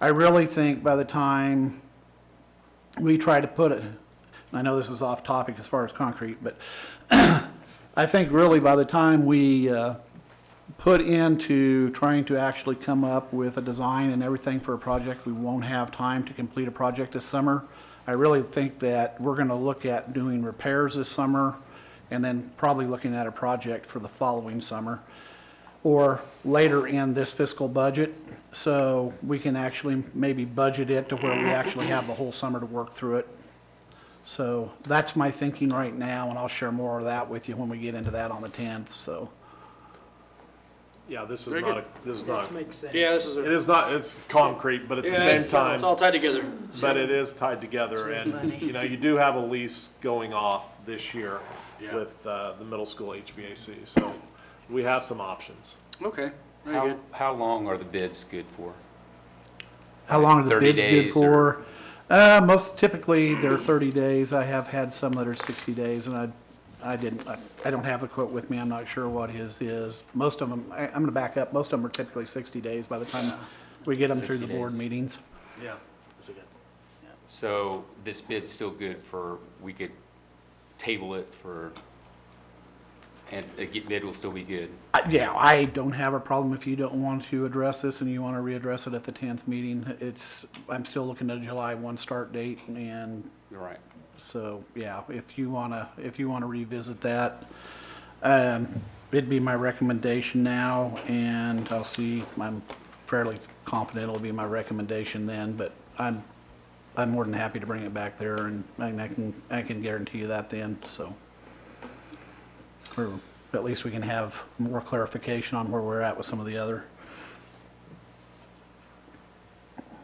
I really think by the time we try to put it, and I know this is off topic as far as concrete, but I think really by the time we put into trying to actually come up with a design and everything for a project, we won't have time to complete a project this summer. I really think that we're going to look at doing repairs this summer and then probably looking at a project for the following summer or later in this fiscal budget, so we can actually maybe budget it to where we actually have the whole summer to work through it. So that's my thinking right now, and I'll share more of that with you when we get into that on the 10th, so. Yeah, this is Very not, good. this is not, Makes sense. Yeah, this is it is not, it's concrete, but at the same it's time, all tied together. but it is tied together. Save And, money. you do have a lease going off this year Yeah. with the middle school HVAC, so we have some options. Okay, very good. How long are the bids good for? How long are the 30 bids good days for? Most typically, they're 30 days. I have had some that are 60 days, and I don't have the quote with me. I'm not sure what his is. Most of them, I'm going to back up. Most of them are typically 60 days by the time we get them through the 60 board days. meetings. Yeah, that's a good. So this bid's still good for, we could table it for, and a bid will still be good? Yeah, I don't have a problem if you don't want to address this and you want to readdress it at the 10th meeting. I'm still looking at a July 1 start date, and You're right. so, yeah, if you wanna revisit that, it'd be my recommendation now, and I'm fairly confident it'll be my recommendation then, but I'm more than happy to bring it back there, and I can guarantee you that then, so. Or at least we can have more clarification on where we're at with some of the other.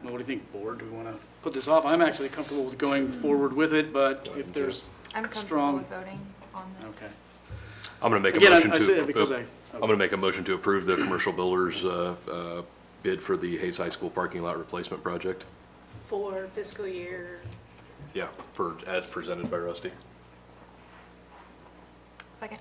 Well, what do you think, board? Do we want to put this off? I'm actually comfortable with going forward with it, but if there's I'm comfortable strong. with voting on this. Okay. I'm going to make Again, a motion I say that to, because I'm going to make a motion to approve the commercial builders bid for the Hayes High School parking lot replacement project. For fiscal year, Yeah, as presented by Rusty. Second.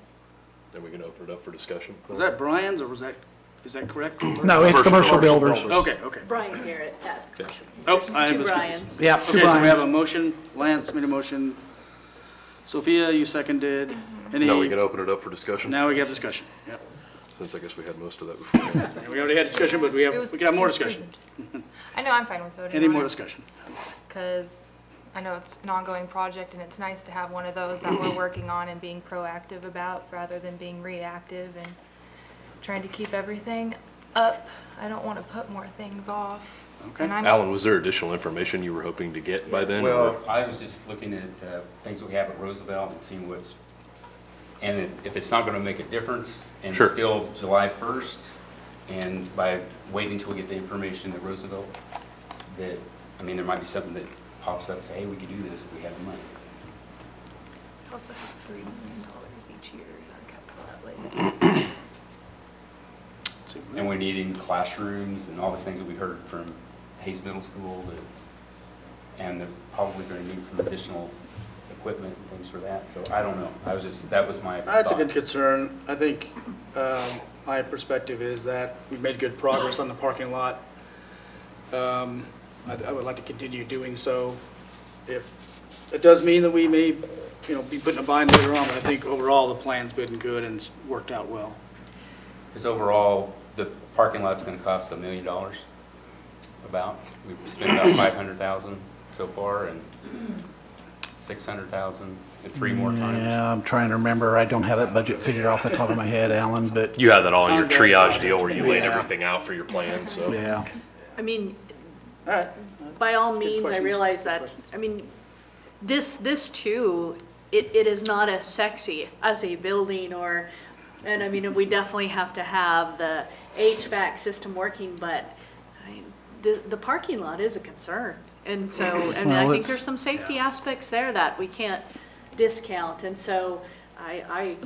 Then we can open it up for discussion. Was that Brian's, or is that correct? No, it's Commercial Builders. Okay, okay. Brian Garrett at Okay. Oh, I Two was confused. Brians. Yeah, Okay, so we have a motion. Lance made a motion. Sophia, you seconded. Any? Now we can open it up for discussion, Now we have discussion. Yep. since I guess we had most of that before. And we already had discussion, but we can have more it was discussion. I know I'm fine with voting Any more discussion? Because I know it's an ongoing project and it's nice to have one of those that we're working on and being proactive about rather than being reactive and trying to keep everything up. I don't want to put more things off. Okay. And I'm- Alan, was there additional information you were hoping to get by then? or- Well, I was just looking at things that we have at Roosevelt and seeing what's, and if it's not going to make a difference, and Sure. it's still July 1st, and by waiting until we get the information at Roosevelt, that, I mean, there might be something that pops up and say, hey, we could do this if we have the money. We also have $3 million each year in our capital outlay. And we're needing classrooms and all these things that we heard from Hayes Middle School, that, and they're probably going to need some additional equipment and things for that. So I don't know. That was my That's a thought. good concern. I think my perspective is that we've made good progress on the parking lot. I would like to continue doing so. If it does mean that we may, be put in a bind later on, but I think overall the plan's been good and it's worked out well. Because overall, the parking lot's going to cost $1 million, about. We've spent about $500,000 so far, and $600,000 and 3 more times. Yeah, I'm trying to remember. I don't have that budget figured off the top of my head, Alan, but You had that all in your Ongoing. triage deal where you laid Yeah. everything out for your plan, so. yeah. I mean, All right. by all That's good means, I questions. realize that, I mean, this too, it is not as sexy as a building and I mean, we definitely have to have the HVAC system working, but I mean, the parking lot is a concern. And so, and I Well, think it's- there's some safety aspects there that we can't discount. And so I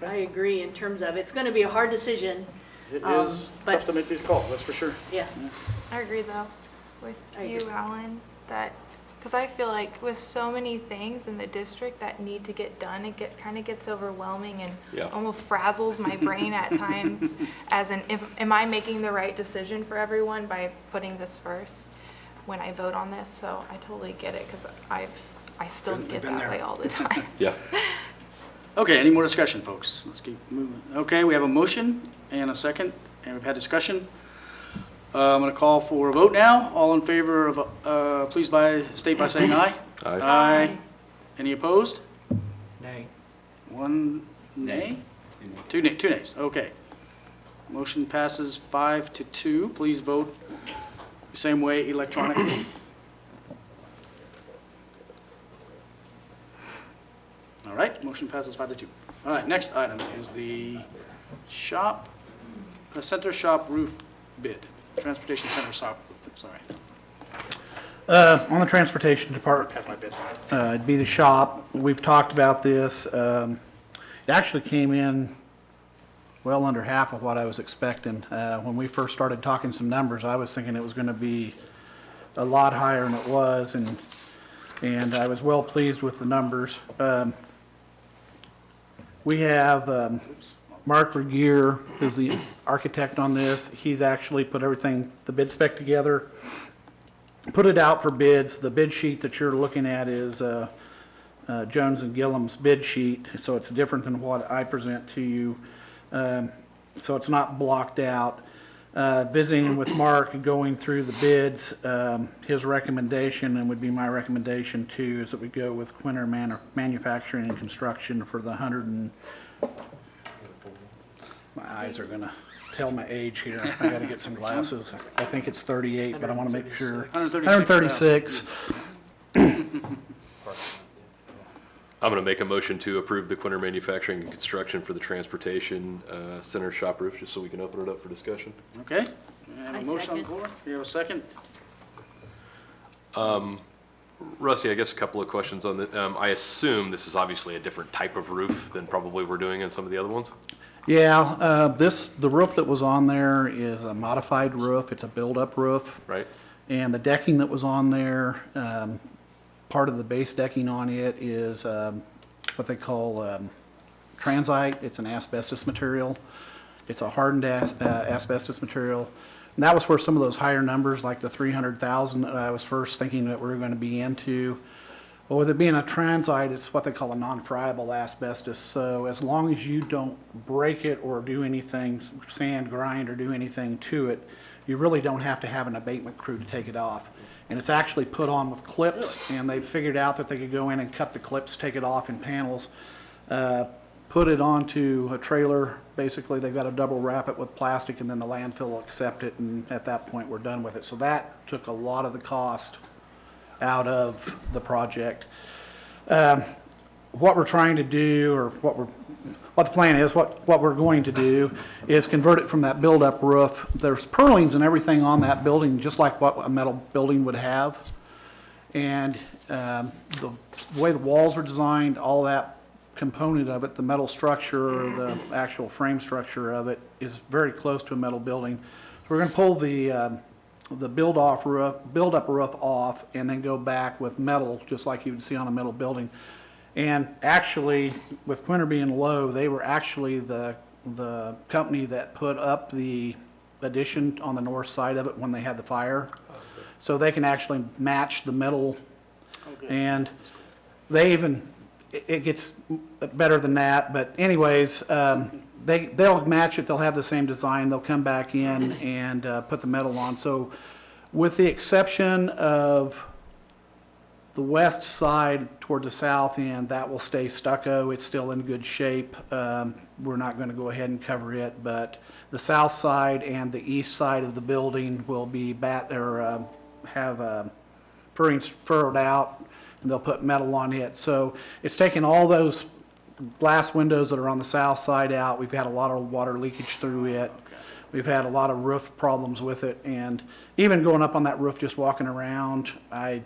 agree in terms of, it's gonna be a hard decision. It is but- tough to make these calls, that's for sure. Yeah. I agree though with I you, agree. Alan, that, because I feel like with so many things in the district that need to get done, it kind of gets overwhelming and Yeah. almost frazzles my brain at times as am I making the right decision for everyone by putting this first when I vote on this? So I totally get it because I still get been that there. way all the time. Yeah. Okay, any more discussion, folks? Let's keep moving. Okay, we have a motion and a second, and we've had discussion. I'm going to call for a vote now. All in favor of, please state by saying aye. Aye. Aye. Any opposed? Nay. One nay? Two nays, okay. Motion passes 5-2. Please vote the same way electronically. All right, motion passes 5-2. All right, next item is the center shop roof bid. Transportation center shop, sorry. On the transportation department, That's my bid. it'd be the shop. We've talked about this. It actually came in well under half of what I was expecting. When we first started talking some numbers, I was thinking it was going to be a lot higher than it was, and I was well pleased with the numbers. We have Mark Regier is the architect on this. He's actually put everything, the bid spec together, put it out for bids. The bid sheet that you're looking at is Jones and Gillum's bid sheet, so it's different than what I present to you. So it's not blocked out. Visiting with Mark and going through the bids, his recommendation, and would be my recommendation too, is that we go with Quinter Manufacturing and Construction for the my eyes are gonna tell my age here. I gotta get some glasses. I think it's 38, but I wanna make sure. 136. I'm going to make a motion to approve the Quinter Manufacturing and Construction for the Transportation Center shop roof, just so we can open it up for discussion. Okay, we have I a motion on the second. floor. You have a second? Rusty, I guess a couple of questions on the, I assume this is obviously a different type of roof than probably we're doing in some of the other ones? Yeah, the roof that was on there is a modified roof. It's a build-up roof. Right. And the decking that was on there, part of the base decking on it is what they call transite, it's an asbestos material. It's a hardened asbestos material. And that was where some of those higher numbers, like the 300,000, I was first thinking that we were going to be into. Well, with it being a transite, it's what they call a non-friable asbestos. So as long as you don't break it or do anything, sand, grind, or do anything to it, you really don't have to have an abatement crew to take it off. And it's actually put on with clips, and they've figured out that they could go in and cut the clips, take it off in panels, put it onto a trailer. Basically, they've got to double wrap it with plastic, and then the landfill will accept it, and at that point, we're done with it. So that took a lot of the cost out of the project. What we're trying to do, or what the plan is, what we're going to do is convert it from that build-up roof. There's purlins and everything on that building, just like what a metal building would have. And the way the walls are designed, all that component of it, the metal structure, or the actual frame structure of it, is very close to a metal building. So we're going to pull the build-up roof off and then go back with metal, just like you would see on a metal building. And actually, with Quinter being low, they were actually the company that put up the addition on the north side of it when they had the fire. So they can actually match the metal. And they even, it gets better than that, but anyways, they'll match it, they'll have the same design, they'll come back in and put the metal on. So with the exception of the west side toward the south end, that will stay stucco. It's still in good shape. We're not going to go ahead and cover it, but the south side and the east side of the building will be have purlins furrowed out, and they'll put metal on it. So it's taken all those glass windows that are on the south side out. We've had a lot of water leakage through it. We've had a lot of roof problems with it, and even going up on that roof, just walking around, I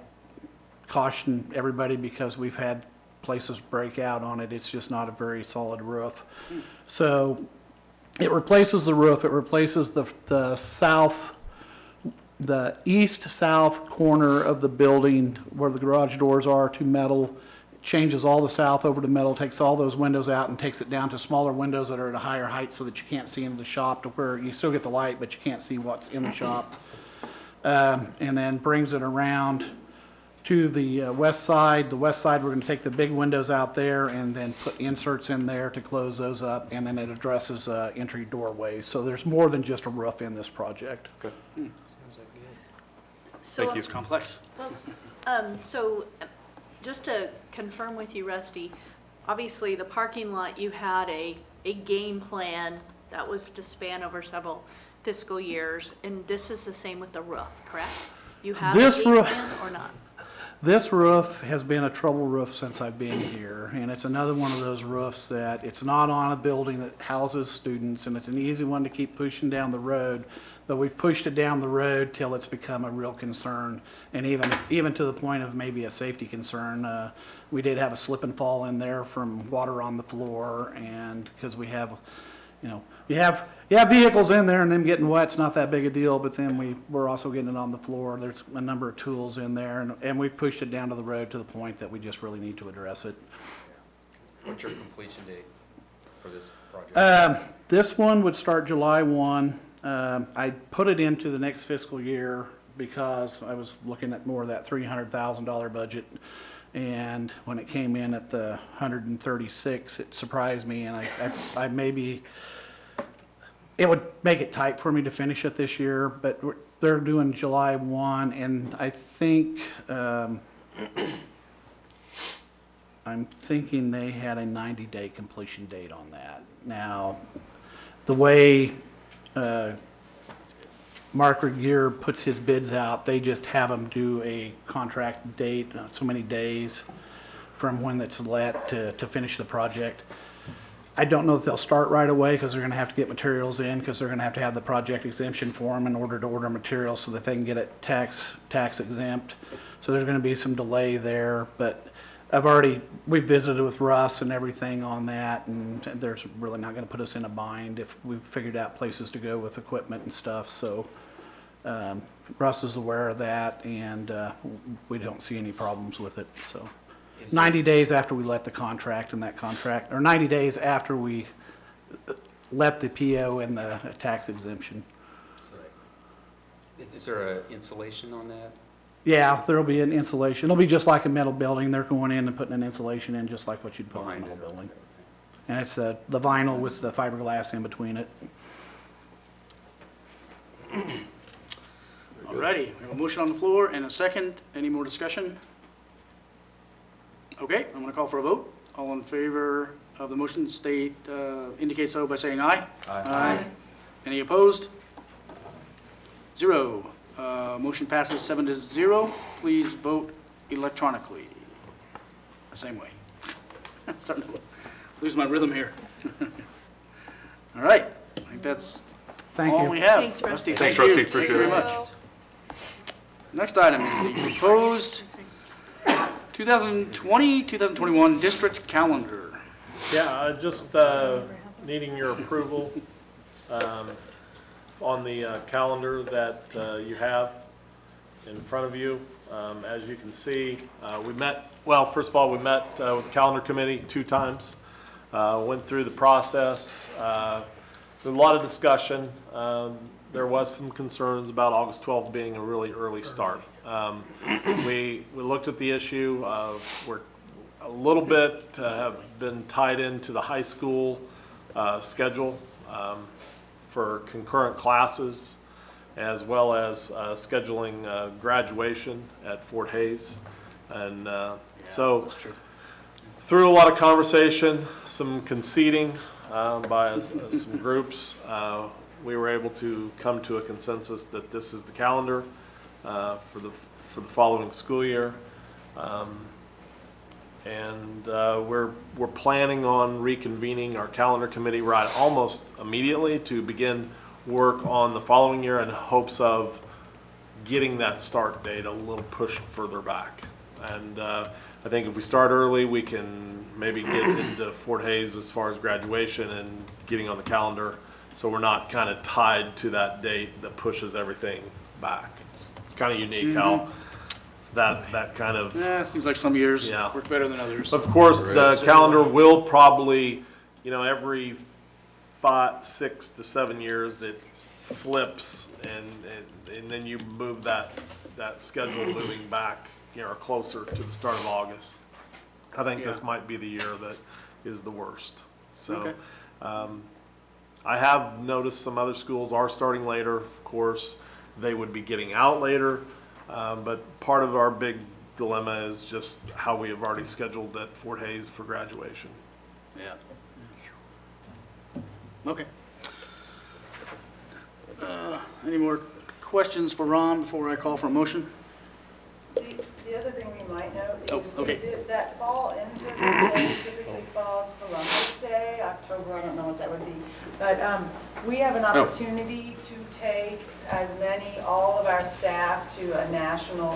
caution everybody because we've had places break out on it. It's just not a very solid roof. So it replaces the roof. It replaces the east-south corner of the building where the garage doors are to metal. It changes all the south over to metal, takes all those windows out and takes it down to smaller windows that are at a higher height so that you can't see into the shop, to where you still get the light, but you can't see what's in the shop. And then brings it around to the west side. The west side, we're going to take the big windows out there and then put inserts in there to close those up, and then it addresses entry doorways. So there's more than just a roof in this project. Okay. So, Thank you. It's complex. Well, so just to confirm with you, Rusty, obviously the parking lot, you had a game plan that was to span over several fiscal years, and this is the same with the roof, correct? You have This a game roof- plan or not? This roof has been a trouble roof since I've been here, and it's another one of those roofs that it's not on a building that houses students, and it's an easy one to keep pushing down the road, but we've pushed it down the road till it's become a real concern, and even to the point of maybe a safety concern. We did have a slip and fall in there from water on the floor, and because we have, you have vehicles in there and them getting wet's not that big a deal, but then we're also getting it on the floor. There's a number of tools in there, and we've pushed it down to the road to the point that we just really need to address it. What's your completion date for this project? This one would start July 1. I put it into the next fiscal year because I was looking at more of that $300,000 budget. And when it came in at the 136, it surprised me, and I maybe, it would make it tight for me to finish it this year, but they're doing July 1, and I think, I'm thinking they had a 90-day completion date on that. Now, the way Mark Regier puts his bids out, they just have them do a contract date, so many days from when it's let to finish the project. I don't know if they'll start right away because they're going to have to get materials in, because they're going to have the project exemption form in order to order materials so that they can get it tax exempt. So there's going to be some delay there, but we've visited with Russ and everything on that, and there's really not going to put us in a bind if we've figured out places to go with equipment and stuff. So Russ is aware of that, and we don't see any problems with it. So Is 90 days after we let the contract and that contract, or 90 days after we let the PO and the tax exemption. Is there an insulation on that? Yeah, there'll be an insulation. It'll be just like a metal building. They're going in and putting an insulation in just like what you'd put in a metal building. And it's the vinyl with the fiberglass in between it. All righty, we have a motion on the floor and a second. Any more discussion? Okay, I'm gonna call for a vote. All in favor of the motion indicate so by saying aye. Aye. Any opposed? 0. Motion passes 7-0. Please vote electronically. The same way. Starting to lose my rhythm here. All right, I think that's Thank all you. we have. Thanks, Rusty. Thank Thanks, Rusty. you. Appreciate Thank you it. very much. Next item is the proposed 2020-2021 district calendar. Yeah, just needing your approval on the calendar that you have in front of you. As you can see, we met, well, first of all, we met with the calendar committee 2 times, went through the process. There was a lot of discussion. There was some concerns about August 12th being a really early start. We looked at the issue. We're a little bit have been tied into the high school schedule for concurrent classes, as well as scheduling graduation at Fort Hays. And so through a lot of conversation, some conceding by some groups, we were able to come to a consensus that this is the calendar for the following school year. We're planning on reconvening our calendar committee right almost immediately to begin work on the following year in hopes of getting that start date a little push further back. And I think if we start early, we can maybe get into Fort Hays as far as graduation and getting on the calendar, so we're not kind of tied to that date that pushes everything back. It's kind of unique how that kind of... Yeah, seems like some years work better than others. Of course, the calendar will probably, every 5, 6 to 7 years it flips, and then you move that schedule moving back, or closer to the start of August. I think this might be the year that is the worst. So, I have noticed some other schools are starting later. Of course, they would be getting out later. But part of our big dilemma is just how we have already scheduled at Fort Hays for graduation. Yeah. Okay. Any more questions for Ron before I call for a motion? The other thing we might note is okay. we did that fall in-service day typically falls Columbus Day, October, I don't know what that would be. But we have an opportunity to take all of our staff to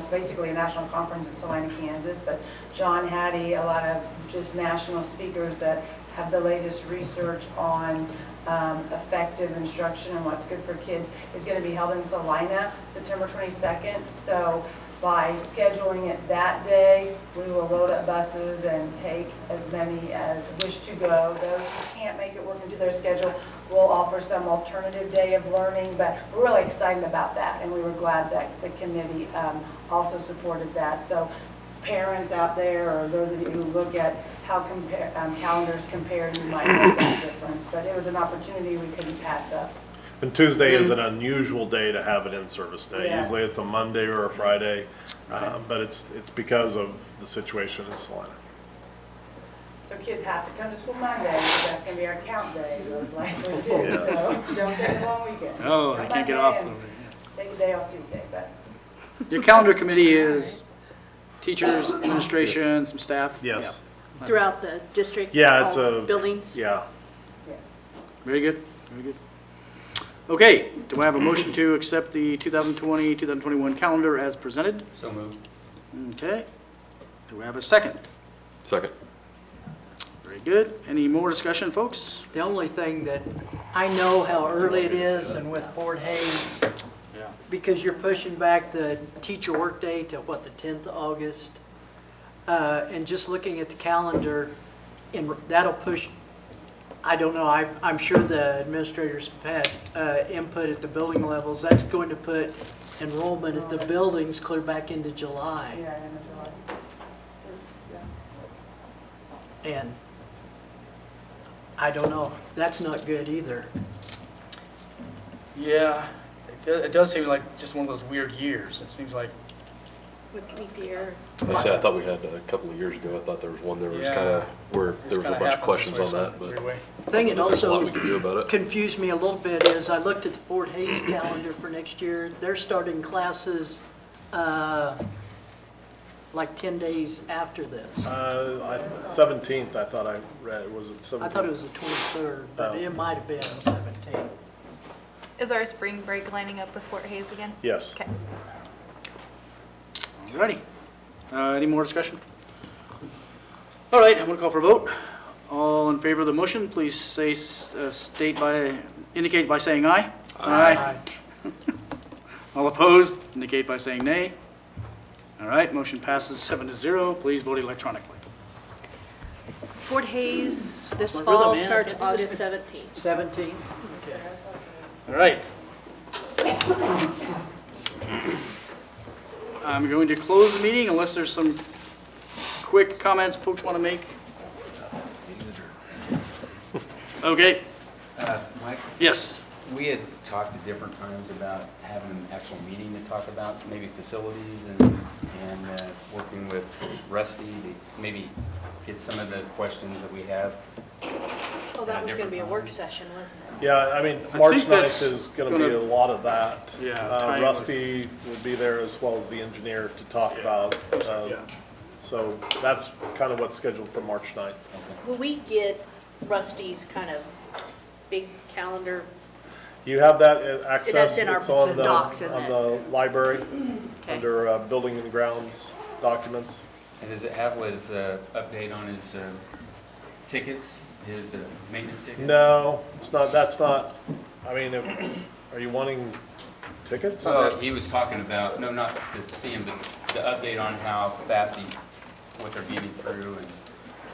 basically a national conference in Salina, Kansas. But John Hattie, a lot of just national speakers that have the latest research on effective instruction and what's good for kids, is going to be held in Salina, September 22nd. So by scheduling it that day, we will load up buses and take as many as wish to go. Those who can't make it work into their schedule, we'll offer some alternative day of learning, but we're really excited about that, and we were glad that the committee also supported that. So parents out there, or those of you who look at how calendars compare, you might know that difference, but it was an opportunity we couldn't pass up. And Tuesday is an unusual day to have an in-service day. Yes. Usually it's a Monday or a Friday, but it's because of the situation in Salina. So kids have to come to school Monday, because that's going to be our count day, most likely too. So don't take a long weekend. Oh, they can't get off. Take a day off Tuesday, but. Your calendar committee is teachers, administration, some staff? Yes. Yeah. Throughout the district? Yeah, it's all a... buildings? Yeah. Yes. Very good, very good. Okay, do I have a motion to accept the 2020-2021 calendar as presented? So moved. Okay. Do we have a second? Second. Very good. Any more discussion, folks? The only thing that, I know how early it is, and with Fort Hays, because you're pushing back the teacher workday to what, the 10th of August? and just looking at the calendar, and that'll push, I don't know, I'm sure the administrators have had input at the building levels. That's going to put enrollment at the buildings clear back into July. Yeah, end of July. And I don't know, that's not good either. Yeah, it does seem like just one of those weird years. It seems like, With leap year. I say, I thought we had a couple of years ago, I thought there was one, there was kind of, where there was a bunch of questions on that, but The thing that there's a lot also we can do about it. confused me a little bit is I looked at the Fort Hays calendar for next year. They're starting classes like 10 days after this. 17th, I thought I read, was it 17th? I thought it was the 23rd, but it might have been 17th. Is our spring break lining up with Fort Hays again? Yes. Okay. alrighty. Any more discussion? All right, I'm going to call for a vote. All in favor of the motion, please say, indicate by saying aye. Aye. All opposed, indicate by saying nay. All right, motion passes 7-0. Please vote electronically. Fort Hays this My fall rhythm, man. starts August 17th. 17th? Okay. All right. I'm going to close the meeting unless there's some quick comments folks want to make. Okay. Mike? Yes. We had talked at different times about having an actual meeting to talk about maybe facilities and working with Rusty to maybe get some of the questions that we have. Well, that was going to be a work session, wasn't it? Yeah, I mean, I March think that's 9th is going to be a lot of that. Yeah, tying Rusty will be there as well as the engineer to talk about. Yeah. So that's kind of what's scheduled for March 9th. Will we get Rusty's kind of big calendar? You have that access. That's in our It's on the, docs, isn't on it? the library, Okay. under building and grounds documents. And does it have his update on his tickets, his maintenance tickets? No, it's not, that's not, I mean, are you wanting tickets? He was talking about, no, not to see him, but the update on how fast what they're getting through and.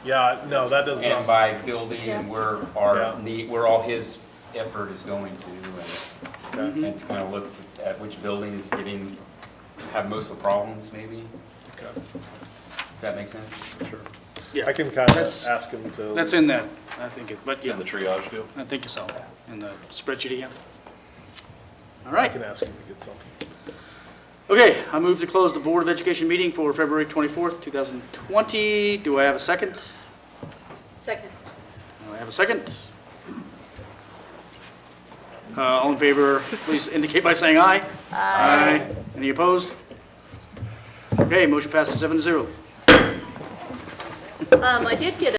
Yeah, no, that does not. And by building and where our Yeah. need, where all his effort is going to Okay. and to kind of look at which building is have most of the problems maybe. Okay. Does that make sense? Sure. Yeah. I can kind of That's- ask him to. That's in that, I think, but It's yeah. in the triage deal. I think so, in the spreadsheet again. All I right. can ask him to get something. Okay, I move to close the Board of Education meeting for February 24th, 2020. Do I have a second? Second. Do I have a second? All in favor, please indicate by saying aye. Aye. Any opposed? Okay, motion passes 7-0. I did get